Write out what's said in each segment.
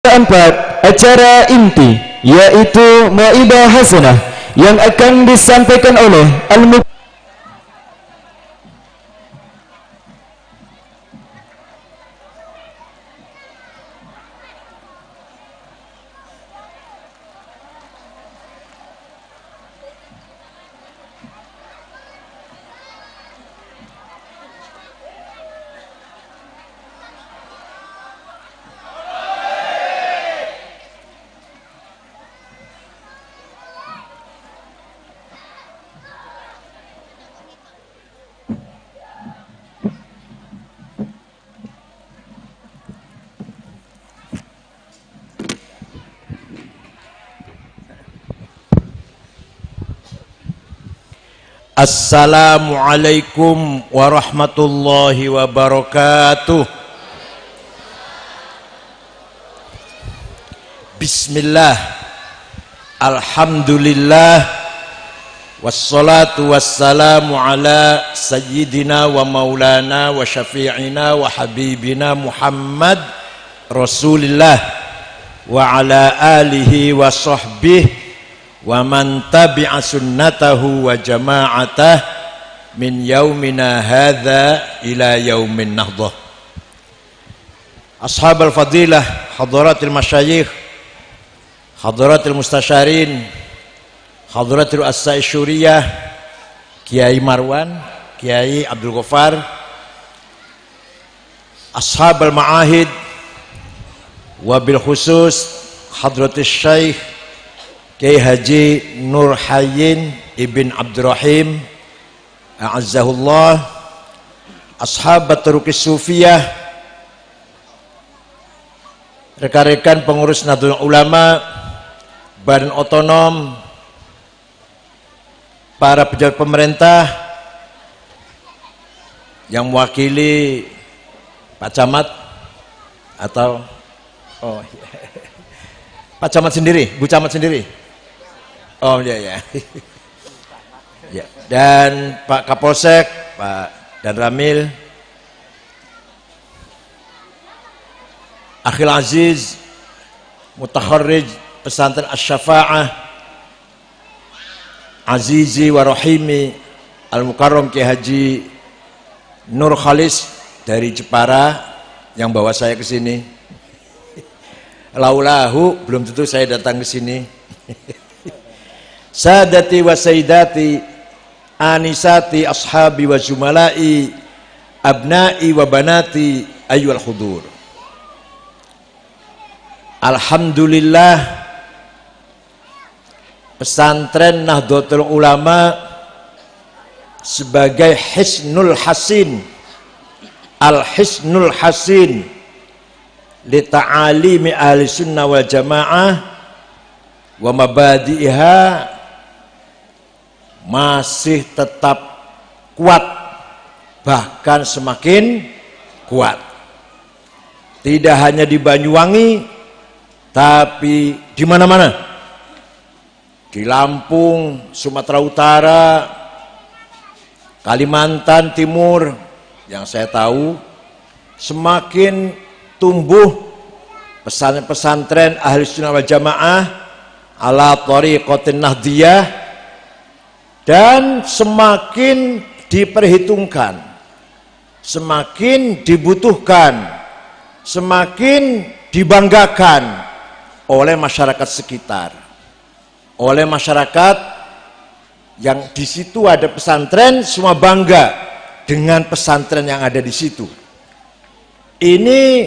Keempat, acara inti yaitu Maidah Hasanah yang akan disampaikan oleh Assalamualaikum warahmatullahi wabarakatuh. Bismillah, alhamdulillah, wassalatu wassalamu ala sayyidina wa maulana wa syafi'ina wa habibina Muhammad Rasulillah wa ala alihi wa sahbihi wa man tabi'a sunnatahu wa jama'atah min yaumina hadha ila yaumin nahdah. Ashabal fadilah, hadaratil masyayikh, hadaratil mustasyarin, hadaratil as-sa'i syuriyah, Kiai Marwan, Kiai Abdul Ghaffar, ashabal ma'ahid, wabil khusus hadratil syekh Kiai Haji Nur Hayyin Ibn Abdurrahim a'azzahullah, ashabat Turukis Sufiyah, rekan-rekan pengurus Nahdlatul Ulama, badan otonom, para pejabat pemerintah yang mewakili Pak Camat atau Pak Camat sendiri, Bu Camat sendiri. Oh ya. Ya. Dan Pak Kapolsek, Pak Dan Ramil, Akhil Aziz, Mutakharrij Pesantren Asy-Syafa'ah, Azizi wa Rahimi Al-Mukarram Kiai Haji Nur Khalis dari Jepara yang bawa saya ke sini. Laulahu belum tentu saya datang ke sini. Sadati wa sayyidati, anisati ashabi wa jumalai, abnai wa banati ayyuhal hudur. Alhamdulillah, pesantren Nahdlatul Ulama sebagai hisnul hasin, al-hisnul hasin li ta'alimi ahli sunnah wal jamaah wa mabadi'iha masih tetap kuat, bahkan semakin kuat. Tidak hanya di Banyuwangi, tapi di mana-mana, di Lampung, Sumatera Utara, Kalimantan Timur, yang saya tahu semakin tumbuh pesantren-pesantren ahli sunnah wal jamaah ala thariqatin nahdiyah, dan semakin diperhitungkan, semakin dibutuhkan, semakin dibanggakan oleh masyarakat sekitar, oleh masyarakat yang di situ ada pesantren, semua bangga dengan pesantren yang ada di situ. Ini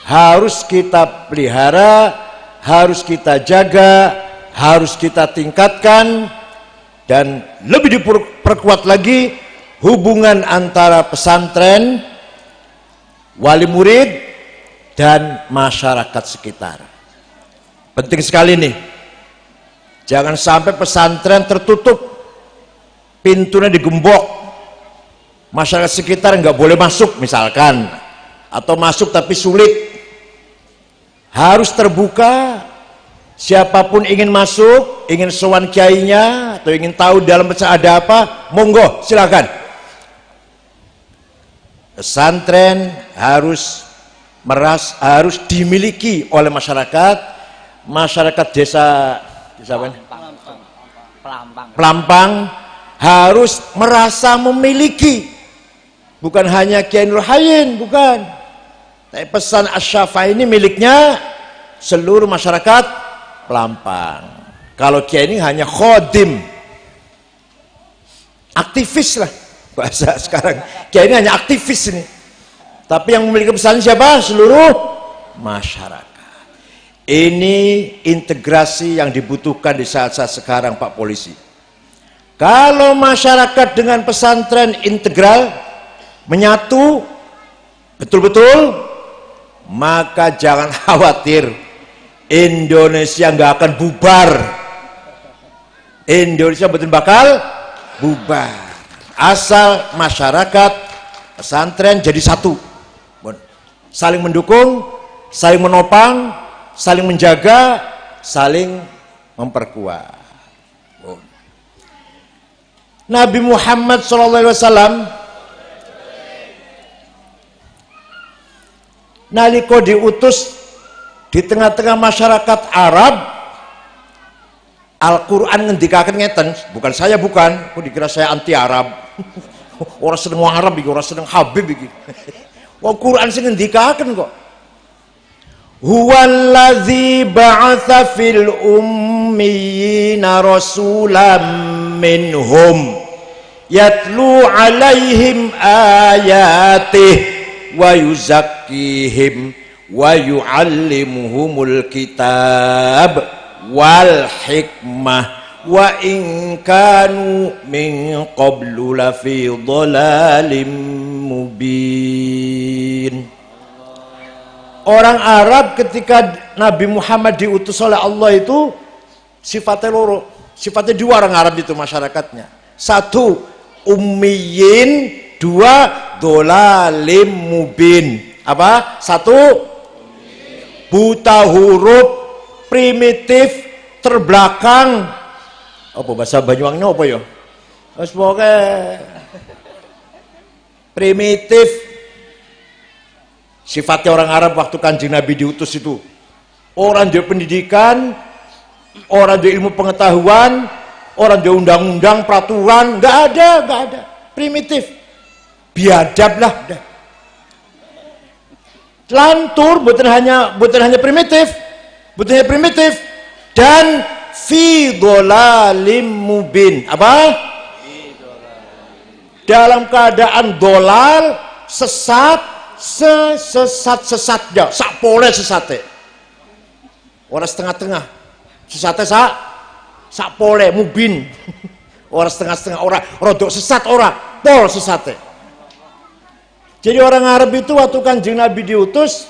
harus kita pelihara, harus kita jaga, harus kita tingkatkan, dan lebih diperkuat lagi hubungan antara pesantren, wali murid, dan masyarakat sekitar. Penting sekali nih, jangan sampai pesantren tertutup, pintunya digembok, masyarakat sekitar nggak boleh masuk misalkan, atau masuk tapi sulit. Harus terbuka, siapapun ingin masuk, ingin sowan kiainya, atau ingin tahu dalam pesantren ada apa, monggo silakan. Pesantren harus harus dimiliki oleh masyarakat desa apa? Pelampang harus merasa memiliki, bukan hanya Kiai Nur Hayyin, bukan, tapi pesan Asy-Syafi'i ini miliknya seluruh masyarakat Pelampang. Kalau Kiai ini hanya khodim, aktivis lah bahasa sekarang. Kiai ini hanya aktivis ini, tapi yang memiliki pesan siapa? Seluruh masyarakat. Ini integrasi yang dibutuhkan di saat-saat sekarang, Pak Polisi. Kalau masyarakat dengan pesantren integral menyatu betul-betul, maka jangan khawatir, Indonesia nggak akan bubar. Indonesia betul bakal bubar asal masyarakat pesantren jadi satu, saling mendukung, saling menopang, saling menjaga, saling memperkuat. Nabi Muhammad SAW nalika diutus di tengah-tengah masyarakat Arab, Al-Quran ngendikaken ngeten, bukan saya, bukan, kok dikira saya anti Arab. Orang seneng Arab iki, orang seneng Habib iki. Wong Quran sing ngendikaken kok. Huwallazi ba'atsa fil ummiyina rasulam minhum yatlu alaihim ayatih wa yuzakkihim wa yu'allimuhumul kitab wal hikmah wa in kanu min qablu lafi dhalalim mubin. Orang Arab ketika Nabi Muhammad diutus oleh Allah itu sifatnya loro, sifatnya dua orang Arab itu masyarakatnya. Satu, ummiyin, dua, dhalalim mubin. Apa? Satu, buta huruf, primitif, terbelakang. Apa bahasa Banyuwangi apa ya? Wes pokoke primitif. Sifatnya orang Arab waktu Kanjeng Nabi diutus itu orang dia pendidikan, orang dia ilmu pengetahuan, orang dia undang-undang, peraturan, nggak ada, primitif, biadab lah, udah. Lantur, bukan hanya primitif, dan fi dhalalim mubin. Apa? Dalam keadaan dolal, sesat, sesat-sesatnya, sak pole sesate. Orang setengah-tengah, sesate sak pole mubin. Orang setengah-setengah, orang rodok sesat, orang pol sesate. Jadi orang Arab itu waktu Kanjeng Nabi diutus,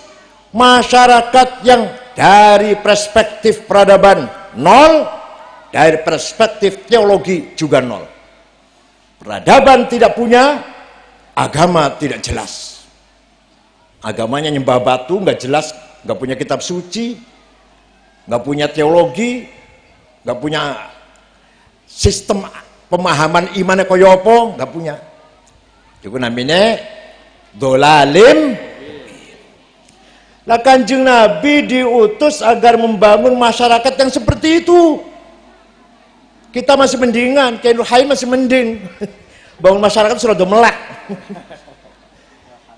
masyarakat yang dari perspektif peradaban nol, dari perspektif teologi juga nol. Peradaban tidak punya, agama tidak jelas. Agamanya nyembah batu, nggak jelas, nggak punya kitab suci, nggak punya teologi, nggak punya sistem pemahaman imannya kaya apa, nggak punya. Itu namanya dhalalim. Lah Kanjeng Nabi diutus agar membangun masyarakat yang seperti itu. Kita masih mendingan, Kiai Nur Hayyin masih mending. Bangun masyarakat sudah melek.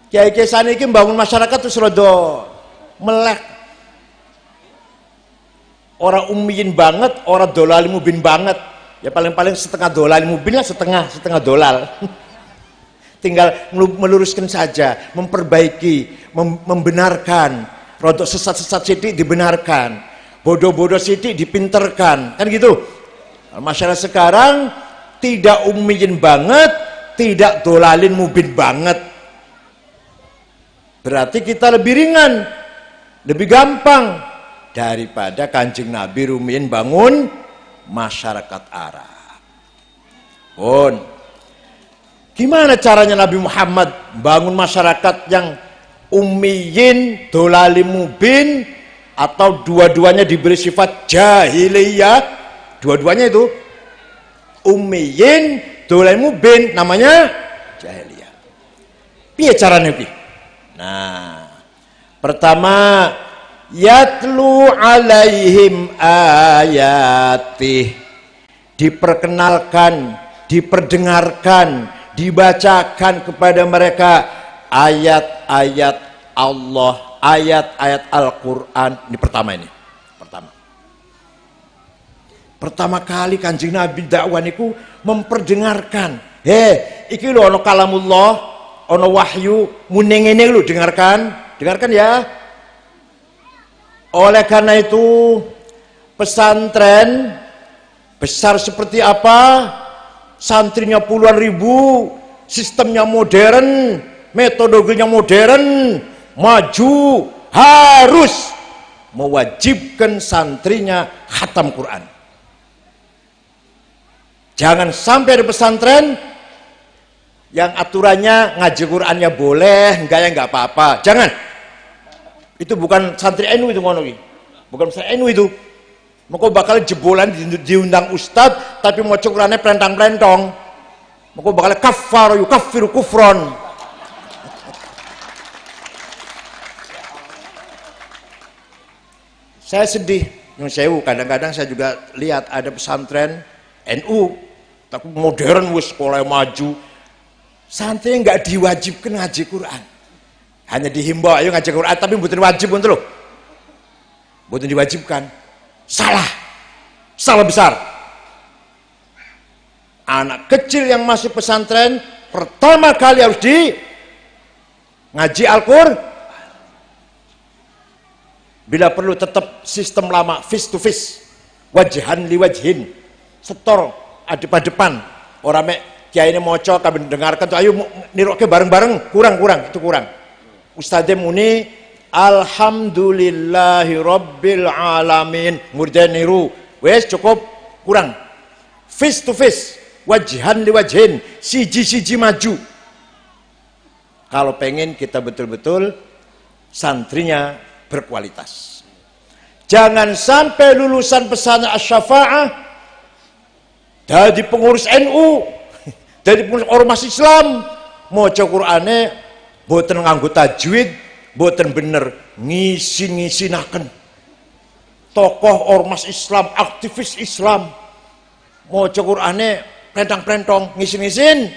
Kiai-kiai saniki bangun masyarakat itu sudah melek. Orang ummiyin banget, orang dhalalim mubin banget. Ya paling-paling setengah dhalalim mubin lah, setengah dolal. Tinggal meluruskan saja, memperbaiki, membenarkan. Rodok sesat-sesat sidik dibenarkan, bodoh-bodoh sidik dipinterkan, kan gitu. Masyarakat sekarang tidak ummiyin banget, tidak dolalin mubin banget. Berarti kita lebih ringan, lebih gampang daripada Kanjeng Nabi rumiyin bangun masyarakat Arab. Gimana caranya Nabi Muhammad bangun masyarakat yang ummiyin, dhalalim mubin, atau dua-duanya diberi sifat jahiliyah? Dua-duanya itu ummiyin, dhalalim mubin, namanya jahiliyah. Piye caranya piye? Nah, Pertama, yatlu alaihim ayatih, diperkenalkan, diperdengarkan, dibacakan kepada mereka ayat-ayat Allah, ayat-ayat Al-Quran. Ini pertama, ini pertama kali Kanjeng Nabi dakwah niku memperdengarkan. Iki lho ana kalamullah, ana wahyu, muni ngene lho, dengarkan ya. Oleh karena itu pesantren besar seperti apa, santrinya puluhan ribu, sistemnya modern, metodologinya modern, maju, harus mewajibkan santrinya khatam Quran. Jangan sampai ada pesantren yang aturannya ngaji Qurannya boleh, enggak ya enggak apa-apa. Jangan. Itu bukan santri NU itu ngono iki. Bukan santri NU itu. Maka bakal jebolan diundang ustad tapi mau Qurannya pelentang-pelentong. Maka bakal kafar yukaffiru kufron. Saya sedih, Nyun Sewu, kadang-kadang saya juga lihat ada pesantren NU tapi modern, wis sekolah maju, santri nggak diwajibkan ngaji Quran, hanya dihimbau ayo ngaji Quran, tapi bukan wajib untuk loh, bukan diwajibkan. Salah besar. Anak kecil yang masuk pesantren pertama kali harus di ngaji Al-Quran. Bila perlu tetap sistem lama, face to face, wajhan li wajhin, setor depan orang mek kiai ini moco kami dengarkan tuh, ayo niroke bareng-bareng, kurang itu kurang. Ustadz muni alhamdulillahi rabbil alamin, murid niru wes cukup, kurang. Face to face, wajhan li wajhin, siji maju. Kalau pengen kita betul-betul santrinya berkualitas, jangan sampai lulusan pesantren Asy-Syafa'ah dari pengurus NU, dari pengurus ormas Islam, maca Qur'ane boten nganggo tajwid, boten bener, ngisin-ngisinaken. Tokoh ormas Islam, aktivis Islam, maca Qur'ane plentang-plentong, ngisin-ngisin.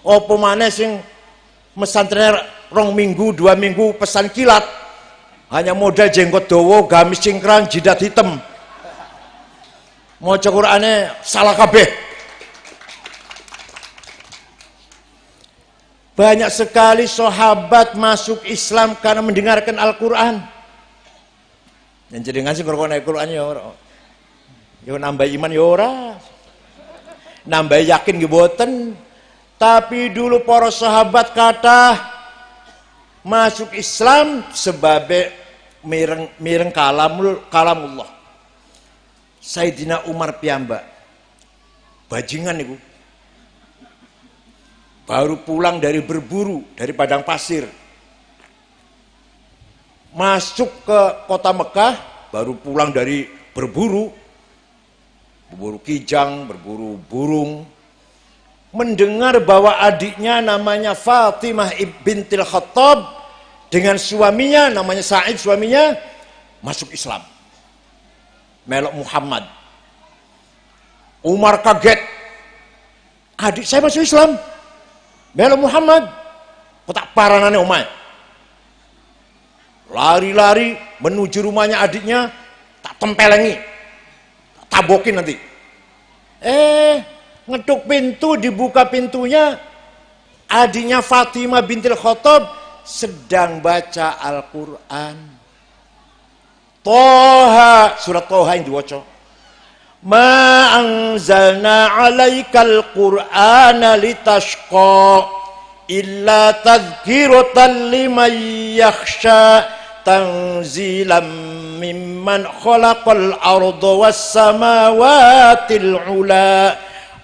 Apa maneh sing mesantren 2 minggu, 2 minggu pesan kilat, hanya modal jenggot dawa, gamis cingkrang, jidat hitam. Maca Qur'ane salah kabeh. Banyak sekali sahabat masuk Islam karena mendengarkan Al-Quran. Yang jadi ngasih ngrungokne Al-Quran ya ora. Ya nambah iman ya ora. Nambah yakin nggih boten. Tapi dulu para sahabat kata masuk Islam sebabe mireng kalamullah. Sayyidina Umar piyambak bajingan itu baru pulang dari berburu dari padang pasir, masuk ke kota Mekah, baru pulang dari berburu kijang, berburu burung, mendengar bahwa adiknya namanya Fatimah bintil Khattab dengan suaminya namanya Sa'id, suaminya masuk Islam, melok Muhammad. Umar kaget, adik saya masuk Islam, melok Muhammad, kotak paranane omah. Lari-lari menuju rumahnya adiknya, tak tempelengi, tak tabokin nanti. Ngeduk pintu, dibuka pintunya, adiknya Fatimah bintil Khattab sedang baca Al-Quran. Toha, surat Toha yang diwaca. Ma anzalna 'alaikal Qur'ana litashqa illa tadhkiratan liman yakhsha tanzilan mimman khalaqal arda was samawatil 'ula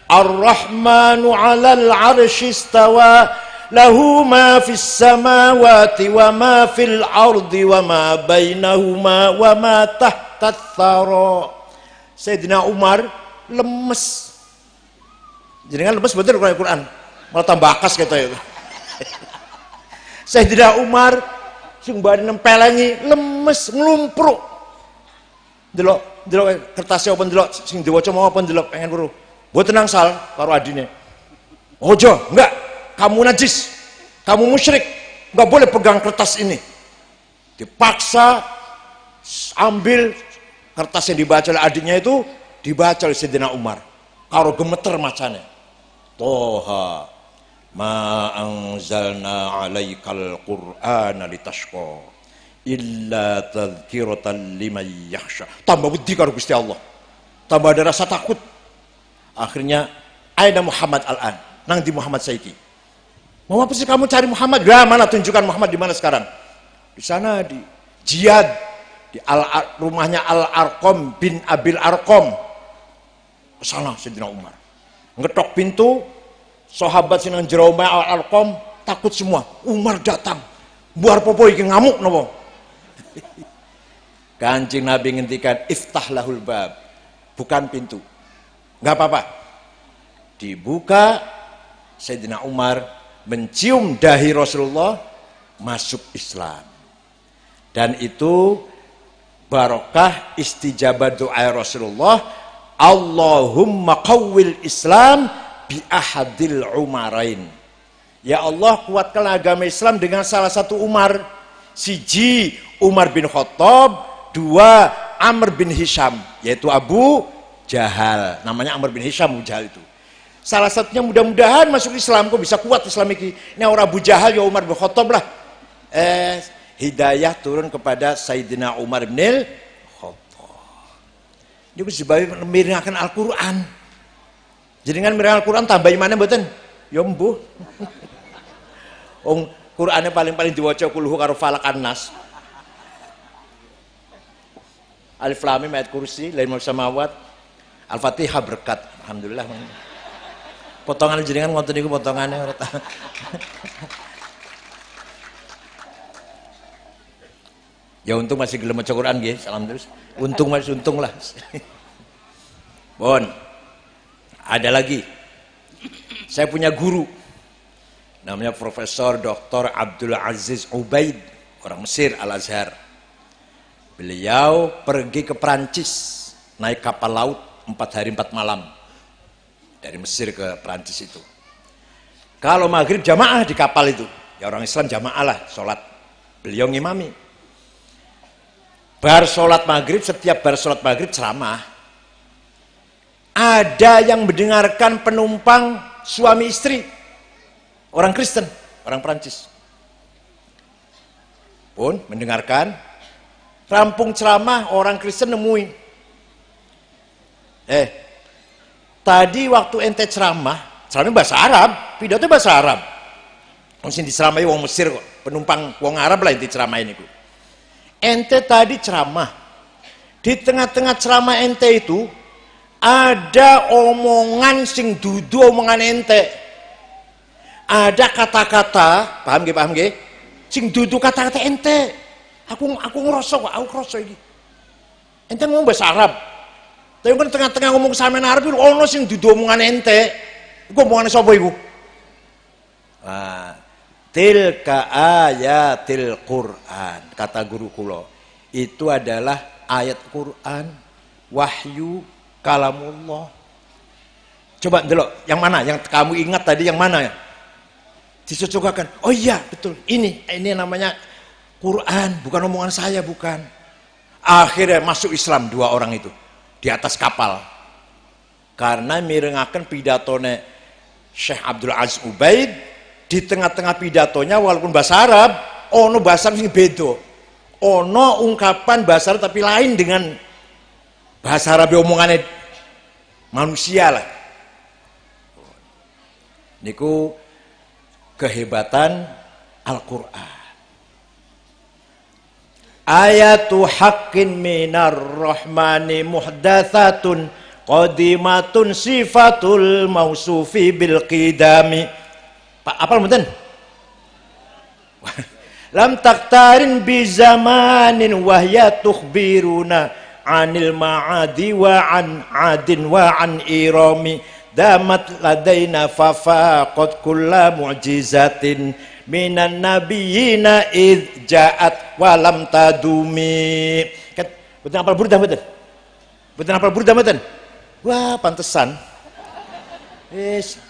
ar-rahmanu 'alal 'arsy istawa lahu ma fis samawati wa ma fil ardi wa ma bainahuma wa ma tahta tsara. Sayyidina Umar lemes. Jenengan lemes betul Quran, malah tambah akas gitu ya. Sayyidina Umar sing mbane nempelengi lemes nglumpruk. Delok kertasnya apa delok sing diwaca mau apa delok pengen weruh. Mboten nangsal karo adine. Ojo, enggak. Kamu najis. Kamu musyrik. Enggak boleh pegang kertas ini. Dipaksa ambil kertas yang dibaca oleh adiknya itu, dibaca oleh Sayyidina Umar. Karo gemeter macane. Toha ma anzalna 'alaikal qur'ana litashqa illa tadhkiratan liman yakhsha. Tambah wedi karo Gusti Allah. Tambah ada rasa takut. Akhirnya aina Muhammad al-an? Nang di Muhammad saiki. Mau apa sih kamu cari Muhammad? Lah mana tunjukkan Muhammad di mana sekarang? Di sana di jihad di rumahnya Al-Arqam bin Abil Arqam. Ke sana Sayyidina Umar. Ngetok pintu, sahabat sing nang jero Al-Arqam takut semua. Umar datang. Buar popo iki ngamuk napa? Kanjeng Nabi ngendikan iftah lahul bab, bukan pintu, nggak apa-apa, dibuka. Sayyidina Umar mencium dahi Rasulullah, masuk Islam, dan itu barokah istijabah doa Rasulullah, Allahumma qawwil Islam bi ahadil umarain. Ya Allah, kuatkan agama Islam dengan salah satu Umar. Siji Umar bin Khattab, dua Amr bin Hisham, yaitu Abu Jahal. Namanya Amr bin Hisham, Abu Jahal itu. Salah satunya mudah-mudahan masuk Islam. Kok bisa kuat Islam ini? Ini orang Abu Jahal ya Umar bin Khattab lah. Hidayah turun kepada Sayyidina Umar bin Khattab. Ini sebab miringakan Al-Quran. Jadi kan miringakan Al-Quran tambah imannya mboten? Ya mbuh. Qurannya paling diwaca kulhu karo falak an-nas. Alif lam mim ayat kursi, lain samawat. Al-Fatihah berkat. Alhamdulillah. Potongan jenengan ngoten niku potongannya ora. Ya untung masih gelem maca Quran nggih, salam terus. Untung lah. Bon. Ada lagi. Saya punya guru. Namanya Profesor Dr. Abdul Aziz Ubaid, orang Mesir, Al-Azhar. Beliau pergi ke Prancis naik kapal laut 4 hari 4 malam dari Mesir ke Prancis itu. Kalau maghrib jamaah di kapal itu, ya orang Islam jamaah lah sholat. Beliau ngimami. Setiap bar sholat maghrib ceramah. Ada yang mendengarkan penumpang suami istri, orang Kristen, orang Prancis. Pun mendengarkan, rampung ceramah orang Kristen nemuin. Tadi waktu ente ceramah bahasa Arab, pidato bahasa Arab. Mungkin diceramai wong Mesir kok, penumpang wong Arab lah inti ceramah ini. Ente tadi ceramah, di tengah-tengah ceramah ente itu ada omongan sing dudu omongan ente. Ada kata-kata, paham nggih? Sing dudu kata-kata ente. Aku ngerasa kok, aku ngerasa ini. Ente ngomong bahasa Arab. Tapi kan tengah-tengah ngomong sampean Arab itu ono sing dudu omongan ente. Iku omongane sapa iku? Nah, tilka ayatil Quran, kata guru kula. Itu adalah ayat Quran, wahyu kalamullah. Coba ndelok, yang mana? Yang kamu ingat tadi yang mana ya? Dicocokkan. Oh iya, betul. Ini namanya Quran, bukan omongan saya, bukan. Akhirnya masuk Islam 2 orang itu di atas kapal. Karena mirengaken pidatone Syekh Abdul Aziz Ubaid, di tengah-tengah pidatonya walaupun bahasa Arab, ono bahasa sing beda. Ono ungkapan bahasa Arab tapi lain dengan bahasa Arab omongannya manusia lah. Niku kehebatan Al-Quran. Ayatu haqqin minar rahmani muhdatsatun qadimatun sifatul mausufi bil qidami. Pak apal mboten? Lam taktarin bi zamanin wahya tukhbiruna anil ma'adi wa an adin wa an irami damat ladaina fafaqat kulla mu'jizatin minan nabiyina id ja'at walam tadumi. Betul apal burdah betul. Betul apal burdah betul. Wah, pantesan. Wis.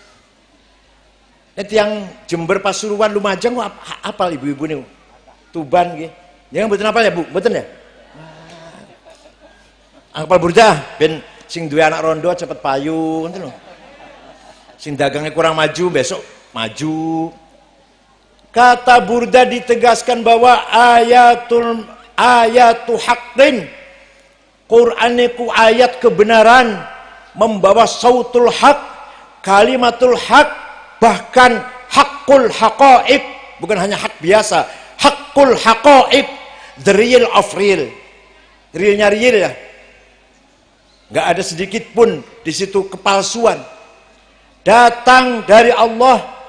Nanti yang Jember Pasuruan Lumajang kok apal ibu-ibu nih. Tuban nggih. Jangan betul apal ya, Bu? Betul ya? Apal burdah ben sing duwe anak rondo cepet payu ngoten lho. Sing dagangnya kurang maju besok maju. Kata burda ditegaskan bahwa ayatu haqqin, Quran itu ayat kebenaran, membawa sautul haq, kalimatul haq, bahkan hakul haqa'iq, bukan hanya hak biasa, hakul haqa'iq, the real of real, realnya real ya, nggak ada sedikit pun di situ kepalsuan, datang dari Allah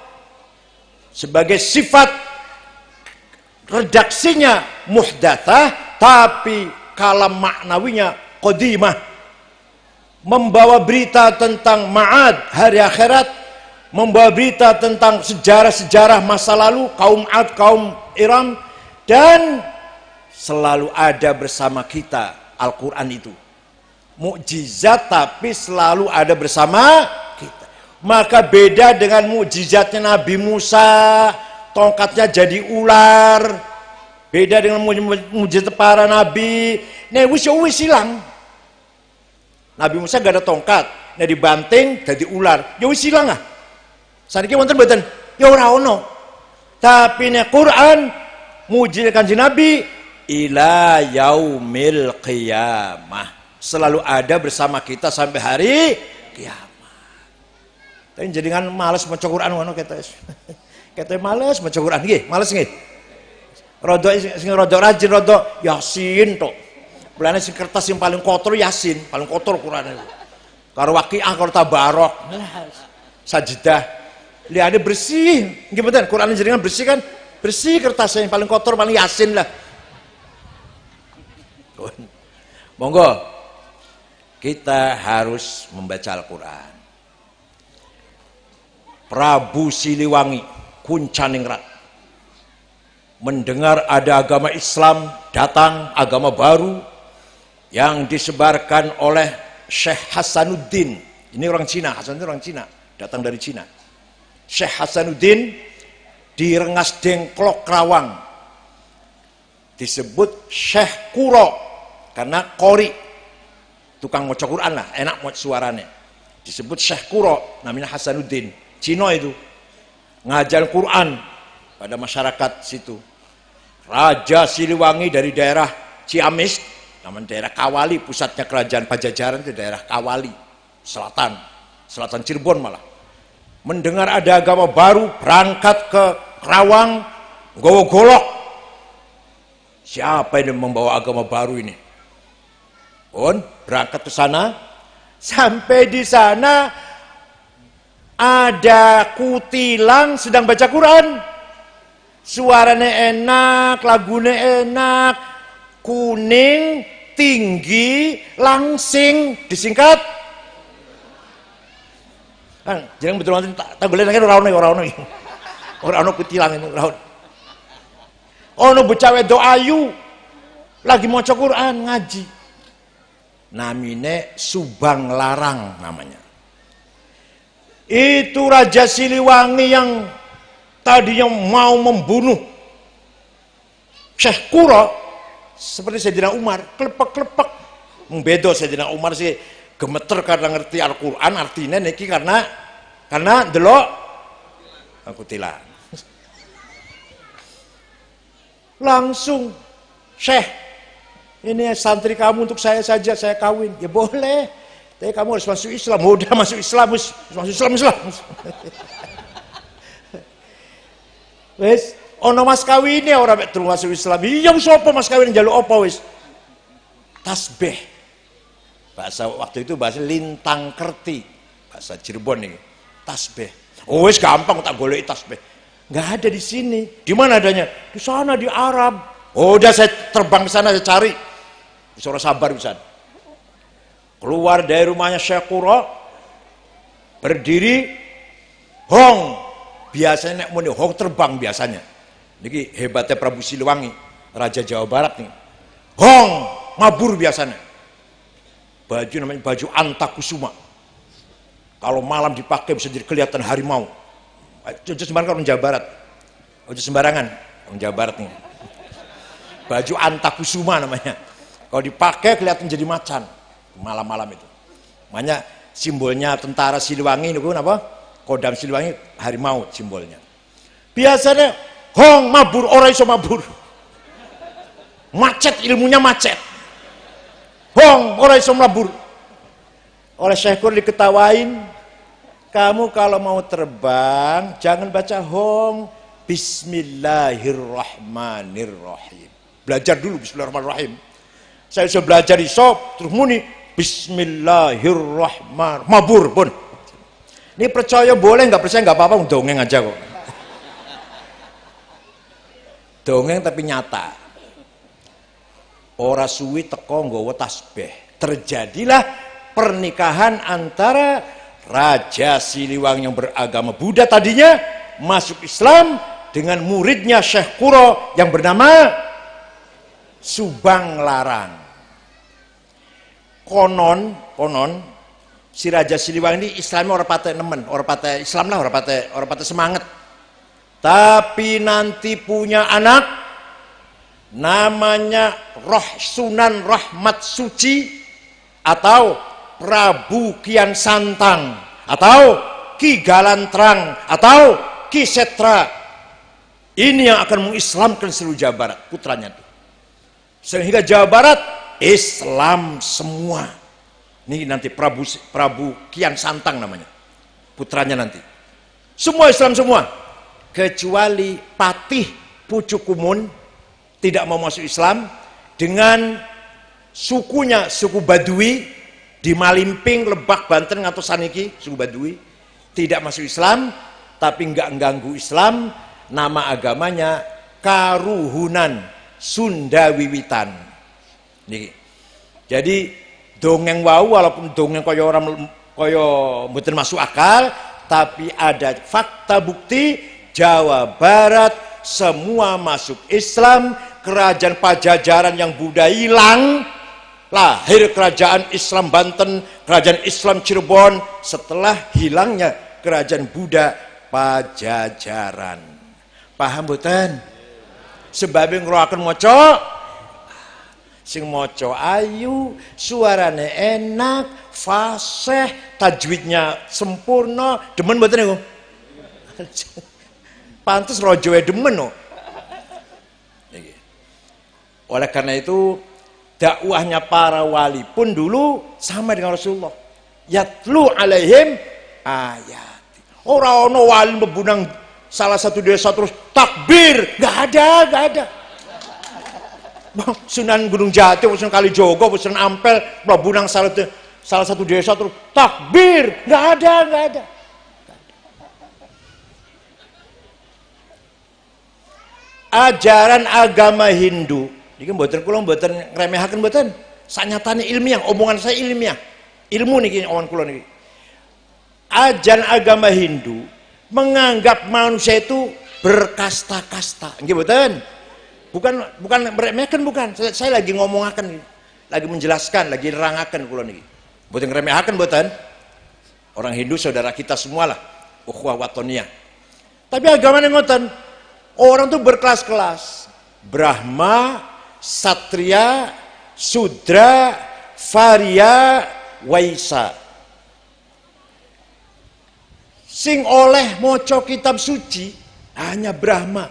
sebagai sifat redaksinya muhdatsah, tapi kalam maknawinya qadimah, membawa berita tentang ma'ad hari akhirat, membawa berita tentang sejarah-sejarah masa lalu kaum Ad, kaum Iram, dan selalu ada bersama kita. Al-Quran itu mukjizat tapi selalu ada bersama kita. Maka beda dengan mukjizatnya Nabi Musa, tongkatnya jadi ular. Beda dengan mujizat para nabi. Nek wis hilang. Nabi Musa gak ada tongkat, nek dibanting jadi ular. Ya wis hilang ah. Saniki wonten mboten? Ya ora ono. Tapi nek Quran mujizat Kanjeng Nabi ila yaumil qiyamah. Selalu ada bersama kita sampai hari kiamat. Tapi jenengan males maca Quran ngono kita. Kita males maca Quran nggih, males nggih. Rodok sing rodok rajin rodok Yasin tok. Mulane sing kertas yang paling kotor Yasin, paling kotor Quran itu. Karo Waqiah karo Tabarok. Sajidah. Liane bersih. Nggih mboten? Quran jenengan bersih kan? Bersih kertasnya, yang paling kotor paling Yasin lah. Monggo. Kita harus membaca Al-Qur'an. Prabu Siliwangi, Kuncaningrat, mendengar ada agama Islam datang, agama baru yang disebarkan oleh Syekh Hasanuddin. Ini orang Cina, Hasanuddin orang Cina, datang dari Cina. Syekh Hasanuddin di Rengas Dengklok Kerawang disebut Syekh Kuro karena kori, tukang maca Quran lah, enak maca suaranya. Disebut Syekh Kuro, namanya Hasanuddin. Cina itu ngajar Quran pada masyarakat situ. Raja Siliwangi dari daerah Ciamis, namanya daerah Kawali, pusatnya kerajaan Pajajaran itu daerah Kawali, selatan Cirebon malah. Mendengar ada agama baru, berangkat ke Kerawang, nggawa golok. Siapa yang membawa agama baru ini? Berangkat ke sana, sampai di sana ada kutilang sedang baca Quran. Suaranya enak, lagunya enak, kuning, tinggi, langsing, disingkat. Kan, jangan betul nanti tak boleh lagi orang kutilang ini orang. Ono bocah wedok ayu lagi maca Quran ngaji. Namine Subang Larang namanya. Itu Raja Siliwangi yang tadinya mau membunuh Syekh Kuro seperti Sayyidina Umar, klepek-klepek. Membedo Sayyidina Umar sih gemeter karena ngerti Al-Quran, artinya niki karena delok kutilang. Langsung, Syekh, ini santri kamu untuk saya saja, saya kawin. Ya boleh, tapi kamu harus masuk Islam. Udah masuk Islam, masuk Islam. Wis, ono mas kawine ora mek terus masuk Islam. Iya wis apa mas kawin njaluk apa wis? Tasbih. Bahasa waktu itu bahasa lintang kerti. Bahasa Cirebon ini. Tasbih. Oh wis gampang tak goleki tasbih. Enggak ada di sini. Di mana adanya? Di sana di Arab. Oh udah saya terbang ke sana saya cari. Bisa ora sabar bisa. Keluar dari rumahnya Syekh Kuro. Berdiri. Hong. biasanya nek muni hong terbang biasanya. Niki hebatnya Prabu Siliwangi, Raja Jawa Barat nih. Hong mabur biasanya. Baju namanya baju Antakusuma. Kalau malam dipakai bisa jadi kelihatan harimau. Itu sembarangan orang Jawa Barat. Itu sembarangan orang Jawa Barat nih. Baju Antakusuma namanya. Kalau dipakai kelihatan jadi macan malam-malam itu. Makanya simbolnya tentara Siliwangi itu apa? Kodam Siliwangi harimau simbolnya. Biasanya hong mabur orang iso mabur. Macet ilmunya macet. Hong orang iso mabur. Oleh Syekh Kur diketawain, kamu kalau mau terbang jangan baca hong, bismillahirrahmanirrahim. Belajar dulu bismillahirrahmanirrahim. Saya sudah belajar di shop terus muni bismillahirrahmanirrahim. Mabur pun. Ini percaya boleh, nggak percaya nggak apa-apa, dongeng aja kok. Dongeng tapi nyata. Ora suwi teko nggawa tasbih. Terjadilah pernikahan antara Raja Siliwangi yang beragama Buddha tadinya masuk Islam dengan muridnya Syekh Kuro yang bernama Subang Larang. Konon si Raja Siliwangi ini Islamnya orang patah nemen, orang patah Islam lah, orang patah semangat. Tapi nanti punya anak namanya Sunan Rahmat Suci atau Prabu Kian Santang atau Ki Galantrang atau Ki Setra. Ini yang akan mengislamkan seluruh Jawa Barat, putranya itu. Sehingga Jawa Barat Islam semua. Ini nanti Prabu Kian Santang namanya, putranya nanti. Semua Islam semua, kecuali Patih Pucukumun tidak mau masuk Islam dengan sukunya, suku Badui di Malimping, Lebak, Banten atau saniki, suku Badui tidak masuk Islam, tapi enggak mengganggu Islam. Nama agamanya Karuhunan Sunda Wiwitan. Niki. Jadi dongeng wau walaupun dongeng kaya orang kaya mboten masuk akal, tapi ada fakta bukti Jawa Barat semua masuk Islam. Kerajaan Pajajaran yang Buddha hilang, lahir kerajaan Islam Banten, kerajaan Islam Cirebon setelah hilangnya kerajaan Buddha Pajajaran. Paham mboten? Sebab ngrungokne maca sing maca ayu, suarane enak, fasih, tajwidnya sempurna, demen mboten niku? Pantes raja demen no. Oleh karena itu dakwahnya para wali pun dulu sama dengan Rasulullah. Yatlu alaihim ayat. Orang wali bebunang salah satu desa terus takbir, nggak ada. Sunan Gunung Jati, Sunan Kalijogo, Sunan Ampel, bebunang salah satu desa terus takbir, nggak ada. Ajaran agama Hindu. Ini mboten kula mboten ngremehaken mboten. Sanyatane ilmiah, omongan saya ilmiah. Ilmu niki omongan kula niki. Ajaran agama Hindu menganggap manusia itu berkasta-kasta. Nggih mboten? Bukan meremehkan bukan. Saya lagi ngomongaken, lagi menjelaskan, lagi nerangaken kula niki. Mboten ngremehaken mboten. Orang Hindu saudara kita semualah, ukhuwah watoniyah. Tapi agamanya ngoten. Orang tuh berkelas-kelas. Brahma, Satria, Sudra, Varia, Waisa. Sing oleh moco kitab suci hanya Brahma.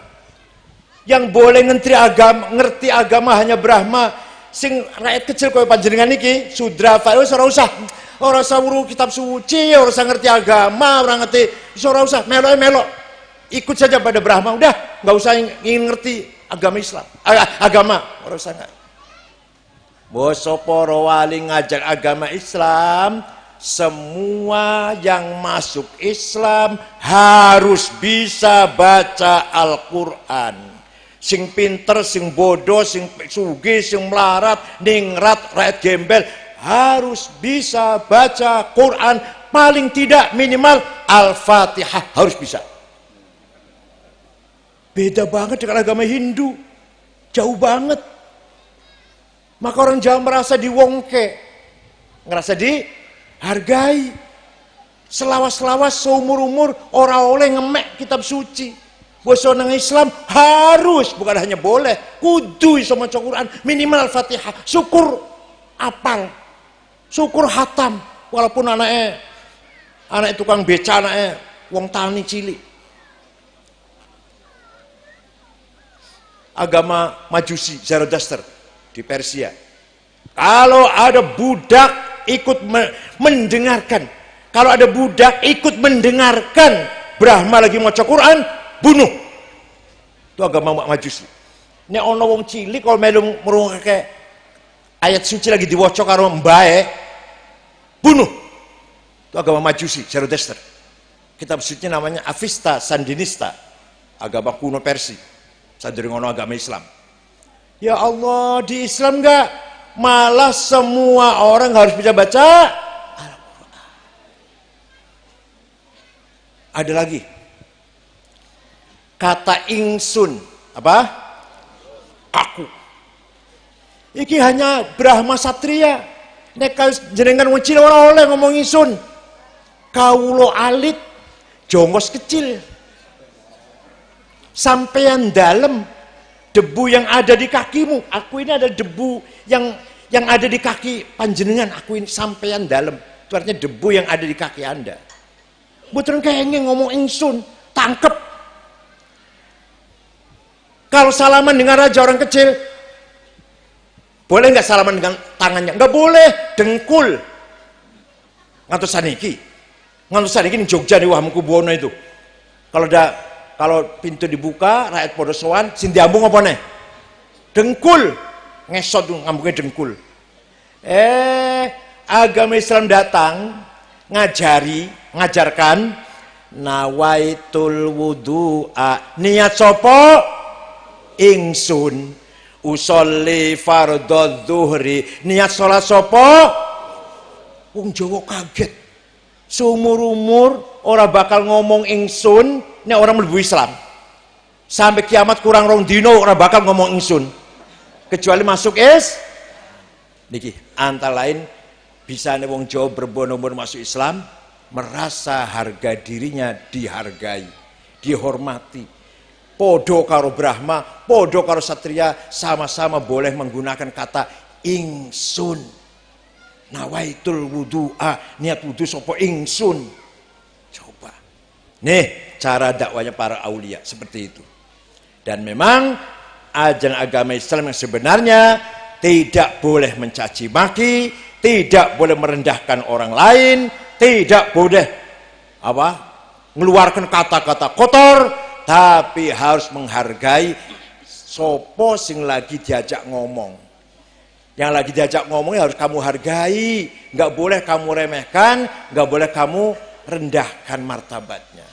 Yang boleh ngerti agama hanya Brahma. Sing rakyat kecil kaya panjenengan niki, Sudra, Varia, ora usah wuru kitab suci, ora usah ngerti agama, ora ngerti, ora usah melok-melok. Ikut saja pada Brahma, udah nggak usah ingin ngerti agama Islam, agama orang sangat. Boso poro wali ngajak agama Islam, semua yang masuk Islam harus bisa baca Al-Quran. Sing pinter, sing bodoh, sing sugih, sing melarat, ningrat, rakyat gembel harus bisa baca Quran, paling tidak minimal Al-Fatihah harus bisa. Beda banget dengan agama Hindu. Jauh banget. Maka orang Jawa merasa diwongke. Ngerasa dihargai. Selawas-selawas seumur-umur orang oleh ngemek kitab suci. Bosok nang Islam harus, bukan hanya boleh, kudu iso maca Quran, minimal Al-Fatihah. Syukur apal. Syukur hatam. Walaupun anak tukang beca, anaknya wong tani cilik. Agama Majusi, Zoroaster di Persia. Kalau ada budak ikut mendengarkan, kalau ada budak ikut mendengarkan Brahma lagi maca Quran, bunuh. Itu agama Majusi. Nek ana wong cilik kalau melu ngrungokake ayat suci lagi diwaca karo mbae, bunuh. Itu agama Majusi, Zoroaster. Kitab sucinya namanya Avesta Sandinista, agama kuno Persia. Sadurunge ana agama Islam. Ya Allah, di Islam enggak, malah semua orang harus bisa baca Al-Quran. Ada lagi kata ingsun, apa? Aku. Iki hanya Brahma Satria. Nek jenengan wong cilik ora oleh ngomong ingsun. Kawula alit, jongos kecil. Sampean dalam, debu yang ada di kakimu, aku ini ada debu yang ada di kaki panjenengan, aku ini sampean dalam. Itu artinya debu yang ada di kaki Anda. Bukan kayaknya ngomong ingsun, tangkep. Kalau salaman dengan raja orang kecil, boleh nggak salaman dengan tangannya? Nggak boleh, dengkul. Ngantos saniki di Jogja di Wahmukubuwono itu. Kalau pintu dibuka, rakyat podo sowan, sing diambung apa nih? Dengkul. Ngesot tuh ngambungnya dengkul. Agama Islam datang, ngajarkan, nawaitul wudu'a, niat sopo, ingsun, usolli fardhu dhuhri, niat sholat sopo, wong Jawa kaget. Seumur-umur orang bakal ngomong ingsun, ini orang mlebu Islam. Sampai kiamat kurang rong dino orang bakal ngomong ingsun. Kecuali masuk niki antara lain bisa nih wong Jawa berbondong-bondong masuk Islam, merasa harga dirinya dihargai, dihormati. Podo karo Brahma, podo karo Satria, sama-sama boleh menggunakan kata ingsun. Nawaitul wudu'a, niat wudu sopo ingsun. Coba. Nih cara dakwanya para aulia seperti itu. Dan memang ajaran agama Islam yang sebenarnya tidak boleh mencaci maki, tidak boleh merendahkan orang lain, tidak boleh mengeluarkan kata-kata kotor, tapi harus menghargai sopo sing lagi diajak ngomong. Yang lagi diajak ngomongnya harus kamu hargai, nggak boleh kamu remehkan, nggak boleh kamu rendahkan martabatnya.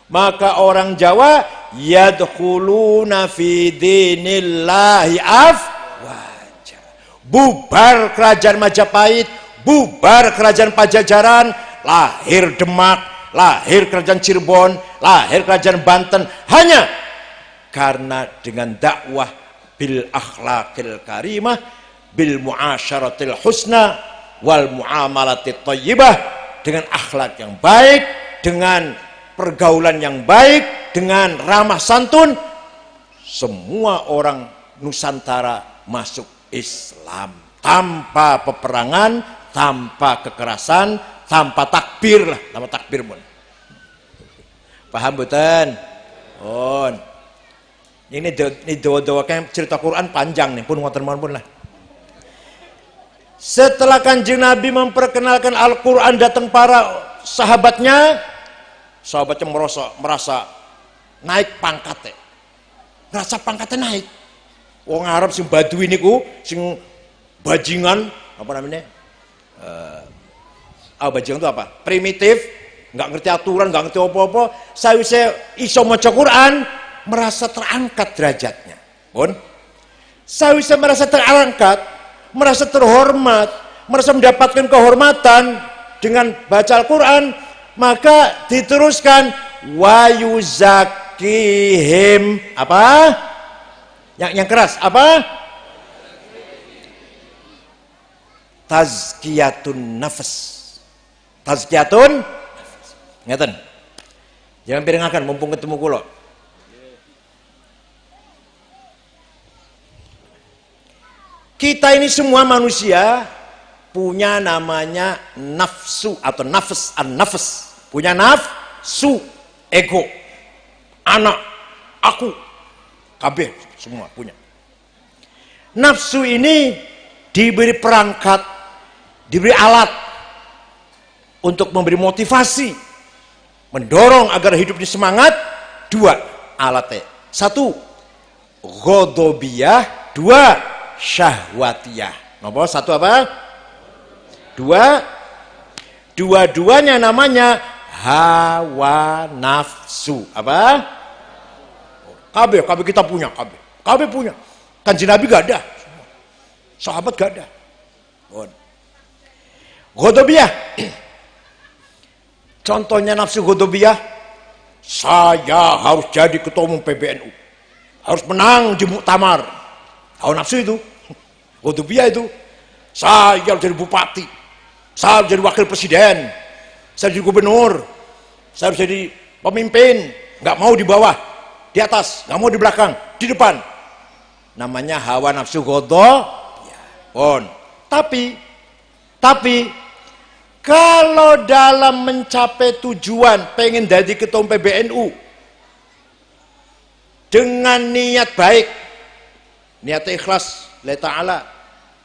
Maka orang Jawa yadkhuluna fi dinillahi afwaja. Bubar kerajaan Majapahit, bubar kerajaan Pajajaran, lahir Demak, lahir kerajaan Cirebon, lahir kerajaan Banten, hanya karena dengan dakwah bil akhlaqil karimah, bil muasyaratil husna wal muamalatit thayyibah, dengan akhlak yang baik, dengan pergaulan yang baik, dengan ramah santun, semua orang Nusantara masuk Islam tanpa peperangan, tanpa kekerasan, tanpa takbir lah, tanpa takbir pun. Paham betul? Ini doa-doa kayak cerita Quran panjang nih, pun ngoten pun lah. Setelah Kanjeng Nabi memperkenalkan Al-Quran datang para sahabatnya merasa naik pangkatnya, merasa pangkatnya naik. Wong Arab sing Badui niku, sing bajingan, apa namanya? Bajingan itu apa? Primitif, nggak ngerti aturan, nggak ngerti apa-apa. Saya iso maca Quran, merasa terangkat derajatnya. Saya merasa terangkat, merasa terhormat, merasa mendapatkan kehormatan dengan baca Al-Quran, maka diteruskan wa tuzakihim apa? Yang keras apa? Tazkiyatun nafas. Tazkiyatun nafas. Ngeten. Jangan pirengaken mumpung ketemu kula. Kita ini semua manusia punya namanya nafsu atau nafas, an-nafas. Punya nafsu, ego, anak, aku, kabeh semua punya. Nafsu ini diberi perangkat, diberi alat untuk memberi motivasi, mendorong agar hidupnya semangat. Dua alatnya. Satu, ghadabiyah. Dua, syahwatiyah. Nomor satu apa? Dua. Dua-duanya namanya hawa nafsu. Apa? Kabeh kita punya, kabeh punya. Kanjeng Nabi gak ada, sahabat gak ada. Ghadabiyah. Contohnya nafsu ghadabiyah, saya harus jadi ketua umum PBNU, harus menang di muktamar. Hawa nafsu itu, ghadabiyah itu. Saya harus jadi bupati, saya harus jadi wakil presiden, saya harus jadi gubernur, saya harus jadi pemimpin. Nggak mau di bawah, di atas, nggak mau di belakang, di depan. Namanya hawa nafsu ghadabiyah. Tapi kalau dalam mencapai tujuan pengen jadi ketua umum PBNU dengan niat baik, niatnya ikhlas, lillahi ta'ala,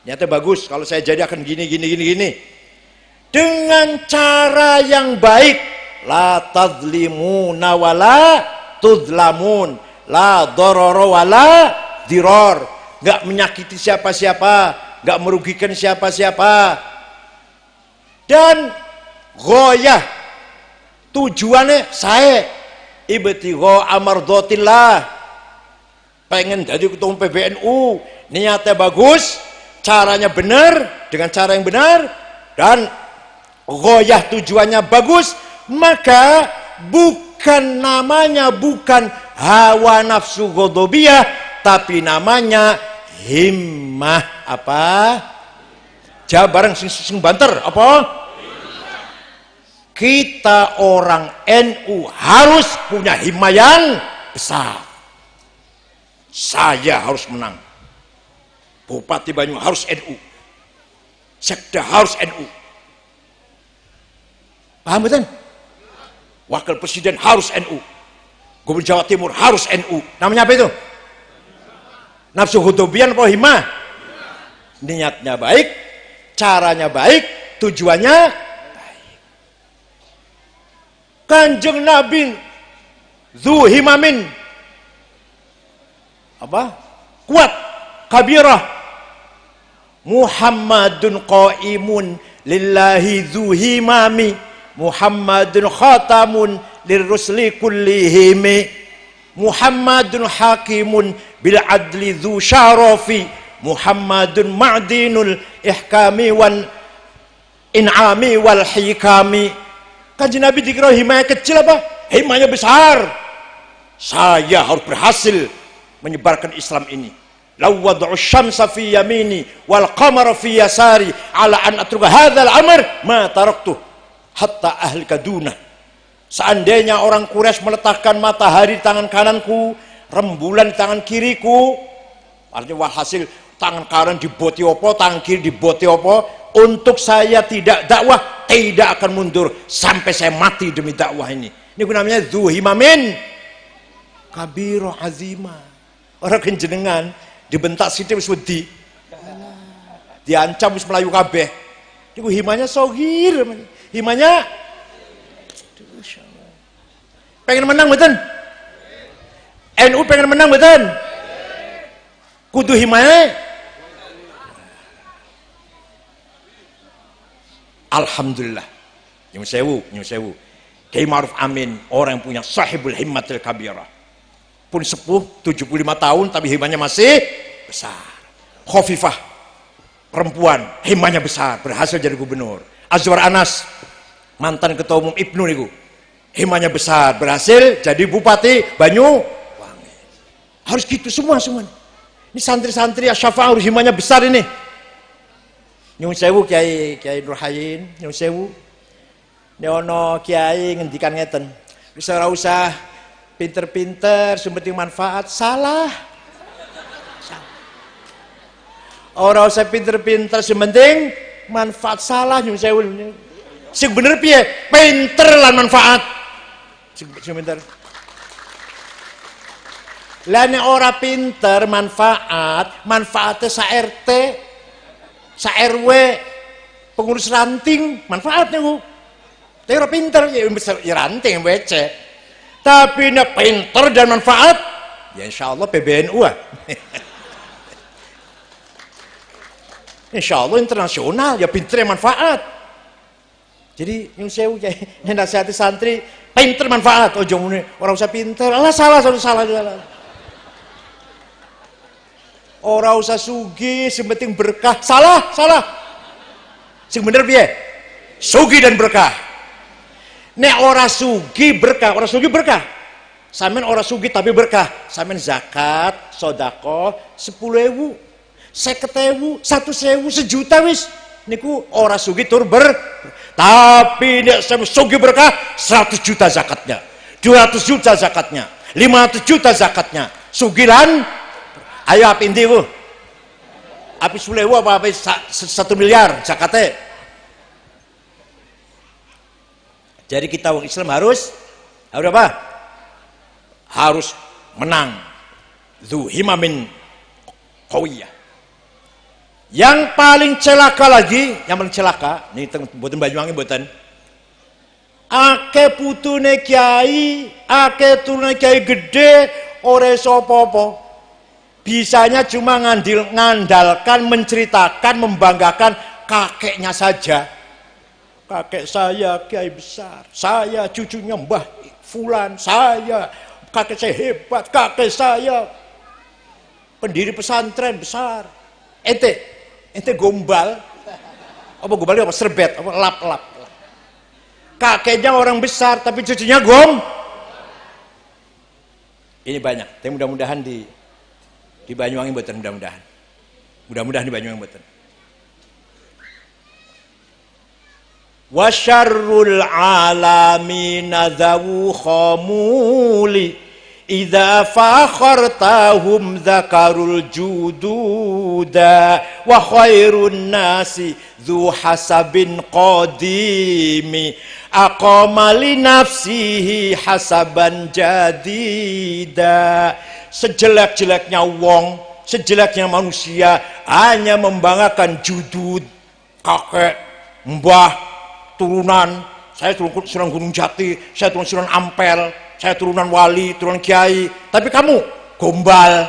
niatnya bagus, kalau saya jadi akan gini, dengan cara yang baik, la tadlimuna wala tudlamun, la dororo wala diror, gak menyakiti siapa-siapa, gak merugikan siapa-siapa. Dan goyah tujuannya saya ibtigha amardotillah, pengen jadi ketua umum PBNU, niatnya bagus, caranya benar, dengan cara yang benar, dan goyah tujuannya bagus, maka bukan namanya bukan hawa nafsu ghadabiyah, tapi namanya himmah. Apa? Jabareng sing banter apa? Kita orang NU harus punya himmah yang besar. Saya harus menang, Bupati Banyuwangi harus NU, Sekda harus NU, paham betul? Wakil Presiden harus NU, Gubernur Jawa Timur harus NU. Namanya apa itu? Nafsu ghadabiyah atau himmah? Niatnya baik, caranya baik, tujuannya baik. Kanjeng Nabi dzu himamin apa? Kuat, kabirah. Muhammadun qaimun lillahi dzu himami, Muhammadun khatamun lirrusli kullihim, Muhammadun hakimun bil adli dzu syarafi, Muhammadun ma'dinul ihkami wan in'ami wal hikami. Kanjeng Nabi dikira himanya kecil apa? Himanya besar. Saya harus berhasil menyebarkan Islam ini. Law wad'u syamsa fi yamini wal qamara fi yasari ala an atruka hadzal amr ma taraktu hatta ahlika duna. Seandainya orang Quraisy meletakkan matahari di tangan kananku, rembulan di tangan kiriku, artinya walhasil tangan kanan diboti opo, tangan kiri diboti opo, untuk saya tidak dakwah, tidak akan mundur sampai saya mati demi dakwah ini. Ini namanya dzu himamin kabiro azima. Orang kenjenengan dibentak sithik wis wedi, diancam wis melayu kabeh. Niku himanya sogir, himanya pengen menang mboten? NU pengen menang mboten? Kudu himaya. Alhamdulillah. Nyun sewu. Kiai Ma'ruf Amin orang yang punya sahibul himmatil kabirah. Pun sepuh 75 tahun tapi himanya masih besar. Khofifah perempuan himanya besar, berhasil jadi gubernur. Azwar Anas mantan ketua umum IPNU niku, himanya besar, berhasil jadi Bupati Banyuwangi. Harus gitu semua. Ini santri-santri Asy-Syafa' harus himanya besar ini. Nyuwun sewu Kiai Nur Hayin, nyuwun sewu. Nek ana kiai ngendikan ngeten, wis ora usah pinter-pinter sumber manfaat, salah. Ora usah pinter-pinter sementing manfaat, salah nyuwun sewu. Sing bener piye? Pinter lan manfaat. Sing pinter. Lah nek ora pinter manfaatnya sa RT, sa RW, pengurus ranting, manfaatnya ku. Tapi ora pinter ya ranting becek. Tapi nek pinter dan manfaat, ya insyaallah PBNU ah. Insyaallah internasional, ya pinter ya manfaat. Jadi nyuwun sewu Kyai, nasihati santri, pinter manfaat, ojo muni ora usah pinter. Alah salah. Ora usah sugih, sing penting berkah. Salah. Sing bener piye? Sugih dan berkah. Nek ora sugih berkah. Sampeyan ora sugih tapi berkah. Sampeyan zakat, sedekah 10.000, 50.000, 100.000, sejuta wis. Niku ora sugih tur tapi nek sugih berkah 100 juta zakatnya, 200 juta zakatnya, 500 juta zakatnya. Sugih lan ayo api endi ku? Api 10.000 apa api 1 miliar zakate? Jadi kita orang Islam harus apa? Harus menang. Dzu himamin qawiyah. Yang paling celaka lagi, nih mboten Banyuwangi mboten. Akeh putune kiai, akeh turune kiai gede, ora sapa-apa. Bisanya cuma ngandalkan, menceritakan, membanggakan kakeknya saja. Kakek saya kiai besar, saya cucunya Mbah Fulan, kakek saya hebat, kakek saya pendiri pesantren besar. Ente gombal, apa gombalnya apa serbet, apa lap. Kakeknya orang besar, tapi cucunya Ini banyak, tapi mudah-mudahan di Banyuwangi mboten, mudah-mudahan di Banyuwangi mboten. Wa syarrul alamin dzawu khamuli idza fakhartahum dzakarul jududa wa khairun nasi dzu hasabin qadimi aqama li nafsihi hasaban jadida. Sejelek-jeleknya wong, sejeleknya manusia hanya membanggakan judud, kakek, mbah, turunan. Saya turunan Gunung Jati, saya turunan Sunan Ampel, saya turunan wali, turunan kiai. Tapi kamu gombal.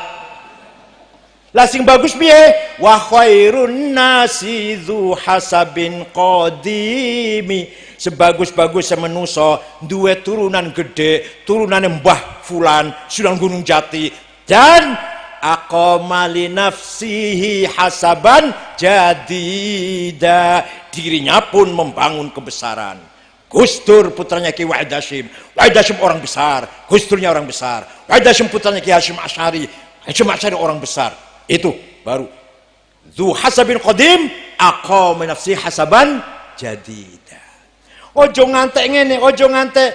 Lah sing bagus piye? Wa khairun nasi dzu hasabin qadimi. Sebagus-bagus manusa duwe turunan gede, turunan Mbah Fulan, Sunan Gunung Jati, dan aqama li nafsihi hasaban jadida. Dirinya pun membangun kebesaran. Gus Dur putranya Ki Wahid Hasyim. Wahid Hasyim orang besar, Gus Durnya orang besar. Wahid Hasyim putranya Ki Hasyim Asy'ari. Hasyim Asy'ari orang besar. Itu baru dzu hasabin qadim aqama nafsi hasaban jadida. Ojo ngantek ngene, ojo ngantek.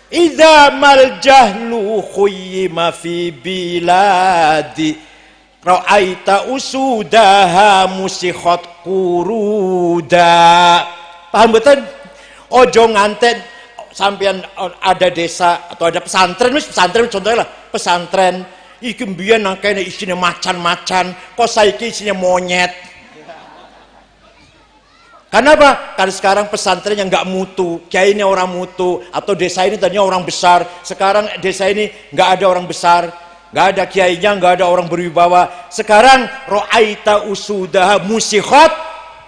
Idza mal jahlu khuyyima fi biladi ra'aita usudaha musikhat quruda. Paham betul? Ojo ngantek sampean ada desa atau ada pesantren contohnya lah, pesantren iki mbiyen nang kene isine macan-macan, kok saiki isinya monyet. Kenapa? Karena sekarang pesantren yang nggak mutu, kiai ini orang mutu, atau desa ini tadinya orang besar, sekarang desa ini nggak ada orang besar, nggak ada kiainya, nggak ada orang berwibawa. Sekarang ro'aita usudah musikhat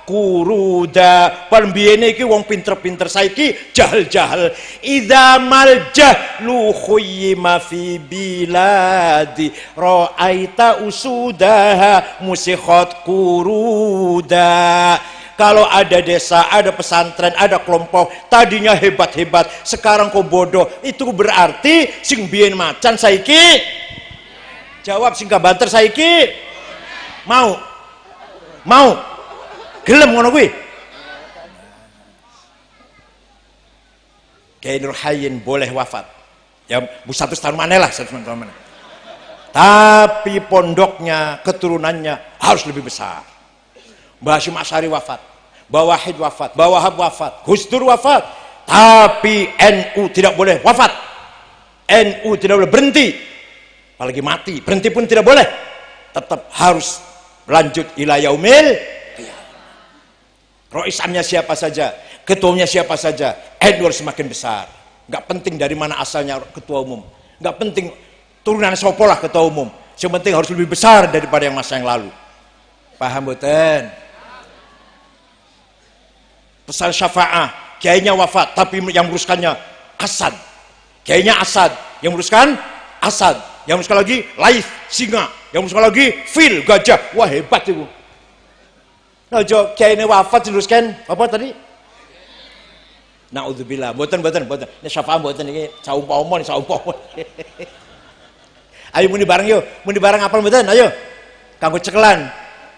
kuruda. Pembiyene iki wong pinter-pinter, saiki jahal-jahal. Idza mal jahlu khuyyima fi biladi ra'aita usudaha musikhat kuruda. Kalau ada desa, ada pesantren, ada kelompok, tadinya hebat-hebat, sekarang kok bodoh, itu berarti sing biyen macan saiki. Jawab sing gak banter saiki. Mau? Mau? Gelem ngono kuwi? Kiai Nur Hayyin boleh wafat. Ya 100 tahun mana lah, 100 tahun mana. Tapi pondoknya, keturunannya harus lebih besar. Mbah Hasyim Asy'ari wafat, Mbah Wahid wafat, Mbah Wahab wafat, Gus Dur wafat. Tapi NU tidak boleh wafat. NU tidak boleh berhenti. Apalagi mati, berhenti pun tidak boleh. Tetap harus lanjut ila yaumil qiyamah. Roisannya siapa saja, ketuanya siapa saja, NU harus semakin besar. Nggak penting dari mana asalnya ketua umum, nggak penting turunan sopo lah ketua umum. Yang penting harus lebih besar daripada yang masa yang lalu. Paham boten? Pesan syafa'ah, kiainya wafat, tapi yang meruskannya Asad. Kiainya Asad, yang meruskan Asad, yang meruskan lagi Laith, singa, yang meruskan lagi fil, gajah. Wah hebat itu. Nah, jo kiainya wafat diluruskan apa tadi? Naudzubillah, boten. Ini syafa'ah boten ini saumpama. Ayo muni bareng yuk, muni bareng apal boten? Ayo. Kanggo cekelan.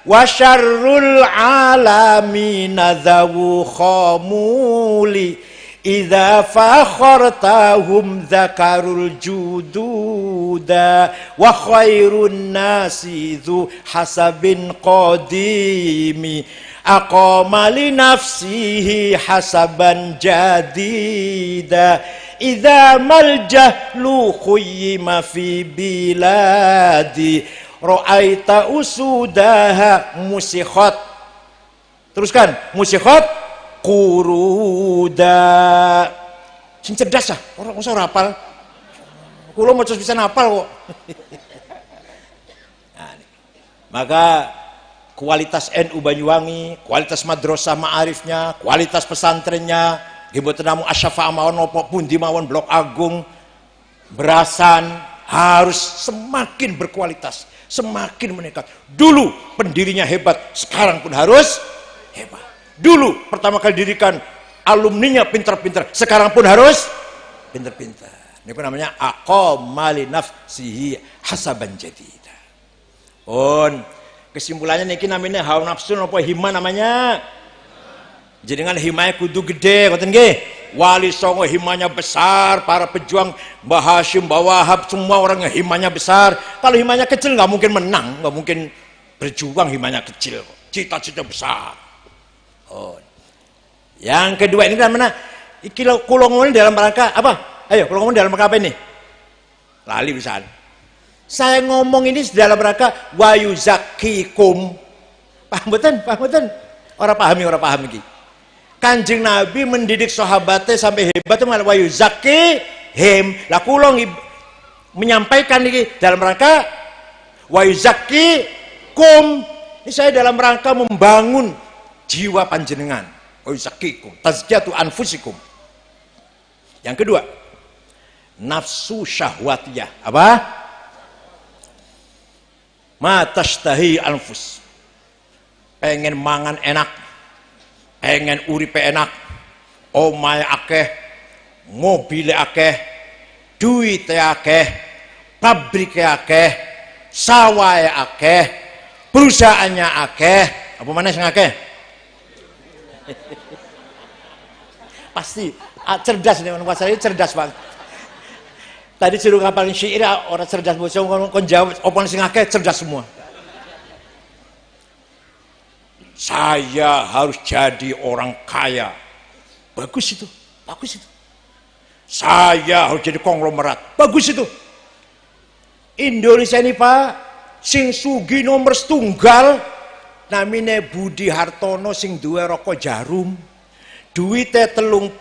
Wa syarrul alamina dzawu khamuli idza fakhartahum dzakarul jududa wa khairun nasi dzu hasabin qadimi aqama li nafsihi hasaban jadida idza mal jahlu khuyyima fi biladi ra'aita usudaha musikhat. Teruskan, musikhat kuruda. Sing cerdas ah, orang usah rapal. Kulo mau bisa napal kok. Nah, maka kualitas NU Banyuwangi, kualitas madrasah ma'arifnya, kualitas pesantrennya, mboten namung asyafa mawon napa pundi mawon Blok Agung, Berasan harus semakin berkualitas, semakin meningkat. Dulu pendirinya hebat, sekarang pun harus hebat. Dulu pertama kali dirikan alumninya pintar-pintar, sekarang pun harus pintar-pintar. Ini pun namanya aqama li nafsihi hasaban jadida. Kesimpulannya niki namanya hawa nafsu napa hima namanya. Jenengan himanya kudu gede, ngoten nggih. Wali Songo himanya besar, para pejuang Mbah Hasyim, Mbah Wahab semua orang himanya besar. Kalau himanya kecil nggak mungkin menang, nggak mungkin berjuang, himanya kecil. Cita-cita besar. Yang kedua ini mana? Iki kula ngomong dalam rangka apa? Ayo, kula ngomong dalam rangka apa ini? Lali bisa. Saya ngomong ini dalam rangka wayu zakikum. Paham betul? Orang paham iki. Kanjeng Nabi mendidik sahabatnya sampai hebat itu malah wayu zakihim. Lah kula menyampaikan ini dalam rangka wayu zakikum. Ini saya dalam rangka membangun jiwa panjenengan. Wayu zakikum, tazkiyatu anfusikum. Yang kedua, nafsu syahwatiyah. Apa? Ma tashtahi anfus. Pengen mangan enak, pengen uripe enak, omahe akeh, mobile akeh, duite akeh, pabrike akeh, sawahe akeh, perusahaannya akeh. Apa mana sing akeh? Pasti cerdas nih orang pasar ini, cerdas banget. Tadi suruh ngapalin syair orang cerdas, kon jawab apa sing akeh, cerdas semua. Saya harus jadi orang kaya. Bagus itu. Saya harus jadi konglomerat. Bagus itu. Indonesia ini Pak, sing sugi nomor setunggal namine Budi Hartono sing duwe rokok Jarum. Duitnya 35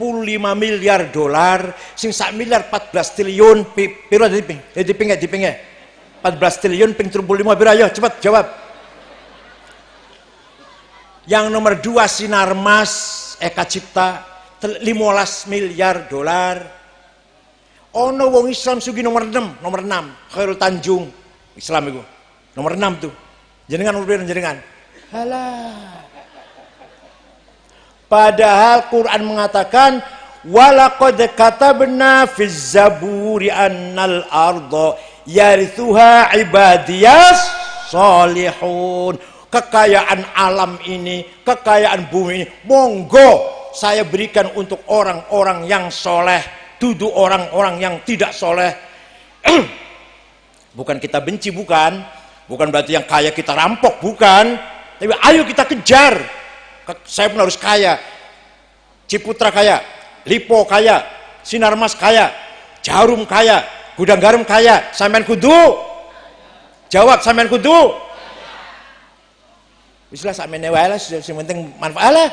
miliar dolar, sing 1 miliar 14 triliun. Piro diping 14 triliun ping 35 piro, ayo cepat jawab. Yang nomor 2 Sinarmas Eka Cipta 15 miliar dolar. Ono wong Islam sugi nomor 6 Khairul Tanjung, Islam itu nomor 6 tuh. Jenengan urip jenengan. Halah. Padahal Quran mengatakan walaqad katabna fiz zaburi annal arda yarithuha ibadiyas solihun. Kekayaan alam ini, kekayaan bumi ini, monggo saya berikan untuk orang-orang yang soleh, duduk orang-orang yang tidak soleh. Bukan kita benci, bukan berarti yang kaya kita rampok, bukan, tapi ayo kita kejar. Saya pun harus kaya, Ciputra kaya, Lipo kaya, Sinarmas kaya, Jarum kaya, Gudang Garam kaya. Sampean kudu jawab, sampean kudu wislah sampeyan wae lah, sing penting manfaat lah.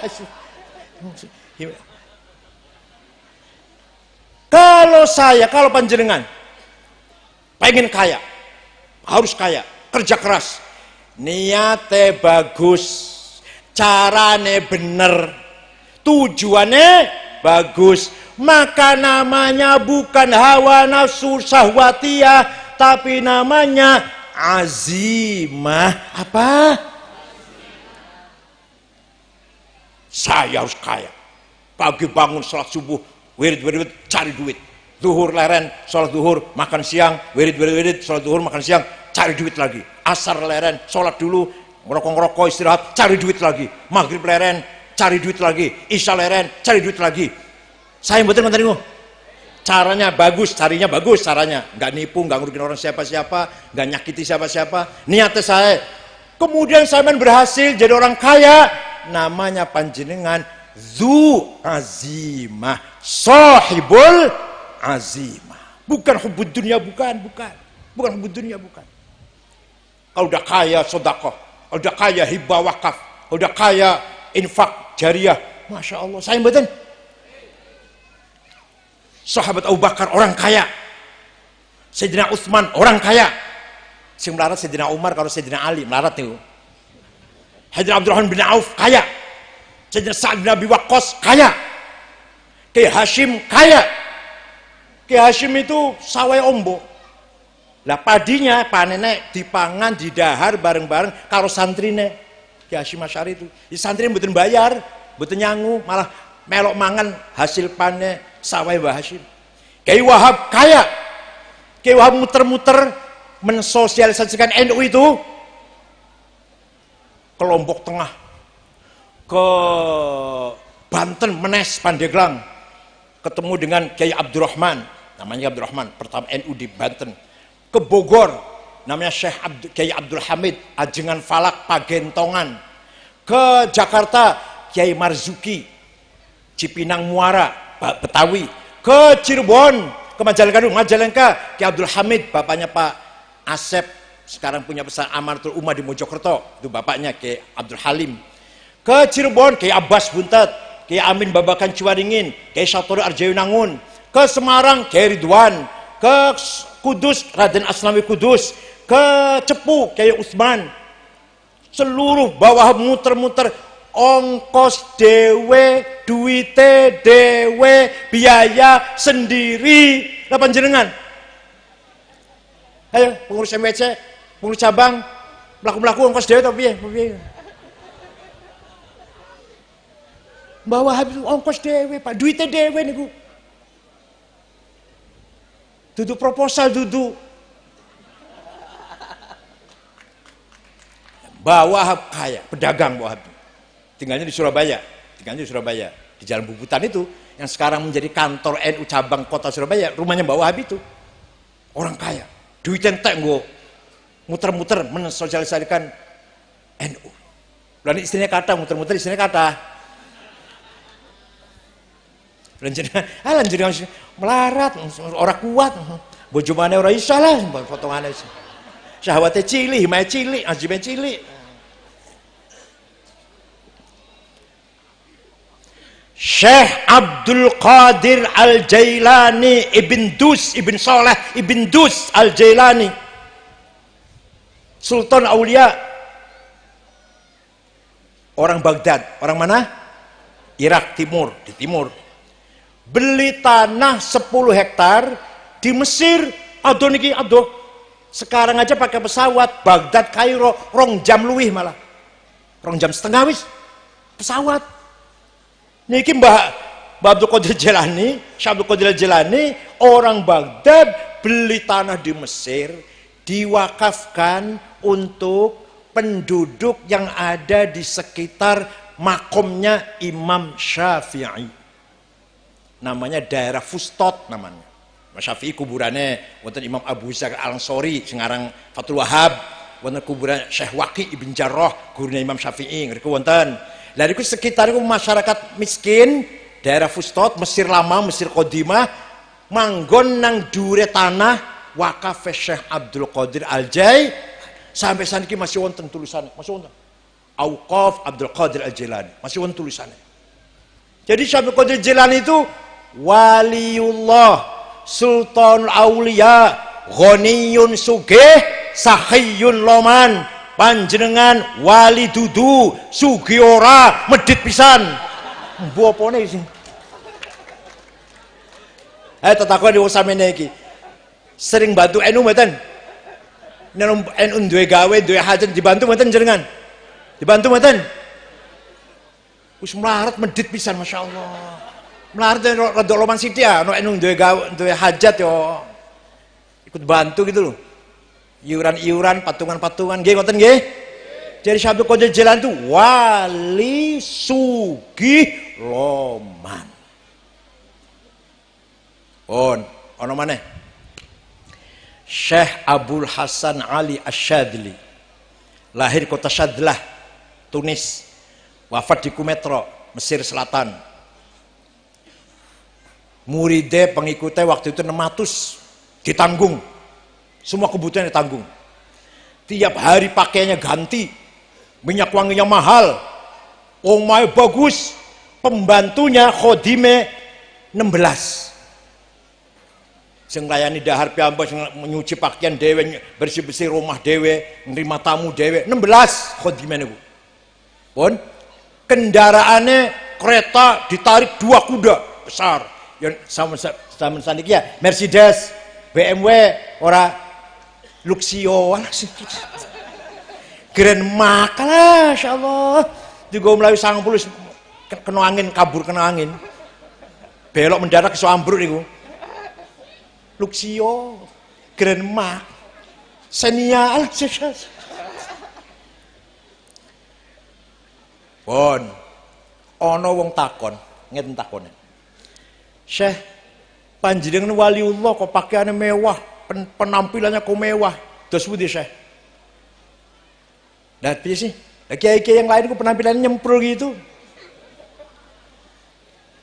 Kalau panjenengan pengen kaya, harus kaya, kerja keras, niate bagus, carane bener, tujuannya bagus, maka namanya bukan hawa nafsu syahwatiyah, tapi namanya azimah. Apa? Saya harus kaya. Pagi bangun sholat subuh, wirid cari duit. Zuhur leren, sholat zuhur, makan siang, wirid, sholat zuhur, makan siang, cari duit lagi. Asar leren, sholat dulu, ngerokok istirahat, cari duit lagi. Maghrib leren, cari duit lagi. Isya leren, cari duit lagi. Saya betul ngenteni caranya bagus, carinya bagus caranya. Nggak nipu, nggak ngerugiin orang siapa-siapa, nggak nyakiti siapa-siapa. Niatnya saya. Kemudian saya berhasil jadi orang kaya. Namanya panjenengan zu azimah, sahibul azimah. Bukan hubud dunia, bukan hubud dunia, bukan. Kalau udah kaya sedekah, kalau udah kaya hibah wakaf, kalau udah kaya infak jariah, masya Allah. Saya mboten. Sahabat Abu Bakar orang kaya, Sayyidina Utsman orang kaya. Sing melarat Sayyidina Umar, kalau Sayyidina Ali melarat itu. Sayyidina Abdurrahman bin Auf kaya, Sayyidina Sa'ad bin Abi Waqqas kaya, Kiai Hashim kaya. Kiai Hashim itu sawai ombo. Lah padinya panennya dipangan, didahar bareng-bareng karo santrine. Kiai Hashim Asy'ari itu. Di santri mboten bayar, mboten nyangu, malah melok mangan hasil panen sawai Mbah Hashim. Kiai Wahab kaya. Kiai Wahab muter-muter mensosialisasikan NU itu ke Lombok Tengah, ke Banten, Menes, Pandeglang, ketemu dengan Kiai Abdurrahman, namanya Abdurrahman, pertama NU di Banten, ke Bogor, namanya Kiai Abdul Hamid, Ajengan Falak, Pagentongan, ke Jakarta, Kiai Marzuki, Cipinang Muara, Betawi, ke Cirebon, ke Majalengka, Kiai Abdul Hamid, bapaknya Pak Asep, sekarang punya pesan Amaratul Ummah di Mojokerto, itu bapaknya Kiai Abdul Halim. Ke Cirebon Kiai Abbas Buntet, Kiai Amin Babakan Ciwaringin, Kiai Sattori Arjayunangun. Ke Semarang Kiai Ridwan, ke Kudus Raden Aslawi Kudus, ke Cepu Kiai Utsman. Seluruh bawah muter-muter, ongkos dewe, duite dewe, biaya sendiri. Lah panjenengan, ayo pengurus MWC, pengurus cabang, melaku ongkos dewe tapi piye? Bawa habis ongkos dewe, Pak, duitnya dewe niku. Duduk proposal duduk. Bawa kaya, pedagang bawa habis. Tinggalnya di Surabaya, di Jalan Bubutan itu yang sekarang menjadi kantor NU cabang Kota Surabaya, rumahnya bawa habis itu. Orang kaya. Duitnya entek nggo muter-muter mensosialisasikan NU. Lalu istrinya kata muter-muter, istrinya kata lanjut melarat, orang kuat, bojo maneh ora iso lah, potongane syahwate cilik, himae cilik, ajibe cilik. Syekh Abdul Qadir Al-Jailani Ibn Dus Ibn Saleh Ibn Dus Al-Jailani, Sultan Aulia, orang Baghdad. Orang mana? Irak Timur, di timur. Beli tanah 10 hektar di Mesir. Aduh niki, aduh. Sekarang aja pakai pesawat Baghdad Kairo 2 jam luwih, malah 2 jam setengah wis pesawat. Niki Mbah Abdul Qadir Jilani, Syekh Abdul Qadir Jilani, orang Baghdad beli tanah di Mesir, diwakafkan untuk penduduk yang ada di sekitar makomnya Imam Syafi'i. Namanya daerah Fustot namanya. Imam Syafi'i kuburannya wonten Imam Abu Zar Al-Ansori sekarang Fathul Wahab, wonten kuburan Syekh Waqi Ibn Jarrah gurunya Imam Syafi'i ngriku wonten. Lah niku sekitar iku masyarakat miskin daerah Fustot, Mesir lama, Mesir Qadimah, manggon nang dure tanah wakaf Syekh Abdul Qadir Al-Jai, sampai saniki masih wonten tulisannya, masih wonten. Auqaf Abdul Qadir Al-Jilani, masih wonten tulisannya. Jadi Syekh Abdul Qadir Jilani itu waliullah, sultanul aulia, ghaniyun sugih, sahiyun loman, panjenengan wali dudu, sugih ora, medhit pisan. Mbuh opone sing tetakon di samene iki. Sering bantu NU mboten? Nek NU duwe gawe, duwe hajat dibantu mboten jenengan? Dibantu mboten? Wis melarat medhit pisan masyaallah. Melarat rada loman sithik ya, nek NU duwe gawe, duwe hajat yo ikut bantu gitu loh. Iuran-iuran, patungan-patungan nggih ngoten nggih? Jadi Syekh Abdul Qadir Jilani itu wali sugih loman. Ono maneh Syekh Abdul Hasan Ali Asyadli, lahir kota Syadlah, Tunis, wafat di Kumetro, Mesir Selatan. Muridnya pengikutnya waktu itu 600, ditanggung, semua kebutuhan ditanggung. Tiap hari pakainya ganti, minyak wanginya mahal, omahnya bagus, pembantunya khodime 16. Sing layani dahar piyambak, sing nyuci pakaian dhewe, bersih-bersih rumah dhewe, nerima tamu dhewe, 16 khadimane niku. Pun kendaraannya kereta ditarik 2 kuda besar. Yang sama saniki ya Mercedes, BMW, ora Luxio, Grand Max lah, insyaallah. Digo mlayu 90 kena angin, kabur kena angin. Belok mendarat iso ambruk niku. Luxio, Grand Max, Xenia, pun ono wong takon, ngeten takone. Syekh, panjenengan waliullah kok pakaiannya mewah, penampilannya kok mewah. Terus pundi Syekh? Lah piye sih? Lah kiai-kiai yang lain kok penampilannya nyemprul gitu.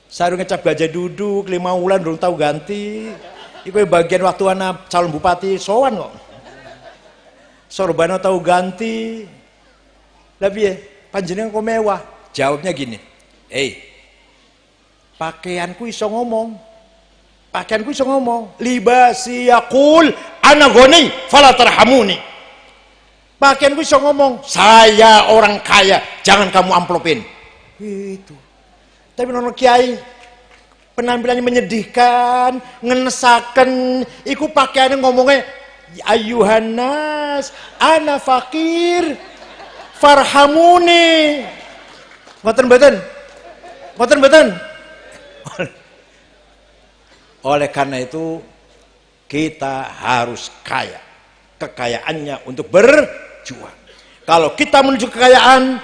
Sarung ngecap gajah duduk 5 wulan belum tahu ganti. Iku bagian waktu anak calon bupati sowan kok. Sorbano tahu ganti. Lah piye? Panjenengan kok mewah? Jawabnya gini. Pakaianku iso ngomong. Pakaianku iso ngomong. Libasi yaqul ana ghani fala tarhamuni. Pakaianku iso ngomong. Saya orang kaya, jangan kamu amplopin. Itu. Tapi nono kiai penampilannya menyedihkan, ngenesaken, iku pakaiannya ngomongnya ayuhanas, ana fakir, farhamuni. Ngoten-ngoten, ngoten-ngoten. Oleh karena itu kita harus kaya, kekayaannya untuk berjuang. Kalau kita menuju kekayaan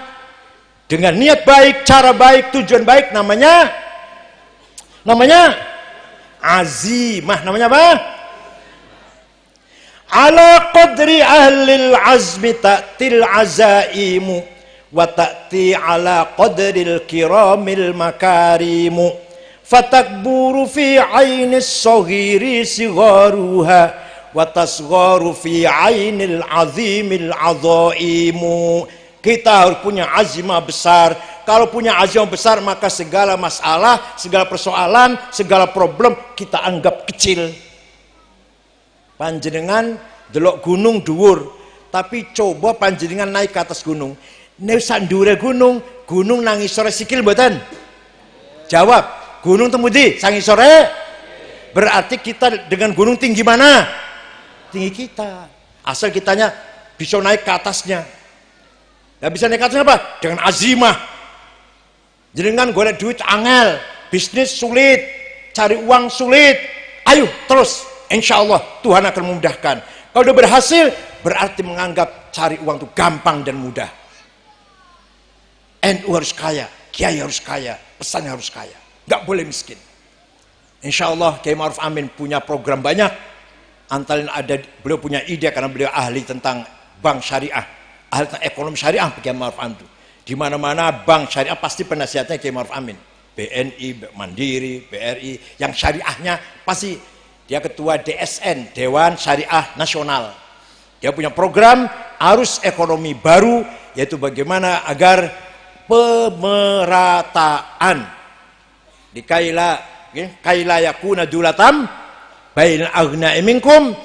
dengan niat baik, cara baik, tujuan baik, namanya azimah. Namanya apa? Ala qadri ahlil azmi ta'til azaimu wa ta'ti ala qadril kiramil makarimu fatakburu fi ainis saghiri sigharuha wa tasgharu fi ainil azimil azaimu. Kita harus punya azimah besar. Kalau punya azimah besar, maka segala masalah, segala persoalan, segala problem kita anggap kecil. Panjenengan delok gunung dhuwur, tapi coba panjenengan naik ke atas gunung. Nek sandure gunung, gunung nang isore sikil mboten? Jawab, gunung temudi sang isore? Berarti kita dengan gunung tinggi mana? Tinggi kita. Asal kitanya bisa naik ke atasnya. Nah bisa naik ke atasnya apa? Dengan azimah. Jenengan golek duit angel, bisnis sulit, cari uang sulit. Ayo terus, insya Allah Tuhan akan memudahkan. Kalau udah berhasil, berarti menganggap cari uang itu gampang dan mudah. NU harus kaya, Kiai harus kaya, pesannya harus kaya, nggak boleh miskin. Insya Allah Kiai Ma'ruf Amin punya program banyak. Antara ada, beliau punya ide karena beliau ahli tentang bank syariah, ahli tentang ekonomi syariah. Kiai Ma'ruf Amin di mana-mana bank syariah pasti penasihatnya Kiai Ma'ruf Amin. BNI, Mandiri, BRI, yang syariahnya pasti dia ketua DSN, Dewan Syariah Nasional. Dia punya program arus ekonomi baru, yaitu bagaimana agar pemerataan di kaila yakuna dulatam bainal aghna'i minkum.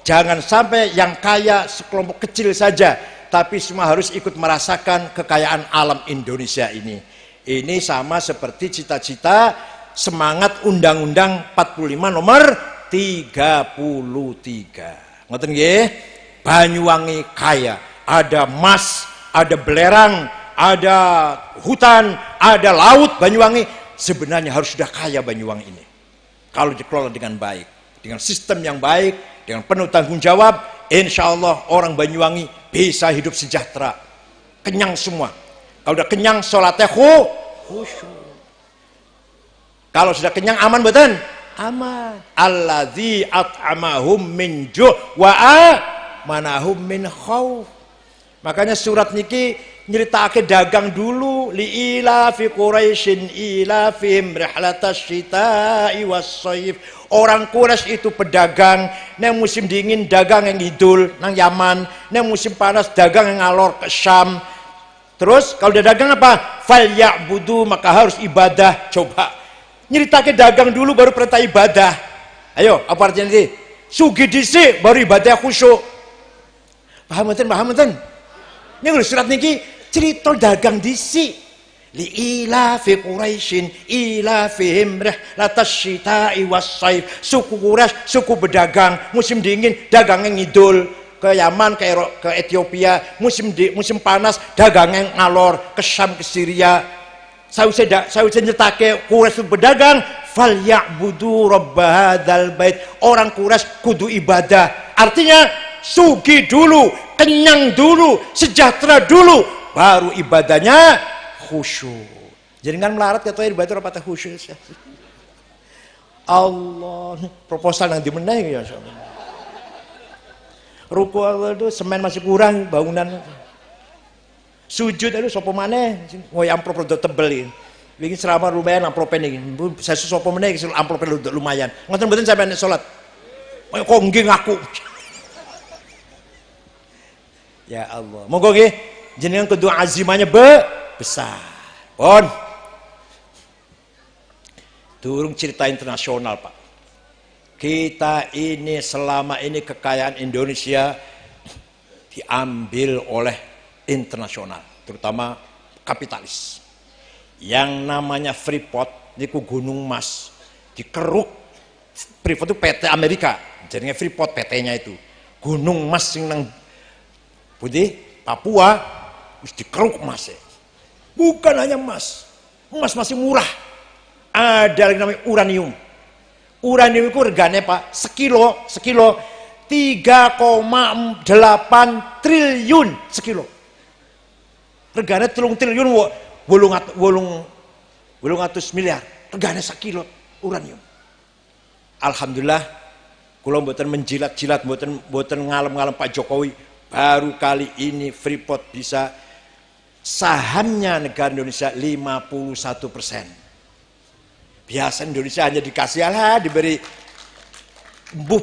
Jangan sampai yang kaya sekelompok kecil saja, tapi semua harus ikut merasakan kekayaan alam Indonesia ini. Ini sama seperti cita-cita semangat Undang-Undang 45 nomor 33. Ngoten nggih? Banyuwangi kaya, ada emas, ada belerang, ada hutan, ada laut. Banyuwangi sebenarnya harus sudah kaya Banyuwangi ini. Kalau dikelola dengan baik, dengan sistem yang baik, dengan penuh tanggung jawab, insya Allah orang Banyuwangi bisa hidup sejahtera, kenyang semua. Kalau udah kenyang, sholatnya khusyuk. Kalau sudah kenyang, aman betul? Aman. Alladzi at'amahum min ju' wa amanahum min khauf. Makanya surat niki nyeritake dagang dulu, li ila fi quraisyin ila fihim rihlatas syita'i was-shaif. Orang Quraisy itu pedagang, nang musim dingin dagang yang ngidul nang Yaman, nang musim panas dagang yang ngalor ke Syam. Terus kalau dia dagang apa? Fal ya'budu, maka harus ibadah. Coba nyeritake dagang dulu baru perintah ibadah. Ayo, apa artinya nanti? Sugih dhisik baru ibadah khusyuk. Paham mboten? Paham mboten? Ini lho surat niki cerita dagang dhisik. Li ila fi quraisyin ila fihim rihlatas syita'i was-shaif. Suku Quraisy, suku pedagang, musim dingin dagangnya ngidul ke Yaman, ke Ethiopia, musim panas dagangnya ngalor ke Syam, ke Syria. Sause nyetake Quraisy pedagang, fal ya'budu rabb hadzal bait. Orang Quraisy kudu ibadah. Artinya sugih dulu, kenyang dulu, sejahtera dulu, baru ibadahnya khusyuk. Jadi kan melarat katanya ibadah rapatnya khusyuk. Allah, proposal yang dimenang ya insyaallah. Ruku itu semen masih kurang bangunan. Sujud itu sapa maneh, ngoy amplop rada tebel iki. Iki ceramah lumayan amplopen iki. Saya sapa meneh iki amplopen lumayan. Ngoten mboten sampeyan salat. Kok nggih ngaku. Ya Allah. Monggo nggih jenengan kudu azimahnya besar. Pon. Durung cerita internasional, Pak. Kita ini selama ini kekayaan Indonesia diambil oleh internasional, terutama kapitalis. Yang namanya Freeport, niku gunung emas, dikeruk. Freeport itu PT Amerika, jadinya Freeport PT-nya itu. Gunung emas yang nang putih Papua, harus dikeruk emasnya. Bukan hanya emas, emas masih murah. Ada yang namanya uranium. Uranium itu regane Pak, sekilo 3,8 triliun sekilo. Regane 3 triliun 800 miliar. Regane sekilo uranium. Alhamdulillah, kula mboten menjilat-jilat, mboten ngalem-ngalem Pak Jokowi. Baru kali ini Freeport bisa sahamnya negara Indonesia 51%. Biasa Indonesia hanya dikasih diberi mbuh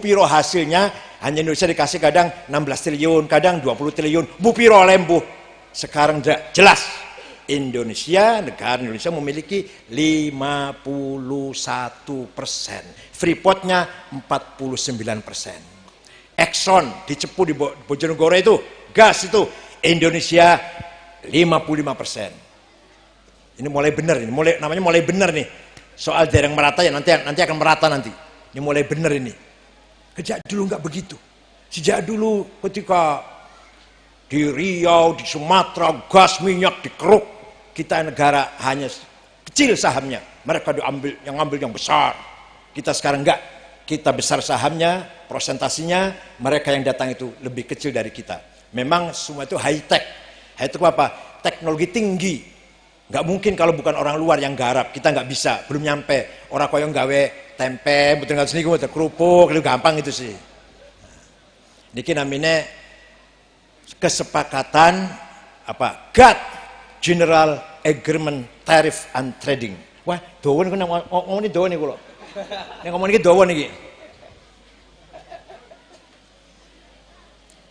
piro hasilnya, hanya Indonesia dikasih kadang 16 triliun, kadang 20 triliun, mbuh piro mbuh. Sekarang jelas Indonesia, negara Indonesia memiliki 51%. Freeportnya 49%. Exxon di Cepu di Bojonegoro itu, gas itu Indonesia 55%. Ini mulai benar, ini namanya mulai benar nih. Soal daerah merata ya nanti akan merata nanti. Ini mulai benar ini. Sejak dulu nggak begitu. Sejak dulu ketika di Riau, di Sumatera, gas minyak dikeruk kita negara hanya kecil sahamnya, mereka diambil yang ngambil yang besar. Kita sekarang enggak, kita besar sahamnya, prosentasinya, mereka yang datang itu lebih kecil dari kita. Memang semua itu high tech. High tech apa? Teknologi tinggi. Nggak mungkin kalau bukan orang luar yang garap, kita nggak bisa, belum nyampe. Orang koyong gawe tempe, betul nggak sini, betul kerupuk, itu gampang itu sih. Niki namanya kesepakatan apa? GATT, General Agreement Tariff and Trading. Wah, doan kan ngomong ini doan nih kulo. Yang ngomong ini doan nih.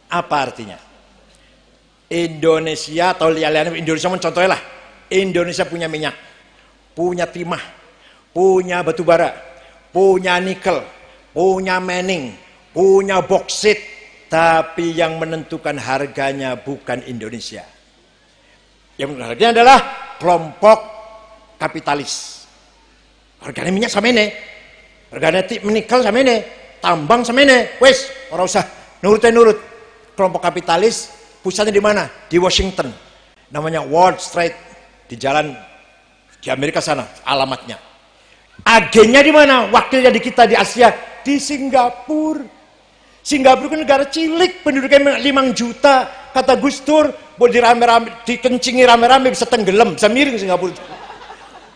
Apa artinya? Indonesia atau lihat Indonesia contohnya lah. Indonesia punya minyak, punya timah, punya batu bara, punya nikel, punya mining, punya boksit, tapi yang menentukan harganya bukan Indonesia. Yang menentukan harganya adalah kelompok kapitalis. Harganya minyak sama ini, harganya nikel sama ini, tambang sama ini, wes orang usah nurut. Kelompok kapitalis pusatnya di mana? Di Washington. Namanya Wall Street, di jalan di Amerika sana alamatnya. Agennya di mana? Wakilnya di kita di Asia, di Singapura. Singapura kan negara cilik, penduduknya 5 juta. Kata Gus Dur, boleh dikencingi rame-rame bisa tenggelam, bisa miring Singapura.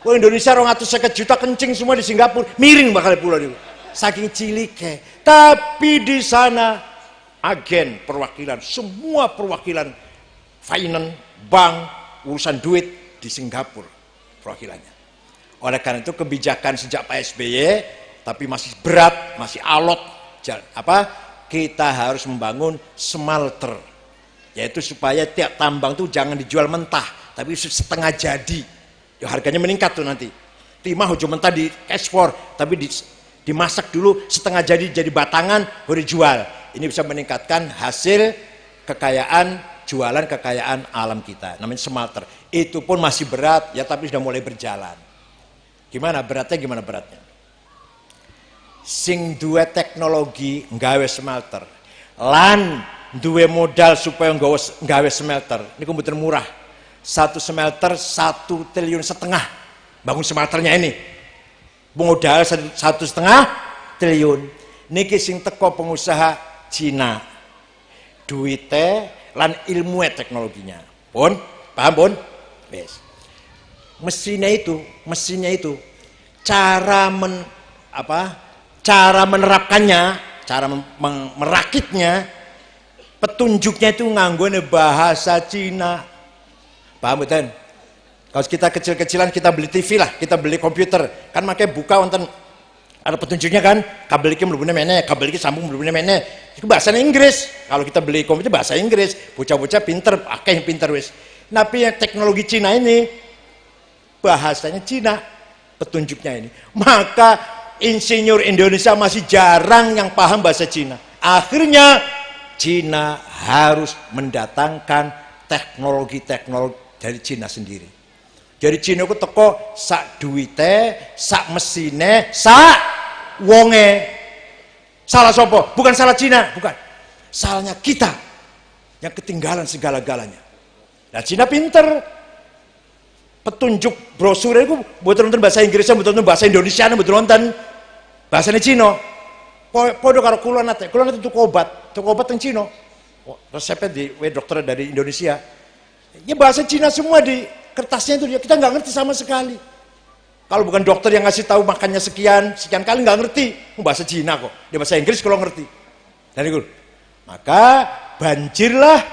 Wah, Indonesia 250 juta kencing semua di Singapura, miring bakal pulau itu. Saking ciliknya. Tapi di sana agen perwakilan, semua perwakilan finance, bank, urusan duit di Singapura perwakilannya. Oleh karena itu kebijakan sejak Pak SBY, tapi masih berat, masih alot, kita harus membangun smelter, yaitu supaya tiap tambang itu jangan dijual mentah, tapi setengah jadi, ya harganya meningkat tuh nanti. Timah hujung mentah di ekspor, tapi dimasak dulu setengah jadi batangan, baru dijual. Ini bisa meningkatkan hasil kekayaan, jualan kekayaan alam kita. Namanya smelter. Itu pun masih berat, ya tapi sudah mulai berjalan. Gimana beratnya? Sing duwe teknologi nggawe smelter. Lan duwe modal supaya nggawe smelter. Ini komputer murah. 1 smelter 1,5 triliun. Bangun smelternya ini. Modal 1,5 triliun. Niki sing teko pengusaha Cina, duite lan ilmu teknologinya, pun paham pun, yes. Mesinnya itu cara menerapkannya, cara merakitnya, petunjuknya itu nganggone bahasa Cina, paham betul? Kalau kita kecil-kecilan kita beli TV lah, kita beli komputer, kan makanya buka wonten ada petunjuknya kan, kabel ini mlebu meneh, kabel ini sambung mlebu meneh. Itu bahasa Inggris. Kalau kita beli komputer bahasa Inggris, bocah-bocah pinter, akeh yang pinter wis. Tapi yang teknologi Cina ini bahasanya Cina, petunjuknya ini. Maka insinyur Indonesia masih jarang yang paham bahasa Cina. Akhirnya Cina harus mendatangkan teknologi-teknologi dari Cina sendiri. Jadi Cina itu teko sak duite, sak mesine, sak wonge. Salah sopo? Bukan salah Cina, bukan. Salahnya kita yang ketinggalan segala-galanya. Nah, Cina pinter. Petunjuk brosur itu buat nonton bahasa Inggrisnya, buat nonton bahasa Indonesia, buat nonton bahasanya Cina. Podo karo kula nate tuku obat yang Cina. Resepnya di dokter dari Indonesia. Ya bahasa Cina semua di kertasnya itu, kita nggak ngerti sama sekali. Kalau bukan dokter yang ngasih tahu makannya sekian kali nggak ngerti, bahasa Cina kok. Dia bahasa Inggris kalau ngerti. Dan itu, maka banjirlah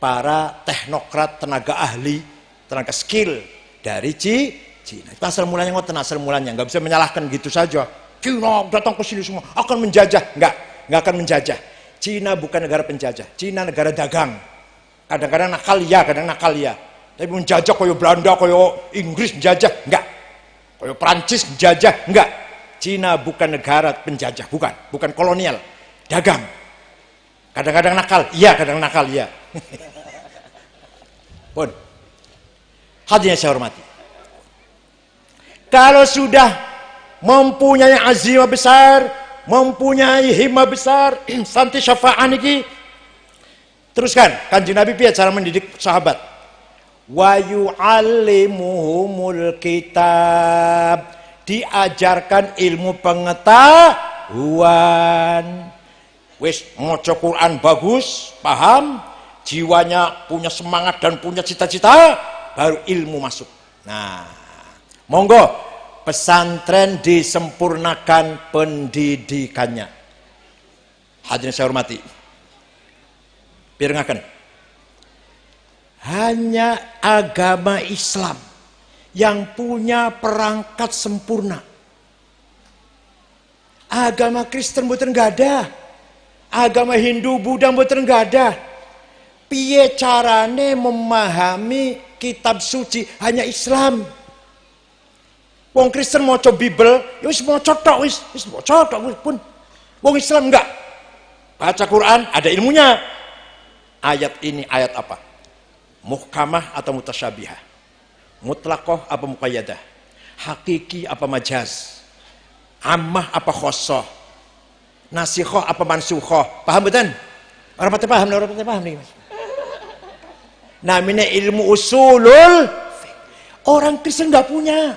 para teknokrat, tenaga ahli, tenaga skill dari Cina. Itu asal mulanya ngoten, asal mulanya nggak bisa menyalahkan gitu saja. Cina datang ke sini semua akan menjajah, nggak akan menjajah. Cina bukan negara penjajah, Cina negara dagang. Kadang-kadang nakal ya. Tapi menjajah koyo Belanda, koyo Inggris menjajah, enggak. Koyo Prancis menjajah, enggak. Cina bukan negara penjajah, bukan kolonial, dagang. Kadang-kadang nakal, iya. Pun, hadirin saya hormati. Kalau sudah mempunyai azimah besar, mempunyai himmah besar, santi syafa'an iki, teruskan, Kanjeng Nabi piye cara mendidik sahabat. wa yu'allimuhumul kitab, diajarkan ilmu pengetahuan. Wis maca Quran bagus, paham, jiwanya punya semangat dan punya cita-cita, baru ilmu masuk. Nah, monggo pesantren disempurnakan pendidikannya. Hadirin saya hormati, pirengaken, hanya agama Islam yang punya perangkat sempurna. Agama Kristen mboten nggak ada, agama Hindu, Buddha mboten nggak ada. Piye carane memahami kitab suci? Hanya Islam. Wong Kristen maca Bible, ya wis maca tok, wis maca tok pun. Wong Islam enggak. Baca Quran ada ilmunya. Ayat ini ayat apa? Muhkamah atau mutasyabihah? Mutlaqah apa muqayyadah? Hakiki apa majaz? Ammah apa khosoh? Nasikhah apa mansukhah? Paham betul? Orang pati paham nih Mas. Namanya ilmu usulul fiqh. Orang Kristen nggak punya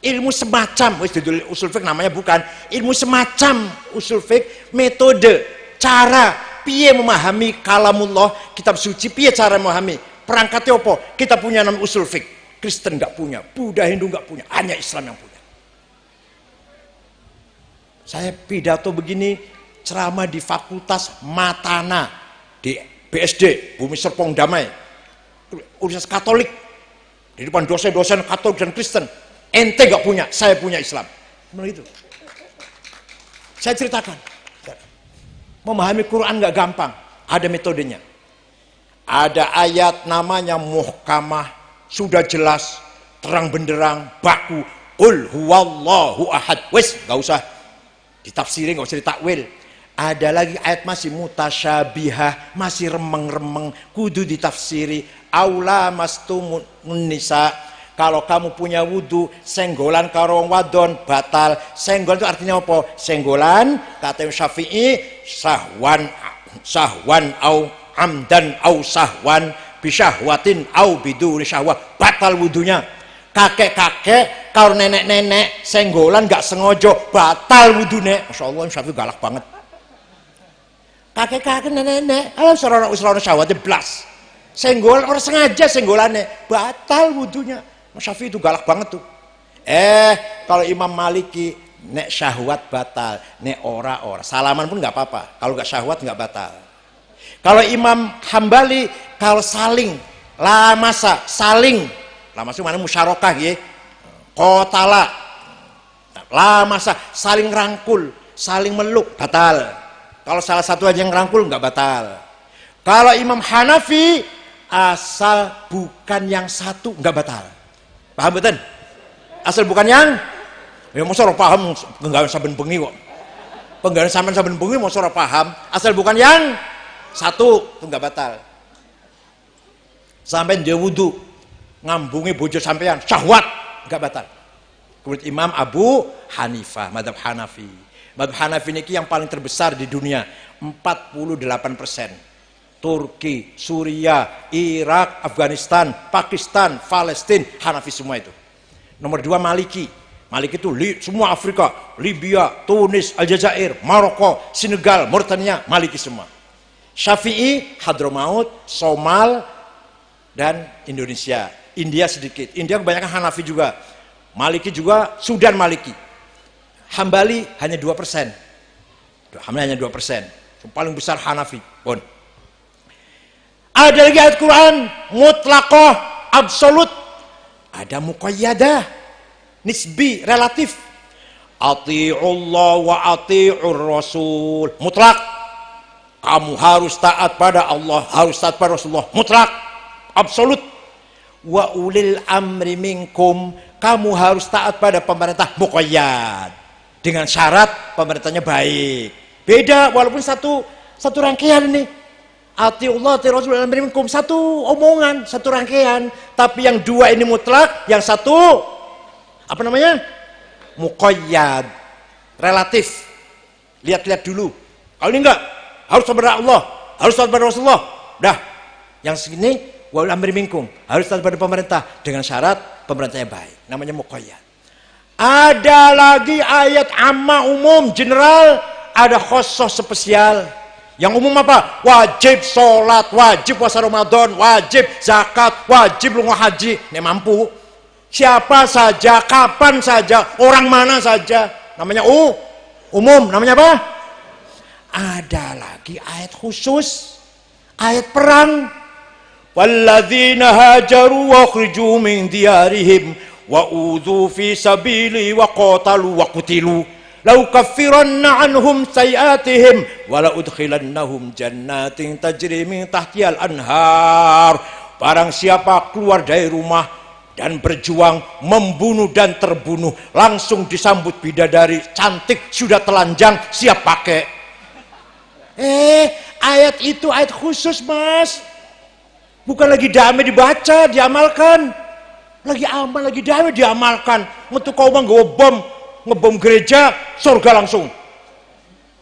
ilmu semacam, usul fiqh namanya, bukan ilmu semacam usul fiqh, metode, cara piye memahami kalamullah, kitab suci, piye cara memahami, perangkatnya apa? Kita punya namanya usul fiqh. Kristen nggak punya, Buddha, Hindu nggak punya, hanya Islam yang punya. Saya pidato begini, ceramah di Fakultas Matana di BSD Bumi Serpong Damai, Universitas Katolik, di depan dosen-dosen Katolik dan Kristen. Ente nggak punya, saya punya Islam. Begitu. Saya ceritakan, memahami Quran nggak gampang, ada metodenya. Ada ayat namanya muhkamah, sudah jelas, terang benderang, baku. Qul huwallahu ahad. Wes, nggak usah ditafsiri, nggak usah ditakwil. Ada lagi ayat masih mutasyabihah, masih remeng-remeng, kudu ditafsiri. Aula mastumun nisa, kalau kamu punya wudu, senggolan karo wong wadon batal. Senggolan itu artinya apa? Senggolan kata Syafi'i sahwan au amdan au sahwan bisyahwatin au biduri syahwah, batal wudunya. Kakek-kakek karo nenek-nenek senggolan gak sengaja, batal wudune. Masya Allah, Syafi'i galak banget. Kakek-kakek nenek-nenek alam sarana syahwatnya blas, senggol orang sengaja senggolannya, batal wudunya. Syafi'i itu galak banget tuh. Kalau Imam Maliki nek syahwat batal, nek ora salaman pun nggak apa-apa, kalau nggak syahwat nggak batal. Kalau Imam Hambali, kalau saling lamasa, saling lamasa mana musyarakah ya, qotala lamasa, saling rangkul, saling meluk, batal. Kalau salah satu aja yang rangkul nggak batal. Kalau Imam Hanafi, asal bukan yang satu nggak batal. Paham betul? Asal bukan yang, ya masa orang paham penggawean saben bengi kok. Penggawean sampean saben bengi masa orang paham, asal bukan yang satu itu nggak batal. Sampai dia wudu ngambungi bojo sampean, syahwat nggak batal. Kemudian Imam Abu Hanifah, madhab Hanafi. Madhab Hanafi ini yang paling terbesar di dunia, 48%. Turki, Suriah, Irak, Afghanistan, Pakistan, Palestina, Hanafi semua itu. Nomor 2 Maliki. Maliki itu semua Afrika, Libya, Tunis, Aljazair, Maroko, Senegal, Mauritania, Maliki semua. Syafi'i, Hadramaut, Somal, dan Indonesia. India sedikit. India kebanyakan Hanafi juga. Maliki juga, Sudan Maliki. Hambali hanya 2%. Hanya 2%. Yang paling besar Hanafi. Bon. Ada lagi ayat Quran mutlaqah, absolut. Ada muqayyadah, nisbi, relatif. Ati'ullah wa ati'ur rasul, mutlak. Kamu harus taat pada Allah, harus taat pada Rasulullah, mutlak, absolut. Wa ulil amri minkum, kamu harus taat pada pemerintah, muqayyad, dengan syarat pemerintahnya baik. Beda, walaupun satu rangkaian ini. Atiullah ati Rasul amri minkum, satu omongan, satu rangkaian, tapi yang dua ini mutlak, yang satu apa namanya? Muqayyad, relatif. Lihat-lihat dulu. Kalau ini enggak, harus kepada Allah, harus kepada Rasulullah. Dah, yang segini wal amri minkum, harus taat pada pemerintah dengan syarat pemerintahnya baik, namanya muqayyad. Ada lagi ayat amma umum general, ada khosoh spesial. Yang umum apa? Wajib sholat, wajib puasa Ramadan, wajib zakat, wajib lunga haji. Nek mampu, siapa saja, kapan saja, orang mana saja, namanya umum. Namanya apa? Ada lagi ayat khusus, ayat perang. Walladzina hajaru wa akhriju min diyarihim wa udzu fi sabili wa qatalu wa qutilu lau kaffiranna anhum sayiatihim wa la udkhilannahum jannatin tajri min tahtihal anhar. Barang siapa keluar dari rumah dan berjuang membunuh dan terbunuh, langsung disambut bidadari cantik sudah telanjang siap pakai. Ayat itu ayat khusus, Mas. Bukan lagi damai dibaca, diamalkan. Lagi aman, lagi damai diamalkan. Metu kau ngebom gereja, surga langsung.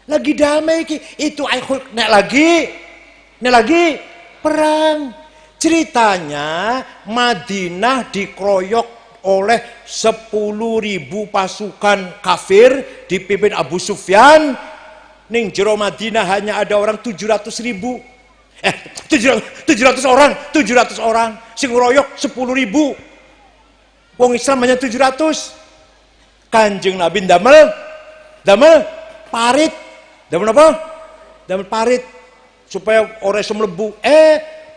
Lagi damai itu ayat. Nek lagi perang. Ceritanya Madinah dikeroyok oleh 10.000 pasukan kafir dipimpin Abu Sufyan. Ning jero Madinah hanya ada orang 700.000. 700 orang sing ngeroyok 10.000. Wong Islam hanya 700. Kanjeng Nabi damel parit. Damel apa? Damel parit supaya orang iso mlebu.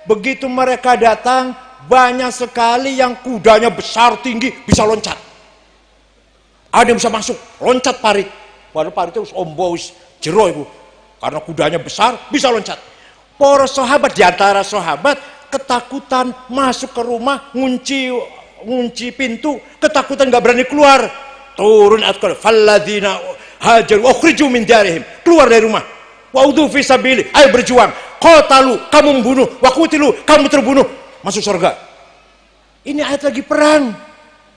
Begitu mereka datang, banyak sekali yang kudanya besar tinggi bisa loncat. Ada yang bisa masuk, loncat parit. Padahal paritnya harus ombo, jero ibu. Karena kudanya besar, bisa loncat. Para sahabat, diantara sahabat ketakutan masuk ke rumah, ngunci pintu, ketakutan gak berani keluar. Turun ayat falladzina hajaru ukhriju min diyarihim, keluar dari rumah. Wa udzu fi sabili, ayo berjuang. Qatalu, kamu membunuh, wa qutilu, kamu terbunuh, masuk surga. Ini ayat lagi perang.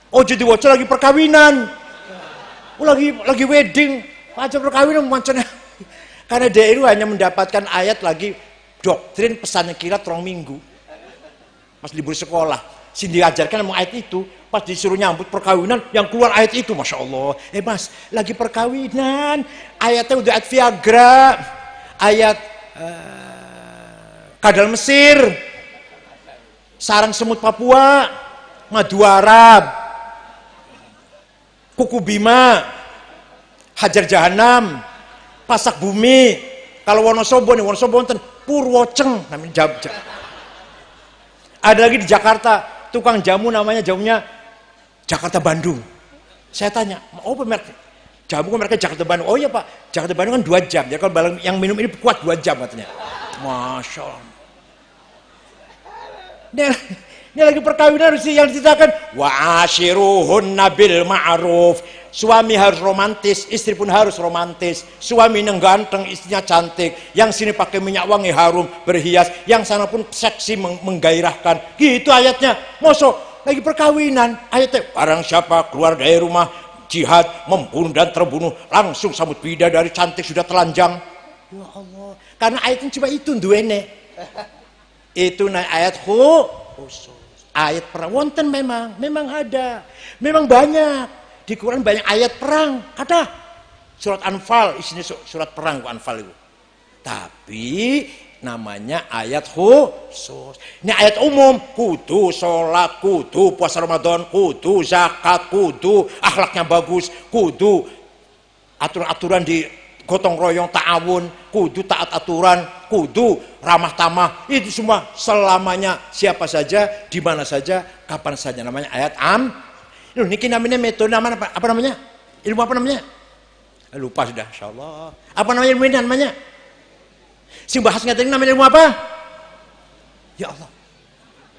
Jadi waca lagi perkawinan. Lagi wedding, aja perkawinan macamnya. Karena dia itu hanya mendapatkan ayat lagi doktrin pesannya kira 3 minggu. Mas libur sekolah, sini diajarkan mau ayat itu, pas disuruh nyambut perkawinan, yang keluar ayat itu, masya Allah. Mas, lagi perkawinan, ayatnya udah ayat Viagra, ayat kadal Mesir, sarang semut Papua, madu Arab, kuku Bima, hajar jahanam, pasak bumi. Kalau Wonosobo nih, Wonosobo wonten Purwoceng namanya jam. Ada lagi di Jakarta, tukang jamu namanya jamunya Jakarta Bandung. Saya tanya, oh pemerk jamu mereka Jakarta Bandung. Oh iya Pak, Jakarta Bandung kan 2 jam. Ya kalau yang minum ini kuat 2 jam katanya. Masya Allah. Ini lagi perkawinan sih yang diceritakan. Wa ashiruhunna bil ma'ruf. Suami harus romantis, istri pun harus romantis. Suami yang ganteng, istrinya cantik. Yang sini pakai minyak wangi harum, berhias. Yang sana pun seksi, menggairahkan. Gitu ayatnya. Mosok lagi perkawinan. Ayatnya, barang siapa keluar dari rumah, jihad, membunuh dan terbunuh, langsung sambut bidadari cantik sudah telanjang. Ya Allah. Karena ayatnya cuma itu duene. Itu ayat khusus. Ayat perang wonten memang ada. Memang banyak. Di Quran banyak ayat perang. Ada. Surat Anfal isinya surat perang Anfal itu. Tapi namanya ayat khusus. Ini ayat umum, kudu sholat, kudu puasa Ramadan, kudu zakat, kudu akhlaknya bagus, kudu aturan-aturan di gotong royong ta'awun, kudu taat aturan, kudu ramah tamah. Itu semua selamanya siapa saja, di mana saja, kapan saja. Namanya ayat Loh, niki namanya metode namanya apa namanya? Ilmu apa namanya? Lupa sudah, insyaallah. Apa namanya ilmu ini namanya? Sing bahas ngaten namanya ilmu apa? Ya Allah.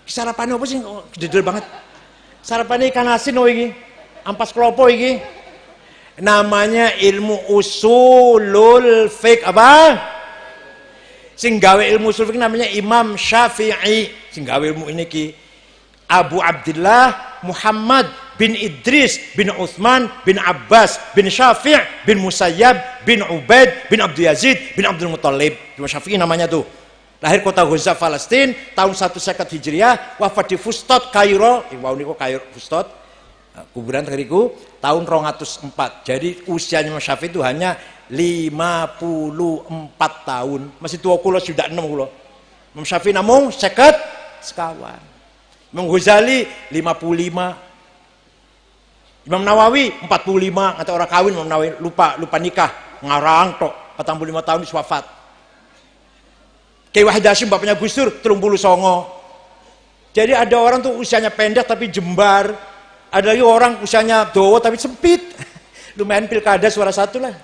Sarapan apa sih? Gedel banget. Sarapan ikan asin iki. Ampas klopo iki. Namanya ilmu usulul fiqh apa? Sing gawe ilmu usul fiqh namanya Imam Syafi'i. Sing gawe ilmu ini ki Abu Abdullah Muhammad bin Idris bin Uthman bin Abbas bin Syafi' bin Musayyab bin Ubaid bin Abdul Yazid bin Abdul Muttalib. Imam Syafi'i namanya tuh. Lahir kota Gaza, Palestina, tahun 150 Hijriah, wafat di Fustot, Kairo. Wau niku Kairo Fustot. Kuburan teriku tahun 204. Jadi usianya Imam Syafi'i itu hanya 54 tahun. Masih tua kula sudah 6 kula. Imam Syafi'i namung 50 sekawan. Imam Ghazali 55. Imam Nawawi 45, kata orang kawin Imam Nawawi lupa nikah, ngarang tok 45 tahun wis wafat. Kiai Wahid Hasyim bapaknya Gus Dur 39. Jadi ada orang tuh usianya pendek tapi jembar, ada lagi orang usianya dawa tapi sempit. Lumayan pilkada suara satu lah,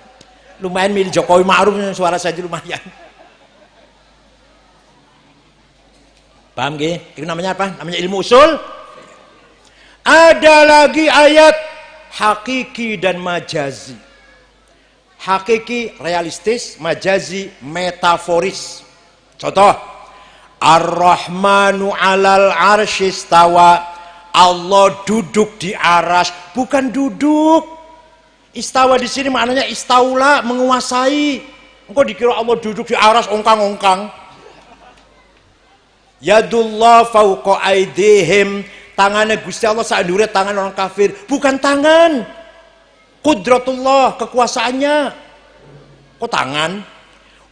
lumayan milih Jokowi Ma'ruf suara saja lumayan. Paham gak? Itu namanya apa? Namanya ilmu usul. Ada lagi ayat hakiki dan majazi. Hakiki realistis, majazi metaforis. Contoh, Ar-Rahmanu 'alal 'arsy istawa. Allah duduk di aras, bukan duduk. Istawa di sini maknanya istaula, menguasai. Engkau dikira Allah duduk di aras ongkang-ongkang. Yadullah fauqa aidihim, tangannya Gusti Allah saandure tangan orang kafir, bukan tangan. Qudratullah, kekuasaannya. Kok tangan?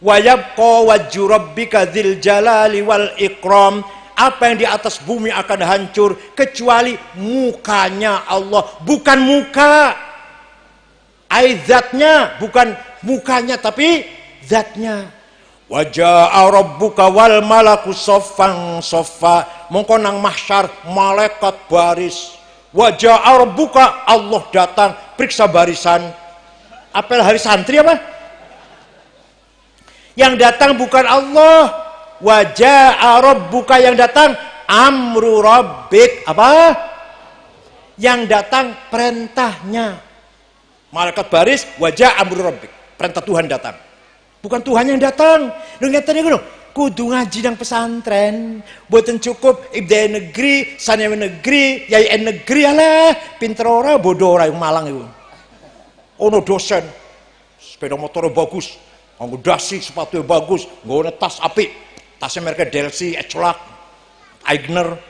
Wa yabqa wajhu rabbika dzil jalali wal ikram. Apa yang di atas bumi akan hancur kecuali mukanya Allah, bukan muka. Zatnya, bukan mukanya tapi zatnya. Wa jaa rabbuka wal malaku saffan saffa. Mongko nang mahsyar malaikat baris. Wa jaa rabbuka, Allah datang periksa barisan. Apel hari santri apa? Yang datang bukan Allah. Wa jaa rabbuka, yang datang amru rabbik. Apa? Yang datang perintahnya. Malaikat baris, wa jaa amru rabbik. Perintah Tuhan datang. Bukan Tuhan yang datang. Lu ngerti ngono? Kudu ngaji nang pesantren. Boten cukup ibtidaiyah negeri, sanawiyah negeri, yayan negeri, alah pinter ora bodoh ora yang Malang itu. Ono dosen sepeda motornya bagus, nganggo dasi, sepatunya bagus, nggawa tas apik, tasnya merek Delsi, Eclak, Aigner.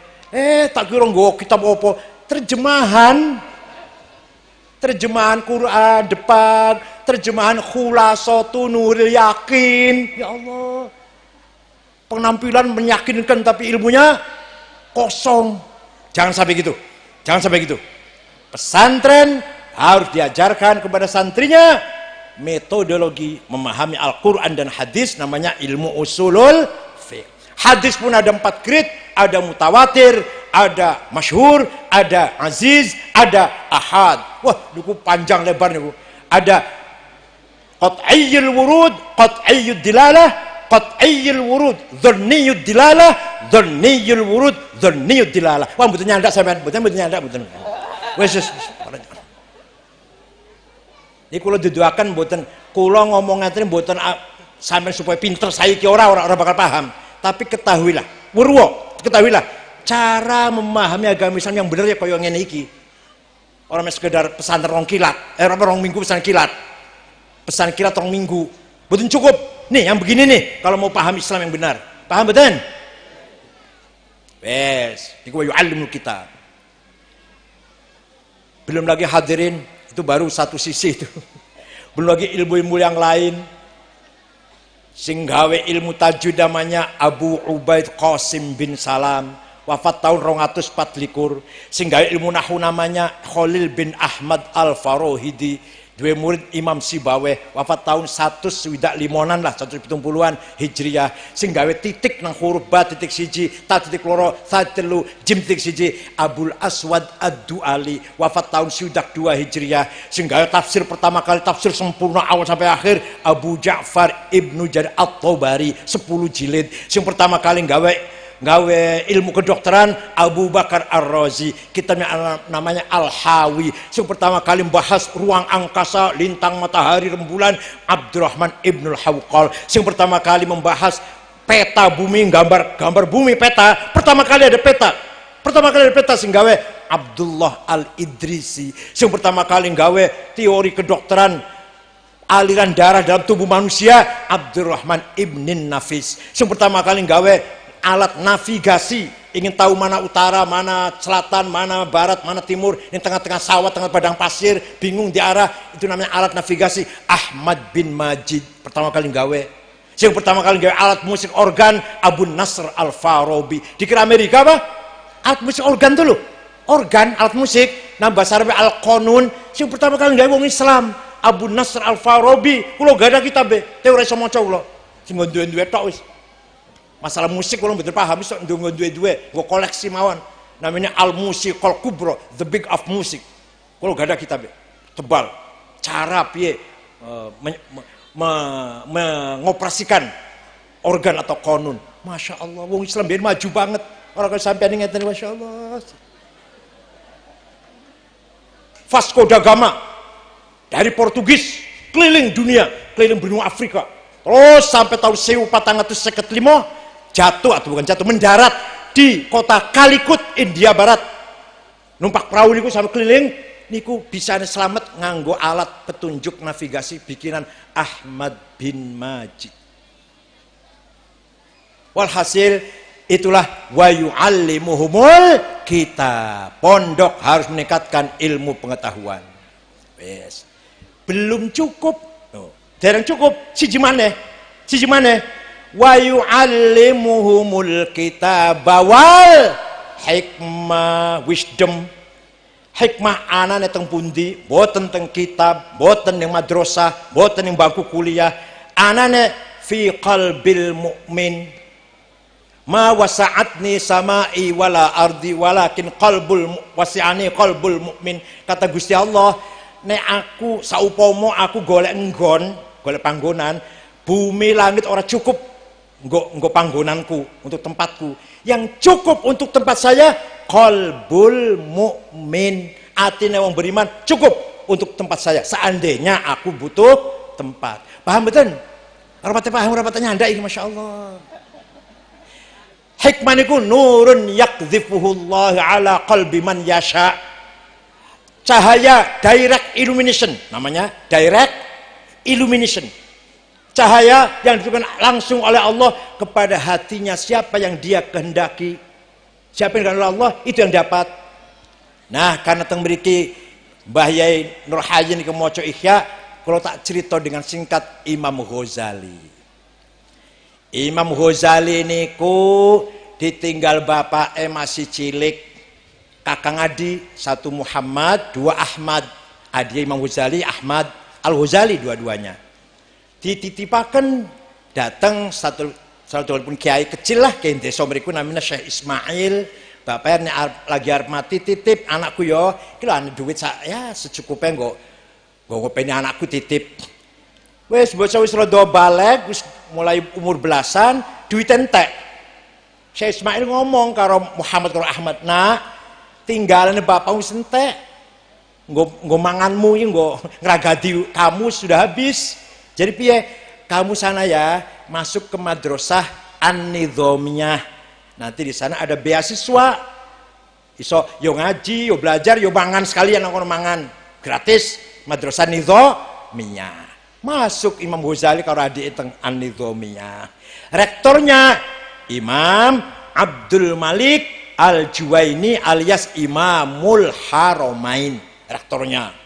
Tak kira nggawa kitab apa? Terjemahan Quran depan, terjemahan Khulasatun Nuril Yakin. Ya Allah, penampilan meyakinkan tapi ilmunya kosong. Jangan sampai gitu, jangan sampai gitu. Pesantren harus diajarkan kepada santrinya metodologi memahami Al-Quran dan hadis, namanya ilmu usulul fiqh. Hadis pun ada 4 grade, ada mutawatir, ada masyhur, ada aziz, ada ahad. Wah, duku panjang lebar nih, Bu. Ada qat'iyyul wurud, qat'iyyud dilalah, qat'iyyul wurud, dzanniyud dilalah, dzanniyul wurud, dzanniyud dilalah. Wah, mboten nyandak sampean, mboten nyandak, mboten. Wes. Ini kula didoakan mboten, kula ngomong ngeten mboten sampean supaya pinter saiki ora bakal paham. Tapi ketahuilah, wurwo, ketahuilah cara memahami agama Islam yang benar ya kaya ngene iki. Ora mes sekedar pesantren rong kilat, rong minggu pesan kilat. Pesan kilat rong minggu. Mboten cukup. Nih yang begini nih kalau mau paham Islam yang benar. Paham mboten? Wes, niku yu'allimul kitab. Belum lagi hadirin, itu baru satu sisi itu. Belum lagi ilmu-ilmu yang lain. Sing gawe ilmu tajwid namanya Abu Ubaid Qasim bin Salam, wafat tahun 224. Sing gawe ilmu nahwu namanya Khalil bin Ahmad Al-Farohidi, dua murid Imam Sibaweh, wafat tahun 105-an lah, 170-an Hijriah. Sing gawe titik nang huruf ba titik siji, ta titik loro, ta telu, jim titik siji, Abul Aswad Ad-Duali, wafat tahun 2 Hijriah. Sing gawe tafsir pertama kali, tafsir sempurna awal sampai akhir, Abu Ja'far Ibnu Jarir At-Tabari, 10 jilid. Sing pertama kali gawe ilmu kedokteran, Abu Bakar Ar-Razi, kitabnya namanya Al-Hawi. Yang pertama kali membahas ruang angkasa, lintang, matahari, rembulan, Abdurrahman Ibnul Hawqal. Yang pertama kali membahas peta bumi, gambar bumi peta, pertama kali ada peta sing gawe Abdullah Al-Idrisi. Yang pertama kali gawe teori kedokteran, aliran darah dalam tubuh manusia Abdurrahman ibnin Nafis. Yang pertama kali gawe alat navigasi, ingin tahu mana utara, mana selatan, mana barat, mana timur, yang tengah-tengah sawah, tengah padang pasir, bingung di arah, itu namanya alat navigasi. Ahmad bin Majid pertama kali gawe. Yang pertama kali gawe alat musik organ Abu Nasr Al-Farabi. Dikira Amerika apa? Alat musik organ dulu. Organ, alat musik, nah bahasa Arab Al-Qanun. Yang pertama kali gawe wong Islam Abu Nasr Al-Farabi. Kulo gak ada kitab teori sama cowok lo. Sing duwe tok wis. Masalah musik kulo betul paham iso duwe nggo koleksi mawon. Namanya Al-Musiqal Kubra, The Big of Music. Kulo gak ada kitab tebal. Cara piye mengoperasikan organ atau konun. Masya Allah, wong Islam biar maju banget. Orang kalau sampai ngeten, Masya Allah. Vasco da Gama dari Portugis keliling dunia, keliling benua Afrika, terus sampai tahun 1455 jatuh atau bukan jatuh, mendarat di kota Calicut, India Barat. Numpak perahu niku sampai keliling niku bisa selamat nganggo alat petunjuk navigasi bikinan Ahmad bin Majid. Walhasil itulah wa yu'allimuhumul kitab. Pondok harus meningkatkan ilmu pengetahuan. Yes. Belum cukup. Dereng cukup. Siji maneh. Wa yu'allimuhumul kitab wal hikmah, wisdom. Hikmah anane teng pundi? Boten teng kitab, boten ning madrasah, boten ning bangku kuliah. Anane fi qalbil mu'min. Ma wasa'atni samai wala ardi walakin qalbul wasi'ani qalbul mu'min. Kata Gusti Allah, nek aku saupomo aku golek panggonan, bumi langit ora cukup nggo panggonanku untuk tempatku. Yang cukup untuk tempat saya qalbul mu'min. Atine wong beriman cukup untuk tempat saya. Seandainya aku butuh tempat. Paham betul? Rapate paham rapate nyandak iki masyaallah. Hikmah niku nurun yakdzifuhullah ala qalbi man yasha. Cahaya direct illumination, namanya direct illumination. Cahaya yang diberikan langsung oleh Allah kepada hatinya siapa yang dia kehendaki. Siapa yang oleh Allah itu yang dapat. Nah, karena teng mriki Mbah Yai Nur Hayy niku maca Ihya, kalau tak cerita dengan singkat Imam Ghazali. Imam Ghazali niku ditinggal bapake masih cilik, kakang adi, satu Muhammad, dua Ahmad. Adi Imam Ghazali, Ahmad Al-Ghazali dua-duanya. Dititipaken datang satu pun kiai kecil lah, kiai desa mriku namanya Syekh Ismail. Bapaknya lagi arep mati, titip anakku yo, iki lho ana duit ya secukupnya nggo pengen anakku titip. Wes bocah wis rada balik, wis mulai umur belasan, duit entek. Syekh Ismail ngomong karo Muhammad karo Ahmad, "Nak, tinggalane bapak wis entek. Nggo manganmu iki nggo ngragadi kamu sudah habis. Jadi piye? Kamu sana ya, masuk ke madrasah An-Nidhamiyah. Nanti di sana ada beasiswa. Iso yo ngaji, yo belajar, yo mangan sekalian nang mangan. Gratis madrasah Nidhamiyah." Masuk Imam Ghazali karo adik teng An-Nidhamiyah. Rektornya Imam Abdul Malik Al-Juwaini alias Imamul Haramain. Rektornya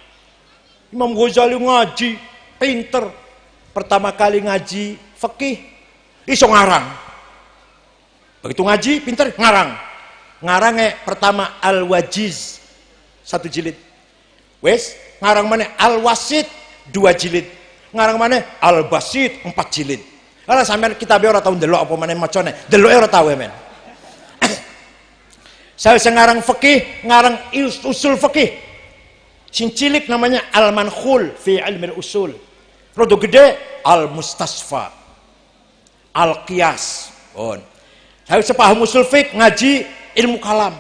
Imam Ghazali ngaji pinter. Pertama kali ngaji fikih iso ngarang. Begitu ngaji pinter ngarang. Ngarangnya pertama Al-Wajiz 1 jilid. Wes ngarang mana Al-Wasit 2 jilid. Ngarang mana Al-Basit 4 jilid. Ala sampean kitabe ora tau ndelok apa meneh macane. Deloke ora tau men. Saya ngarang fikih, ngarang usul fikih. Sing cilik namanya Al-Mankhul fi ilmi al-usul. Rodo gede Al-Mustasfa. Al-Qiyas. Saya sepaham usul fiqh, ngaji ilmu kalam.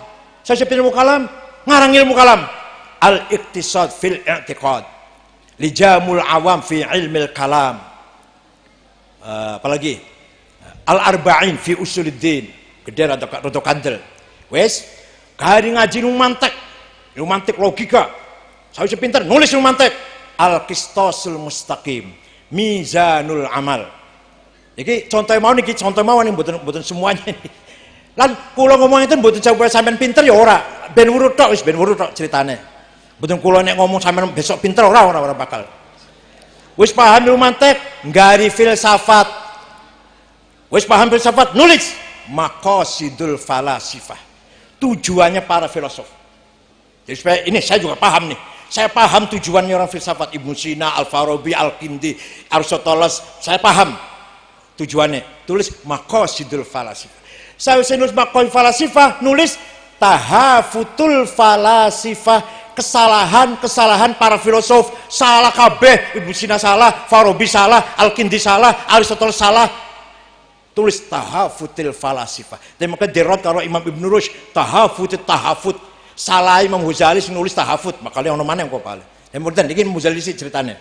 Saya ilmu kalam, ngarang ilmu kalam. Al-Iqtisad fil i'tiqad. Lijamul awam fi ilmil kalam. Apalagi Al-Arba'in fi usuluddin. Gede rada kandel. Wes, kari ngaji ilmu mantek logika. Saya pinter nulis ilmu mantek. Al-Qistosul Mustaqim, Mizanul Amal. Iki contoh mau niki, contoh mau nih mboten semuanya nih. Lan kula ngomong itu mboten coba sampean pinter ya ora, ben urut tok wis ben urut tok ceritane. Mboten kula nek ngomong sampean besok pinter ora bakal. Wis paham ilmu mantek, nggari filsafat. Wis paham filsafat, nulis maqasidul falasifah. Tujuannya para filosof. Jadi supaya ini saya juga paham nih. Saya paham tujuannya orang filsafat, Ibnu Sina, Al-Farabi, Al-Kindi, Aristoteles, saya paham tujuannya. Tulis maqasidul falasifah. Saya nulis maqasidul falasifah, nulis tahafutul falasifah, kesalahan para filosof, salah kabeh, Ibnu Sina salah, Farabi salah, Al-Kindi salah, Aristoteles salah. Tulis tahafutil falasifah. Dan maka dirot kalau Imam Ibn Rushd tahafut. Salah Imam Ghazali nulis tahafut, makanya ono mana yang kok pale. Yang mboten iki Ghazali sih ceritanya.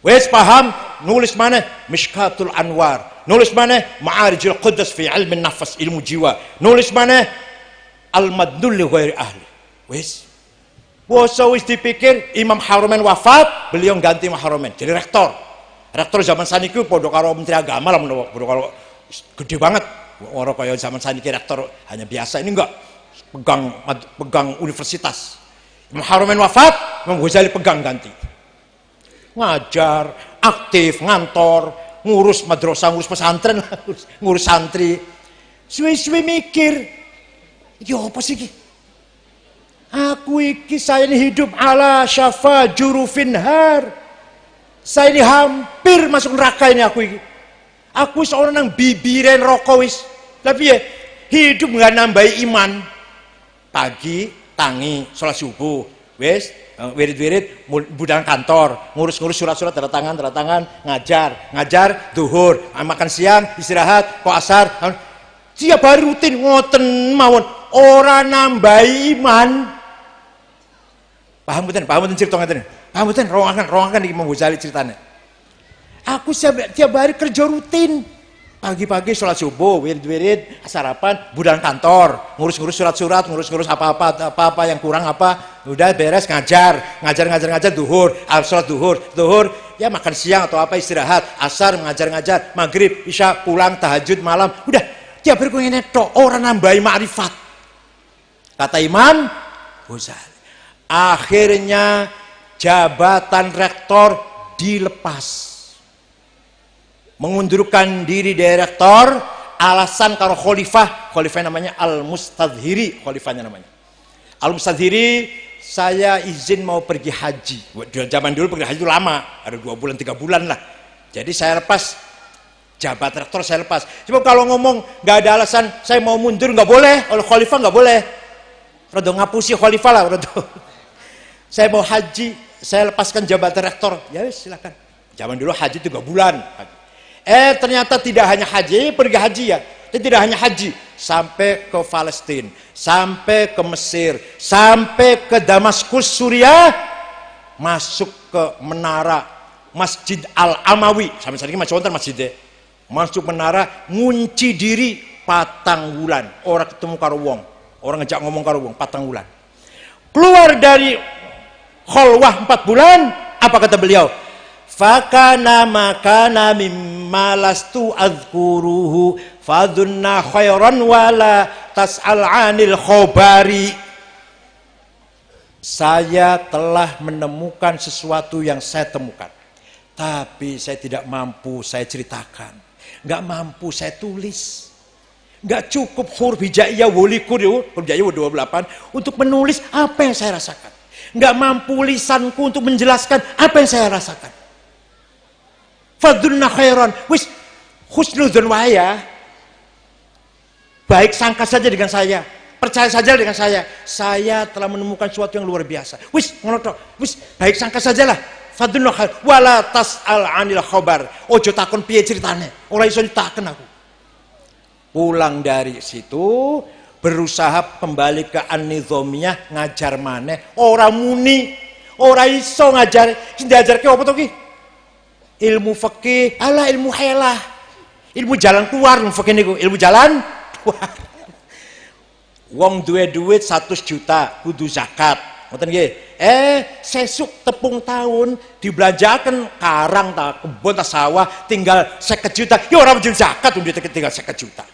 Wes paham, nulis mana Mishkatul Anwar, nulis mana Ma'arijul Qudus fi ilmi nafas, ilmu jiwa, nulis mana Al-Madnul li ghairi ahli. Wes wis dipikir Imam Haramain wafat, beliau ganti Imam Haramain jadi rektor zaman saniki padha karo menteri agama lah, padha karo gede banget orang kaya zaman saniki rektor hanya biasa, ini enggak pegang universitas. Imam Haramain wafat, Imam Ghazali pegang ganti, ngajar aktif, ngantor, ngurus madrasah, ngurus pesantren, ngurus santri. Suwe-suwe mikir, yo apa sih iki? Aku iki saya ini hidup ala syafa jurufin har. Saya ini hampir masuk neraka ini aku iki. Aku seorang yang bibiren rokok wis. Tapi ya hidup nggak nambahi iman. Pagi tangi sholat subuh, wis wirid budang kantor, ngurus surat-surat tanda tangan, ngajar duhur, makan siang istirahat, kok asar. Tiap hari rutin ngoten mawon, ora nambahi iman. Paham betul cerita ngeten. Paham betul, rongakan iki Imam Ghazali ceritanya. Aku tiap hari kerja rutin. Pagi-pagi sholat subuh, wirid, sarapan, budang kantor, ngurus surat-surat, ngurus apa yang kurang apa, udah beres ngajar duhur, sholat duhur, ya makan siang atau apa istirahat, asar ngajar, maghrib, isya pulang, tahajud malam, udah tiap hari ngene tok, orang nambahi makrifat. Kata Imam Ghazali. Akhirnya jabatan rektor dilepas. Mengundurkan diri dari rektor, alasan karo khalifah namanya Al-Mustadhiri, khalifahnya namanya Al-Mustadhiri, saya izin mau pergi haji. Zaman dulu pergi haji itu lama, ada 2 bulan 3 bulan lah. Jadi saya lepas jabat rektor, saya lepas. Cuma kalau ngomong nggak ada alasan saya mau mundur nggak boleh, oleh khalifah nggak boleh. Rada ngapusi khalifah lah, rada. Saya mau haji, saya lepaskan jabatan rektor, ya silakan. Zaman dulu haji 3 bulan. Ternyata tidak hanya haji, pergi haji ya. Tidak hanya haji, sampai ke Palestina, sampai ke Mesir, sampai ke Damaskus, Suriah, masuk ke menara Masjid Al-Amawi. Sampai saat ini masih wonten masjidnya. Masuk menara, ngunci diri 4 bulan. Orang ketemu karo wong, orang ngejak ngomong karo wong 4 bulan. Keluar dari kholwah 4 bulan, apa kata beliau? Fakana makana mimma lastu azkuruhu fadunna khairan wala tas'al 'anil khobari. Saya telah menemukan sesuatu yang saya temukan, tapi saya tidak mampu saya ceritakan, nggak mampu saya tulis, nggak cukup huruf hijaiyah walikur, huruf hijaiyah 28 untuk menulis apa yang saya rasakan, nggak mampu lisanku untuk menjelaskan apa yang saya rasakan. Fadunna khairan, wis husnudzon waya, baik sangka saja dengan saya, percaya saja dengan saya telah menemukan sesuatu yang luar biasa. Wis ngono tok, wis baik sangka sajalah. Fadunna khair wala tas'al 'anil khabar. Ojo takon piye ceritane, ora iso ditaken aku. Pulang dari situ berusaha kembali ke an-nizamiyah, ngajar maneh, ora muni, ora iso ngajar. Sing diajarke apa to ki? Ilmu fikih, ilmu helah, ilmu jalan keluar, ilmu fikih niku, ilmu jalan keluar. Wong duwe duit 100 juta kudu zakat, ngoten nggih. Sesuk tepung tahun dibelanjakan karang ta, kebun ta, sawah tinggal 50 juta. Ya ora wajib zakat duit tinggal 50 juta.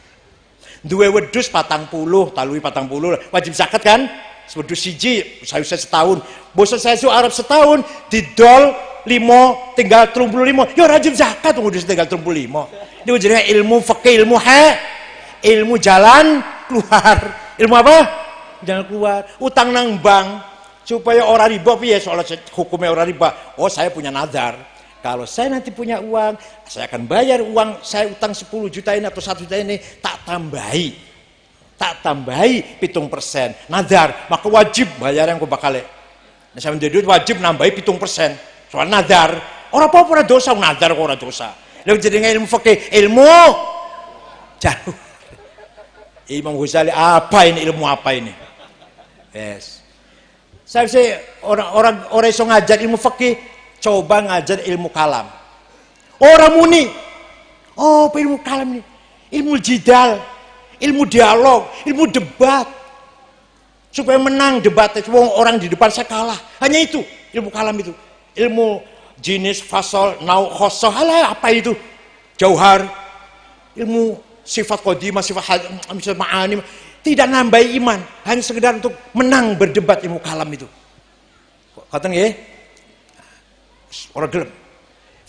Duwe wedhus 40, talui 40 wajib zakat kan? Wedhus siji sayuse setahun. Bosok sesuk arep setahun didol 5 tinggal 35. Ya ora wajib zakat wedhus tinggal 35. Niku jenenge ilmu fikih, ilmu jalan keluar. Ilmu apa? Jalan keluar. Utang nang bank supaya orang riba piye soalnya hukumnya orang riba. Oh, saya punya nazar. Kalau saya nanti punya uang, saya akan bayar uang saya utang 10 juta ini atau 1 juta ini tak tambahi 7%. Nazar, maka wajib bayar yang bakal. Nah, saya menjadi duit wajib nambahi 7%. Soal nazar. Orang apa ora dosa nazar kok ora dosa. Lha jenenge ilmu fikih, ilmu jalur. Imam Ghazali apa ini, ilmu apa ini? Yes. Saya orang iso ngajar ilmu fikih, coba ngajar ilmu kalam. Orang muni, oh ilmu kalam ini, ilmu jidal, ilmu dialog, ilmu debat, supaya menang debatnya. Orang di depan saya kalah, hanya itu ilmu kalam itu. Ilmu jenis, fasal, nau, khosoh, apa itu? Jauhar, ilmu sifat qadimah, sifat ma'ani, tidak nambahi iman, hanya sekedar untuk menang berdebat ilmu kalam itu. Kata nggih? Orang gelem.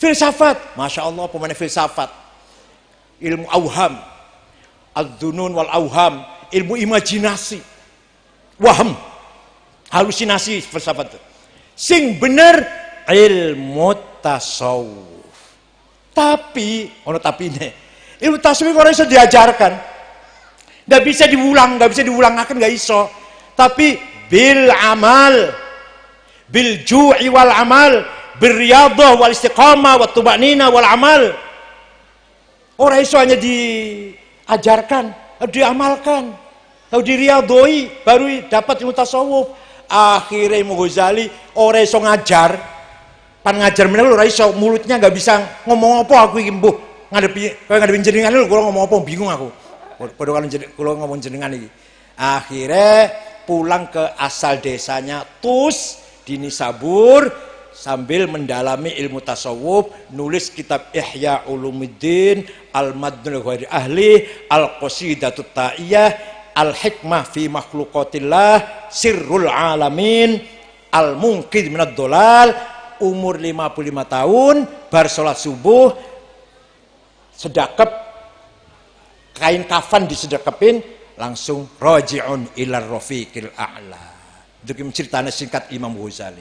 Filsafat, masya Allah pemain filsafat. Ilmu auham, ad-dunun wal auham, ilmu imajinasi, waham, halusinasi filsafat itu. Sing bener ilmu tasawuf. Tapi, tapi ini, ilmu tasawuf orang bisa diajarkan. Nggak bisa diulang, akan nggak iso. Tapi bil amal, bil ju'i wal amal, bil riyadhah wal istiqamah wat tumanina wal amal. Orang iso hanya diajarkan, harus diamalkan, harus diriyadhoi baru dapat ilmu tasawuf. Akhirnya Imam Ghazali orang iso ngajar, pan ngajar meneh ora iso, mulutnya nggak bisa ngomong apa aku iki mbuh ngadepi jenengan lho, kula ngomong apa bingung aku. Padahal kalau ngomong jenengan ini, akhirnya pulang ke asal desanya Tus di Nisabur sambil mendalami ilmu tasawuf, nulis kitab Ihya Ulumuddin, Al-Madnul Ghairi Ahli, Al-Qasidatut Ta'iyah, Al-Hikmah fi Makhluqatillah, Sirrul Alamin, Al-Munqidh minad Dhalal. Umur 55 tahun, bar salat subuh, sedekap kain kafan disedekapin, langsung raji'un ilar rafiqil a'la. Itu ceritanya singkat Imam Ghazali.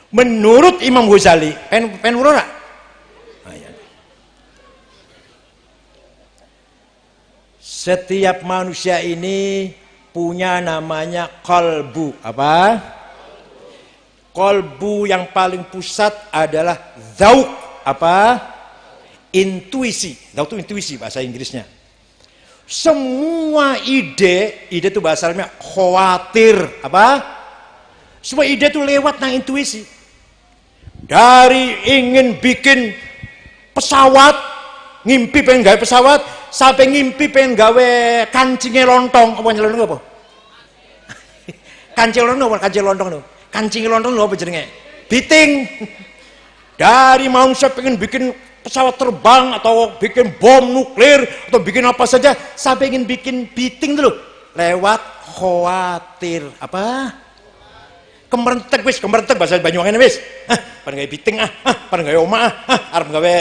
Menurut Imam Ghazali, pen urut ora? Setiap manusia ini punya namanya qalbu. Apa? Qalbu yang paling pusat adalah dzauq. Apa? Intuisi. Dzauq itu intuisi bahasa Inggrisnya. Semua ide itu bahasa Arabnya khawatir. Apa? Semua ide itu lewat nang intuisi. Dari ingin bikin pesawat, ngimpi pengen gawe pesawat, sampai ngimpi pengen gawe kancingnya lontong. Apa lontong apa? Kancing lontong apa? Kancing lontong itu. Kancing lontong apa jenenge? Biting. Dari mau saya pengen bikin pesawat terbang atau bikin bom nuklir atau bikin apa saja, sampai ingin bikin biting dulu lewat khawatir. Apa? Kemerentek bahasa Banyuwangi wis. Pan gawe biting pan gawe omah arep gawe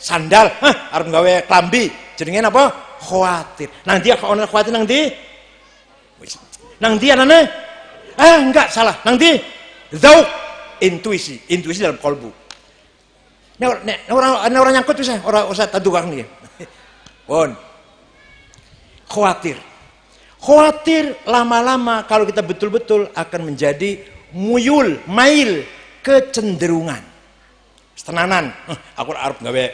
sandal, arep gawe klambi. Jenenge apa? Khawatir. Nang dia ono khawatir nang ndi? Nang dia anane? Enggak salah. Nang ndi? Dzauq, intuisi dalam kalbu. Orang nyangkut bisa, orang usah tadukan nih. Bon. Khawatir lama-lama kalau kita betul-betul akan menjadi mail kecenderungan. Tenanan. Aku arep gawe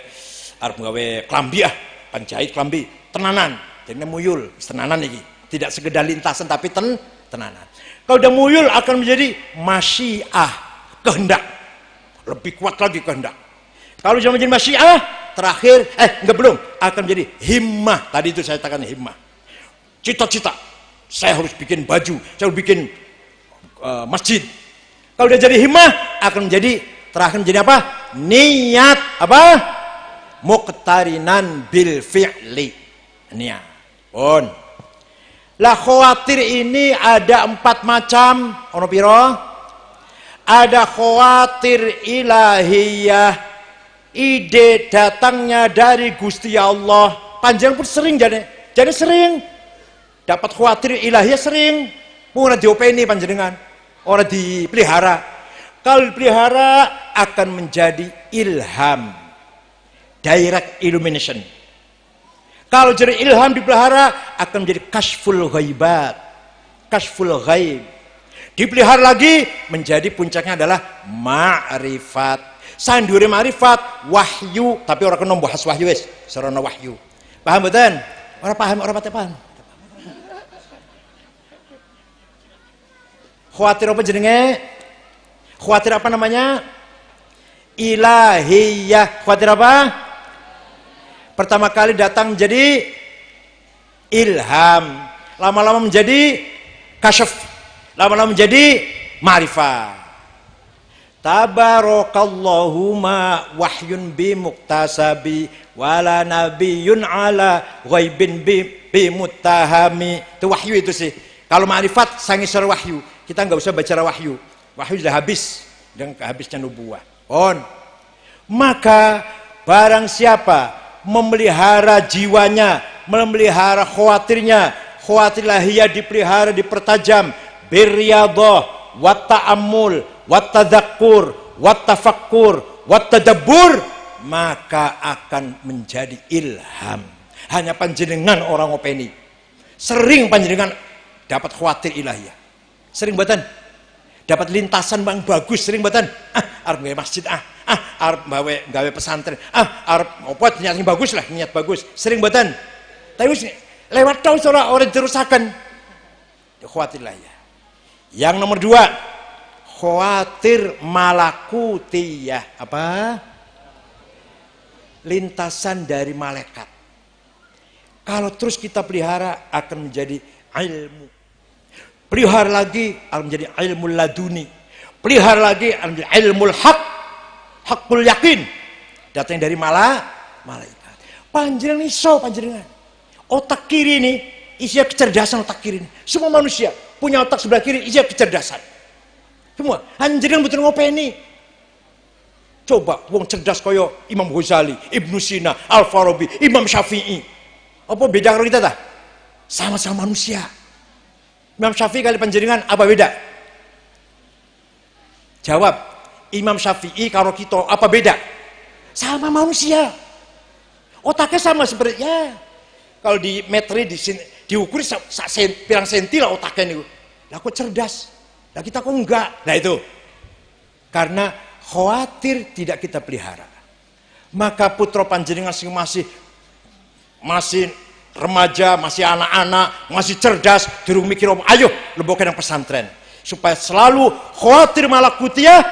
klambi panjahit klambi, tenanan. Jadi muyul, tenanan iki. Tidak sekedar lintasan tapi tenanan. Kalau udah muyul akan menjadi masyiah, kehendak. Lebih kuat lagi kehendak. Kalau sudah menjadi masyiah, terakhir, belum, akan menjadi himmah. Tadi itu saya katakan himmah. Cita-cita, saya harus bikin baju, saya harus bikin masjid, Kalau udah jadi himmah akan menjadi terakhir menjadi apa? Niat apa? Muqtarinan bil fi'li. Niat. Pun. Lah khawatir ini ada 4 macam. Ono piro? Ada khawatir ilahiyah. Ide datangnya dari Gusti Allah. Panjang pun sering jadi sering dapat khawatir ilahiyah sering. Pun diopeni panjenengan. Orang dipelihara. Kalau dipelihara akan menjadi ilham. Direct illumination. Kalau jadi ilham dipelihara akan menjadi kashful ghaibat. Kashful ghaib. Dipelihara lagi menjadi puncaknya adalah ma'rifat. Sandure ma'rifat wahyu, tapi orang kena bahas wahyu wis, sarana wahyu. Paham mboten? Ora paham, ora pati paham. Khawatir apa jenenge? Khawatir apa namanya? Ilahiyah. Khawatir apa? Pertama kali datang menjadi ilham, lama-lama menjadi kasyaf, lama-lama menjadi ma'rifah. Tabarakallahu ma wahyun bi muktasabi wala nabiyyun ala ghaibin bi muttahami. Itu wahyu itu sih. Kalau ma'rifat sangisar wahyu. Kita nggak usah baca wahyu. Wahyu sudah habis dengan habisnya nubuah. Maka barang siapa memelihara jiwanya, memelihara khawatirnya, khawatir lahiyah dipelihara, dipertajam, birriyadhah, wat ta'ammul, wat tadzakkur, wat tafakkur, wat tadabbur, maka akan menjadi ilham. Hanya panjenengan orang openi. Sering panjenengan dapat khawatir ilahiyah. Sering mboten? Dapat lintasan bang bagus, sering mboten? Arep gawe masjid arep gawe pesantren, arep apa niatnya bagus lah, niat bagus. Sering mboten? Tapi lewat tau orang terusaken. Khawatir ilahiyah. Yang nomor 2, khawatir malakutiyah. Apa? Lintasan dari malaikat. Kalau terus kita pelihara akan menjadi ilmu. Pelihara lagi akan menjadi ilmu laduni. Pelihara lagi akan menjadi ilmu hak. Hakul yakin. Datang dari malaikat. Panjenengan iso panjenengan. Otak kiri ini isinya kecerdasan otak kiri ini. Semua manusia punya otak sebelah kiri isinya kecerdasan. Semua. Panjenengan betul ngopeni. Coba wong cerdas koyo Imam Ghazali, Ibnu Sina, Al-Farabi, Imam Syafi'i. Apa beda karo kita tah? Sama-sama manusia. Imam Syafi'i kali panjenengan apa beda? Jawab. Imam Syafi'i karo kita apa beda? Sama manusia. Otaknya sama seperti ya. Kalau di metri diukur pirang senti lah otaknya nih. Lah kok cerdas? Lah kita kok enggak? Nah itu. Karena khawatir tidak kita pelihara. Maka putra panjenengan masih remaja, masih anak-anak, masih cerdas, durung mikir om, ayo lebokan yang pesantren. Supaya selalu khawatir malakutiyah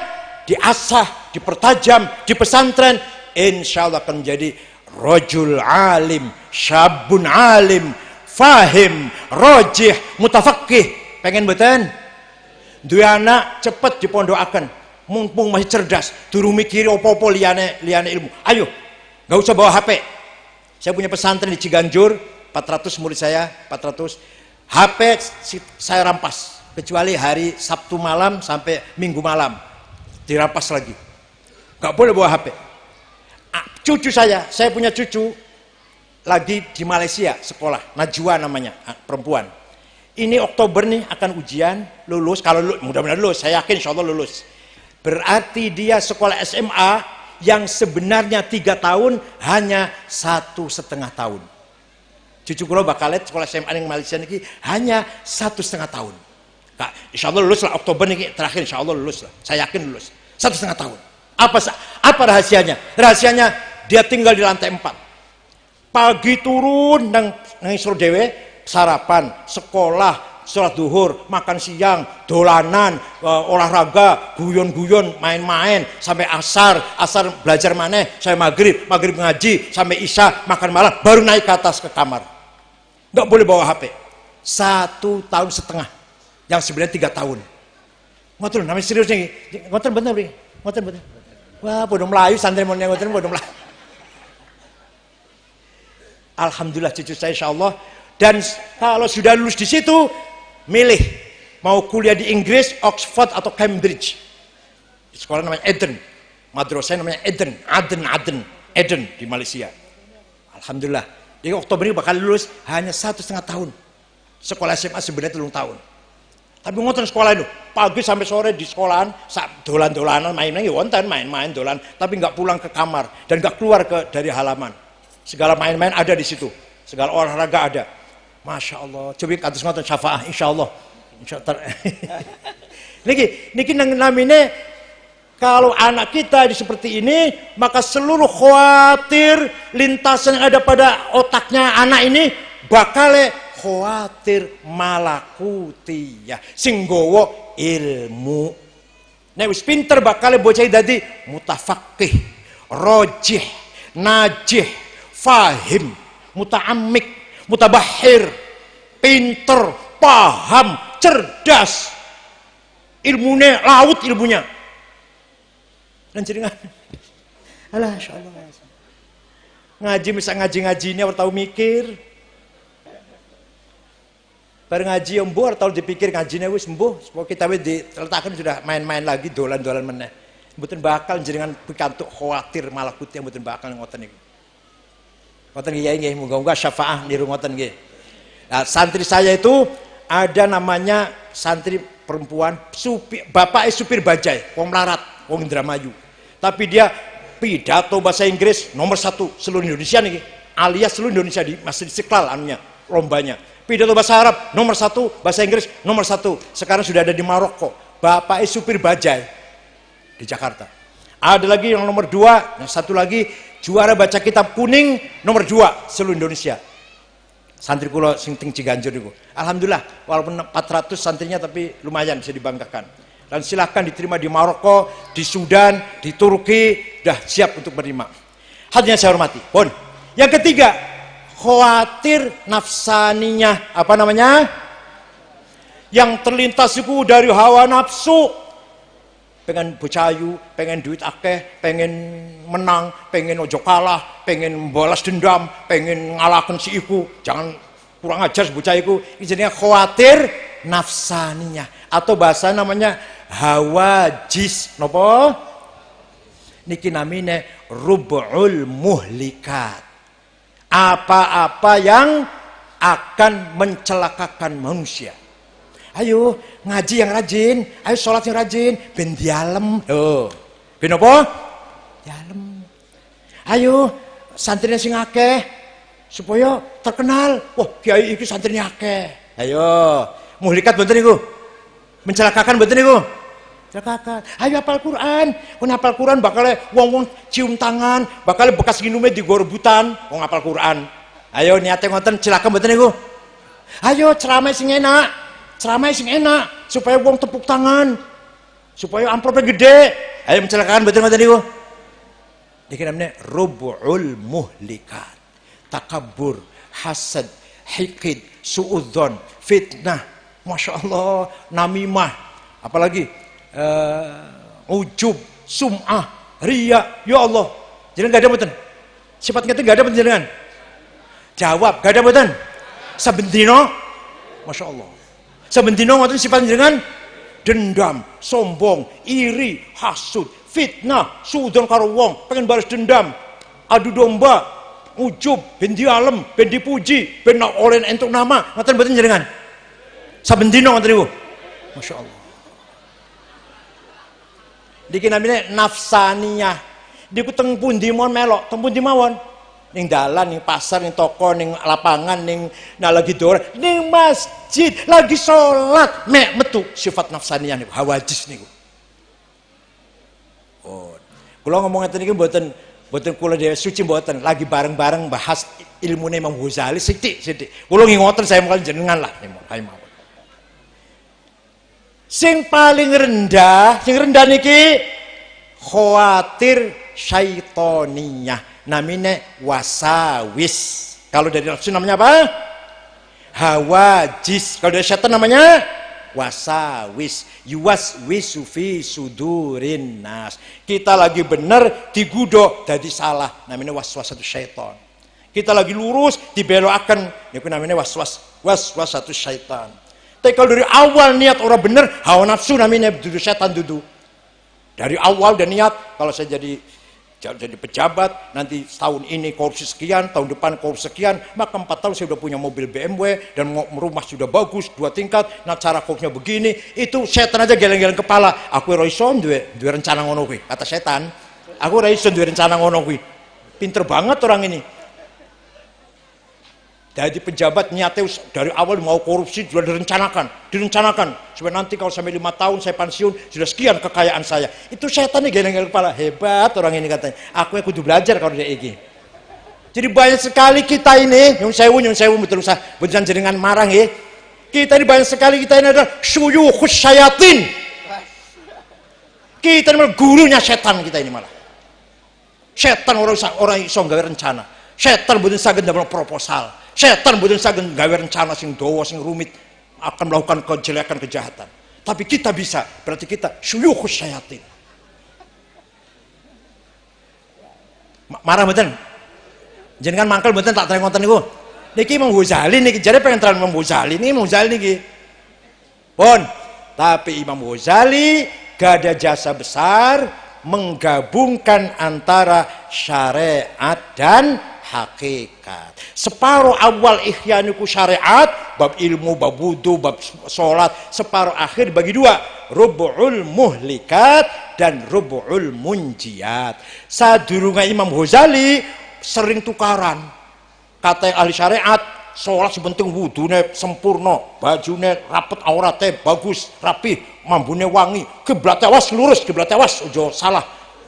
diasah, dipertajam di pesantren, insya Allah akan menjadi rajul alim, syabun alim, fahim, rojih, mutafakih. Pengen betul? Dua anak cepet dipondokaken, mumpung masih cerdas, durung mikir opo-opo liane ilmu. Ayo, nggak usah bawa HP. Saya punya pesantren di Ciganjur, 400 murid saya, 400. HP saya rampas, kecuali hari Sabtu malam sampai Minggu malam. Dirampas lagi. Gak boleh bawa HP. Cucu saya punya cucu lagi di Malaysia sekolah, Najwa namanya, perempuan. Ini Oktober nih akan ujian, lulus. Kalau mudah-mudahan lulus, saya yakin insya Allah lulus. Berarti dia sekolah SMA yang sebenarnya 3 tahun hanya 1,5 tahun. Cucu kula bakal lihat sekolah SMA yang Malaysia ini hanya 1,5 tahun. Nah, insya Allah lulus lah Oktober nih terakhir, insya Allah lulus lah. Saya yakin lulus. 1,5 tahun. Apa rahasianya? Rahasianya dia tinggal di lantai 4. Pagi turun nang isor dewe, sarapan, sekolah, sholat duhur, makan siang, dolanan, olahraga, guyon-guyon, main-main sampai asar belajar maneh, saya maghrib ngaji sampai isya, makan malam, baru naik ke atas ke kamar. Nggak boleh bawa HP. 1,5 tahun, yang sebenarnya 3 tahun. Ngoten namanya serius nih. Ngoten bener nih. Ngoten bener. Wah, bodoh Melayu santri mon ngoten bodoh Melayu. Alhamdulillah cucu saya insyaallah. Dan kalau sudah lulus di situ, milih mau kuliah di Inggris, Oxford atau Cambridge. Di sekolah namanya Eden. Madrasah namanya Eden, Eden di Malaysia. Alhamdulillah. Di Oktober ini bakal lulus hanya 1,5 tahun. Sekolah SMA sebenarnya 3 tahun. Tapi ngoten sekolah itu, pagi sampai sore di sekolahan, dolan-dolanan, main-main, ya wonten, main-main, dolan, tapi nggak pulang ke kamar dan nggak keluar dari halaman. Segala main-main ada di situ, segala olahraga ada. Masya Allah, coba kados ngoten syafaah, insya Allah. Niki namanya kalau anak kita seperti ini, maka seluruh khawatir lintasan yang ada pada otaknya anak ini bakal khawatir malakutiyah sing gowo ilmu. Nek wis pinter bakal bocah dadi mutafaqih, rajih, najih, fahim, muta'ammik, mutabahhir, pinter, paham, cerdas. Ilmunya laut ilmunya. Dan jaringan. Alah, insyaallah. Ngaji bisa ngaji-ngajinya orang tahu mikir. Bareng ngaji embuh atau dipikir ngajinya wis embuh, supaya kita wis diletakkan sudah main-main lagi dolan-dolan meneh. Mboten bakal jenengan pikantuk khawatir malakuti mboten bakal ngoten niku. Ngoten nggih, muga-muga syafaah niru ngoten nggih. Nah, santri saya itu ada namanya santri perempuan bapaknya supir bajai, wong melarat, wong Indramayu. Tapi dia pidato bahasa Inggris nomor 1 seluruh Indonesia nih, alias seluruh Indonesia di Masjid Istiqlal anunya, lombanya. Pidato bahasa Arab nomor 1, bahasa Inggris nomor 1. Sekarang sudah ada di Maroko. Bapaknya supir bajai di Jakarta. Ada lagi yang nomor 2, yang satu lagi juara baca kitab kuning nomor 2 seluruh Indonesia. Santri kula sing teng Ciganjur niku. Alhamdulillah walaupun 400 santrinya tapi lumayan bisa dibanggakan. Dan silahkan diterima di Maroko, di Sudan, di Turki, dah siap untuk menerima. Hadirin saya hormati. Pun. Yang ketiga, khawatir nafsaninya, apa namanya? Yang terlintas itu dari hawa nafsu. Pengen bocayu, pengen duit akeh, pengen menang, pengen ojo kalah, pengen balas dendam, pengen ngalahkan si iku. Jangan kurang ajar bocah iku. Ini khawatir nafsaninya atau bahasa namanya hawajis. Napa? Niki namine rub'ul muhlikat. Apa-apa yang akan mencelakakan manusia. Ayo ngaji yang rajin, ayo sholat yang rajin, ben dialem. Ben apa? Dialem. Ayo santrinya sing akeh supaya terkenal. Wah, kiai iki santrinya akeh. Ayo, muhlikat mboten niku. Mencelakakan mboten niku. Celakakan. Ayo hafal Quran. Kon hafal Quran bakal wong-wong cium tangan, bakal bekas nginume digo rebutan wong hafal Quran. Ayo niate ngoten celaka mboten niku. Ayo ceramah sing enak. Ceramah sing enak supaya wong tepuk tangan. Supaya amplopnya gede. Ayo mencelakakan mboten ngoten niku. Iki namanya rub'ul muhlikat. Takabur, hasad, hikid, suudzon, fitnah. Masya Allah, namimah. Apalagi ujub, sum'ah, riya. Ya Allah. Jangan gak ada mboten. Sifat ngeten gak ada mboten jenengan. Jawab, gak ada mboten. Saben dina, Masya Allah. Saben dina ngoten sifat jenengan dendam, sombong, iri, hasud, fitnah, suudzon karo wong, pengen balas dendam, adu domba, ujub, ben dialem, ben dipuji, ben oleh entuk nama, ngoten mboten jenengan. Saben dina ngoten niku. Masya Allah. Diki namine nafsaniyah. Diku teng pundi mawon melok, teng pundi mawon. Ning dalan, ning pasar, ning toko, ning lapangan, ning lagi dolan, ning masjid, lagi sholat, mek metu sifat nafsaniyah niku, hawajis niku. Oh, kula ngomong ngeten iki mboten kula dhewe suci mboten, lagi bareng-bareng bahas ilmune Imam Ghazali sithik-sithik. Kula ngingoten saya mungkin jenengan lah ayo mawon. Sing paling rendah niki khawatir syaitoniyah. Namanya wasawis. Kalau dari nafsu namanya apa? Hawajis. Kalau dari syaitan namanya wasawis yuwaswisu fi sudurin nas. Kita lagi bener digudo jadi salah, namanya waswasatu syaitan. Kita lagi lurus dibelokaken, niku namanya waswasatu syaitan. Tapi kalau dari awal niat orang bener, hawa nafsu namanya dudu setan dudu. Dari awal dan niat, kalau saya jadi pejabat, nanti tahun ini korupsi sekian, tahun depan korupsi sekian, maka 4 tahun saya sudah punya mobil BMW dan rumah sudah bagus 2 tingkat. Nah, cara korupsinya begini, itu setan aja geleng-geleng kepala. Aku roison duwe rencana ngono kuwi, kata setan. Aku roison duwe rencana ngono kuwi. Pinter banget orang ini. Jadi pejabat niatnya dari awal mau korupsi sudah direncanakan supaya nanti kalau sampai 5 tahun saya pensiun sudah sekian kekayaan saya. Itu setan nih geleng-geleng kepala, hebat orang ini katanya. Aku yang kudu belajar kalau dia iki. Jadi banyak sekali kita ini nyun sewu betul betul jenengan marang ya. Kita ini banyak sekali kita ini adalah syuyukhus syayatin. Kita ini malah gurunya setan kita ini malah. Setan orang iso gawe rencana. Setan mboten saged ndamel proposal. Setan mboten saged gawe rencana sing dawa sing rumit akan melakukan kejelekan kejahatan. Tapi kita bisa, berarti kita syuyukhus syayatin. Marah mboten? Jenengan mangkel mboten tak terang ngoten niku. Niki Imam Ghazali niki jare pengen terang Imam Ghazali niki. Pun, tapi Imam Ghazali gak ada jasa besar menggabungkan antara syariat dan hakikat. Separuh awal ihya niku syariat, bab ilmu, bab wudu, bab salat. Separuh akhir bagi 2, rubu'ul muhlikat dan rubu'ul munjiat. Sadurunge Imam Ghazali sering tukaran. Kata yang ahli syariat, salat sepenting wudune sempurna, bajune rapet, aurate bagus, rapi, mambune wangi, kiblat awas lurus, kiblat awas ojo salah.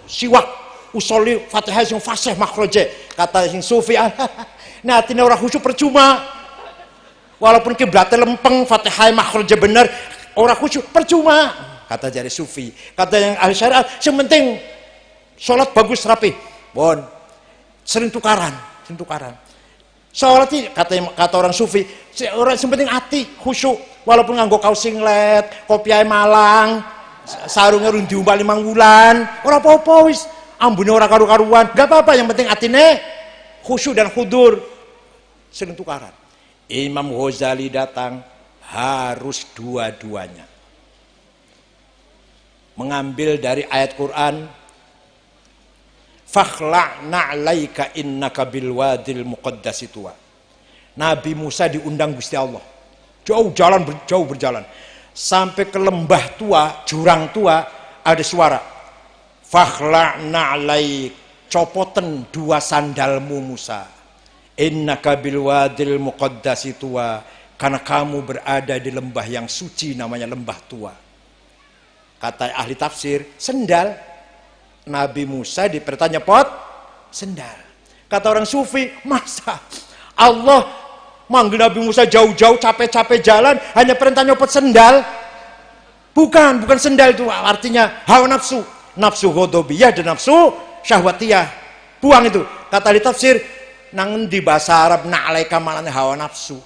Siwak usoli Fatihah sing fasih makhraje, kata sing sufi nah atine ora khusyuk percuma, walaupun kiblatnya lempeng Fatihah makhraje bener ora khusyuk percuma, kata jari sufi. Kata yang ahli syariat yang penting sholat bagus rapi. Bon sering tukaran sholat ini kata orang sufi orang yang penting hati khusyuk, walaupun nganggo kaos singlet, kopiah malang, sarungnya rung diumbal 5 wulan ora apa-apa wis, ambune ora karu-karuan, gak apa-apa, yang penting atine khusyuk dan khudur. Sering tukaran. Imam Ghazali datang harus dua-duanya. Mengambil dari ayat Quran, fakhla'na 'alaika innaka bil wadil muqaddasi tuwa. Nabi Musa diundang Gusti Allah. Jauh berjalan sampai ke lembah tua, jurang tua, ada suara. Fakhla'na 'alaik, copoten 2 sandalmu Musa. Innaka bil wadil muqaddasi tuwa, karena kamu berada di lembah yang suci namanya lembah tua. Kata ahli tafsir, sendal. Nabi Musa dipertanya pot sendal. Kata orang sufi, masa Allah manggil Nabi Musa jauh-jauh capek-capek jalan hanya perintah nyopot sendal? Bukan sendal itu artinya hawa nafsu. Nafsu ghadabiyah dan nafsu syahwatiyah. Buang itu. Kata ahli tafsir, nang di bahasa Arab na'alaika malane hawa nafsu.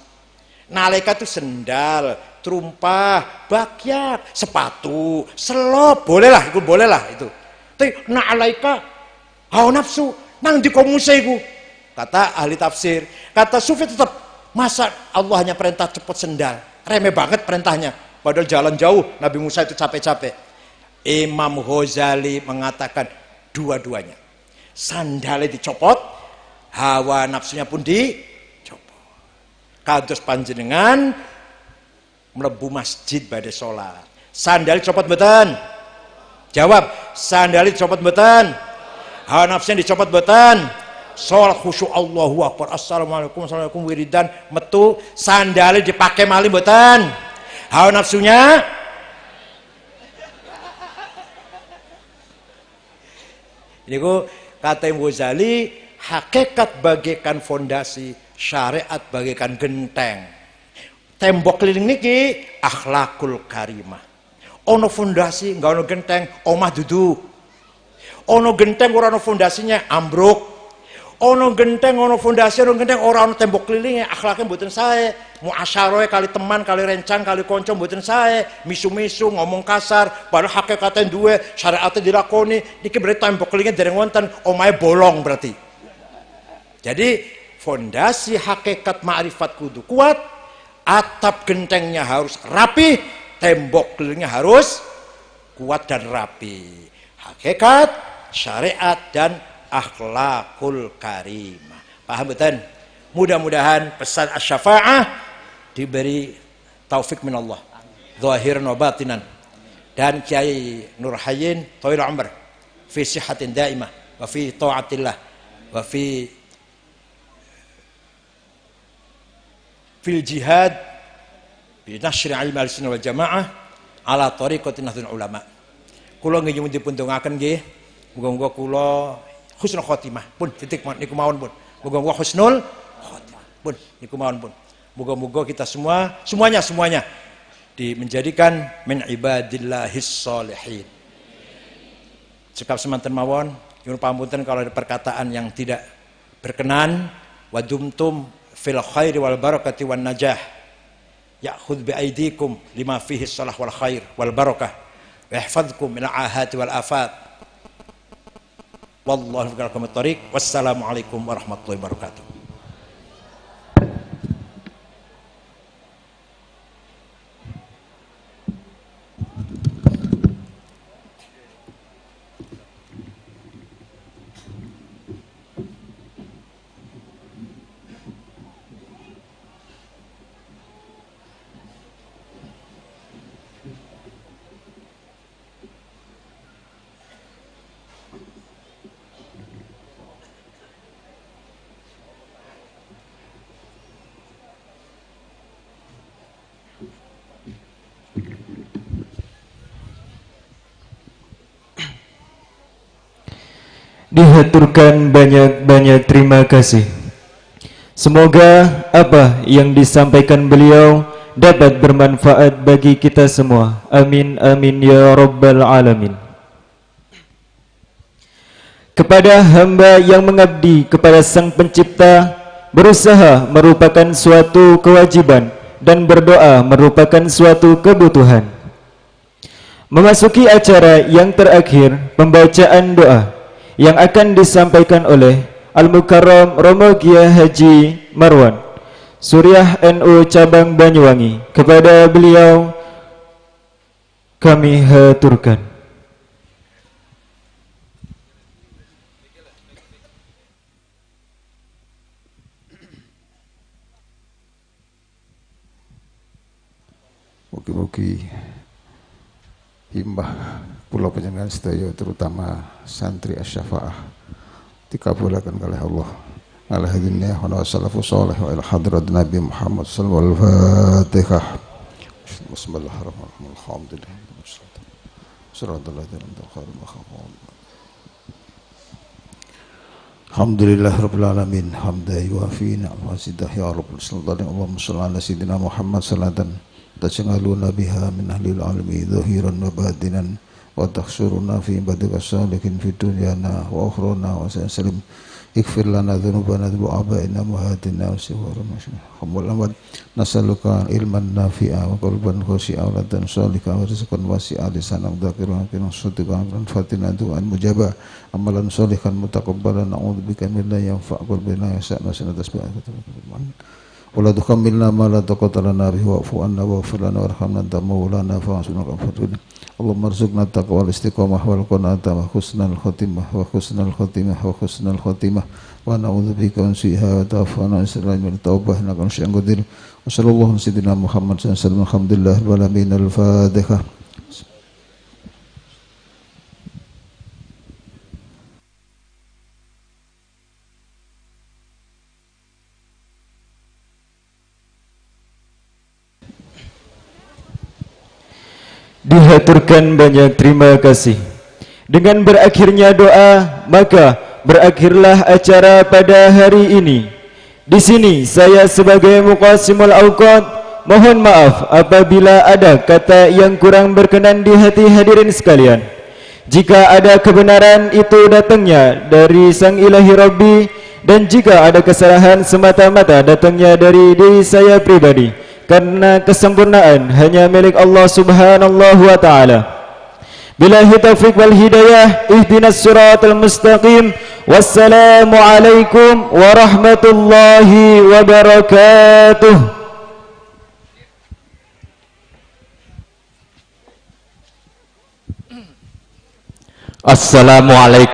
Na'alaika itu sendal, terumpah, bakyak, sepatu, selop, bolehlah itu. Tapi na'alaika hawa nafsu, nang di komuse iku. Kata ahli tafsir, kata sufi tetap, masa Allah hanya perintah cepet sendal, remeh banget perintahnya, padahal jalan jauh Nabi Musa itu capek-capek. Imam Ghazali mengatakan dua-duanya, sandalnya dicopot, hawa nafsunya pun dicopot. Kados panjenengan mlebu masjid badhe salat, sandal copot mboten? Jawab, sandal dicopot mboten? Hawa nafsunya dicopot mboten? Salat khusyuk, Allahu Akbar, assalamualaikum wiridan metu, sandalnya dipakai malih mboten? Hawa nafsunya niku kata Imam Ghazali, hakikat bagaikan fondasi, syariat bagaikan genteng. Tembok keliling niki akhlakul karimah. Ono fondasi enggak ono genteng, omah dudu. Ono genteng ora ono fondasinya ambruk. Ono genteng ono fondasi, ono genteng ora ono tembok kelilingnya, akhlaknya mboten sae. muasyaroe kali teman, kali rencang, kali konco mboten sae, misu-misu ngomong kasar, padahal hakikate duwe, syariate dilakoni, niki berarti tembok kelinge dereng wonten, omahe bolong berarti. Jadi fondasi hakikat ma'rifat kudu kuat, atap gentengnya harus rapi, tembok kelilingnya harus kuat dan rapi. Hakikat, syariat dan akhlakul karimah. Paham betul? Mudah-mudahan pesan asy-syafa'ah diberi taufik minallah zahiran wa batinan, dan Kiai Nur Hayyin thail umr fi sihatin daimah wa fi taatillah wa fi fil jihad bi nasri ilmi al-sunnah wal jamaah ala tariqati nahdlatul ulama. Kula nggih nyuwun dipun dongaken nggih, muga-muga kula husnul khotimah pun titik niku mawon pun. Muga-muga husnul khotimah pun niku mawon pun. Muga-muga kita semuanya menjadikan min ibadillahis sholihin. Cekap semanten mawon, nyuwun pamunten kalau ada perkataan yang tidak berkenan, wa dumtum fil khairi wal barakati wan najah. Ya'khudh bi aydikum lima fihi shalah wal khair wal barakah. Wa yahfazkum min al-ahati wal afat. Wallahu bikum at-tariq. Wassalamualaikum warahmatullahi wabarakatuh. Dihaturkan banyak-banyak terima kasih. Semoga apa yang disampaikan beliau dapat bermanfaat bagi kita semua. Amin amin ya rabbal alamin. Kepada hamba yang mengabdi kepada Sang Pencipta, berusaha merupakan suatu kewajiban dan berdoa merupakan suatu kebutuhan. Memasuki acara yang terakhir, pembacaan doa yang akan disampaikan oleh Al-Mukarram Romo Kiai Haji Marwan Suriah NU Cabang Banyuwangi. Kepada beliau kami haturkan. Mugi-mugi himbah kula panjenengan sedaya terutama santri asy-syafa'ah dikabulaken kalih Allah ala hadinnya wa salafus salih wa ila hadrat Nabi Muhammad sallallahu alaihi wasallam. Fatihah. Bismillahirrahmanirrahim. Alhamdulillah. Alhamdulillah rabbil alamin hamdan yuafi ni'mahu zidah ya rabbal alamin. Allahumma shalli ala sayyidina Muhammad salatan taj'aluna biha min ahlil almi zahiran wa batinan wa takhsuruna fi ibadika salihin fi dunyana wa akhrana wa sallim. Ighfir lana dhunubana wa abaina muhatina wa siwarana hamdulillah. Nasaluka ilman nafi'a wa qalban khashi'a wa ladan salihah wa rizqan wasi'a lisanan dzakiran wa sadiqan wa fatina du'an mujabah amalan salihan mutaqabbalan na'udzubika min la yanfa' qalbina yasa'na tasbihaka wala tuhammilna ma la taqata lana bihi wa'fu anna waghfir lana warhamna anta maulana fa'asunaka fatuna. Allahumma arzuqna taqwa wal istiqamah wal qanaata wa husnal khotimah wa husnal khotimah wa husnal khotimah wa na'udzubika min su'iha wa ta'afana islam wal taubah innaka syai'un qadir. Wa sallallahu sayyidina Muhammad sallallahu alaihi wasallam. Alhamdulillah wal alamin. Al-Fatihah. Dihaturkan banyak terima kasih. Dengan berakhirnya doa, maka berakhirlah acara pada hari ini. Di sini saya sebagai Muqassimul Awqat mohon maaf apabila ada kata yang kurang berkenan di hati hadirin sekalian. Jika ada kebenaran itu datangnya dari Sang Ilahi Rabbi Dan jika ada kesalahan semata-mata datangnya dari diri saya pribadi, karena kesempurnaan hanya milik Allah Subhanahu wa ta'ala. Billahi taufiq wal hidayah, ihdinas siratal mustaqim. Wassalamu alaikum warahmatullahi wabarakatuh. Assalamualaikum.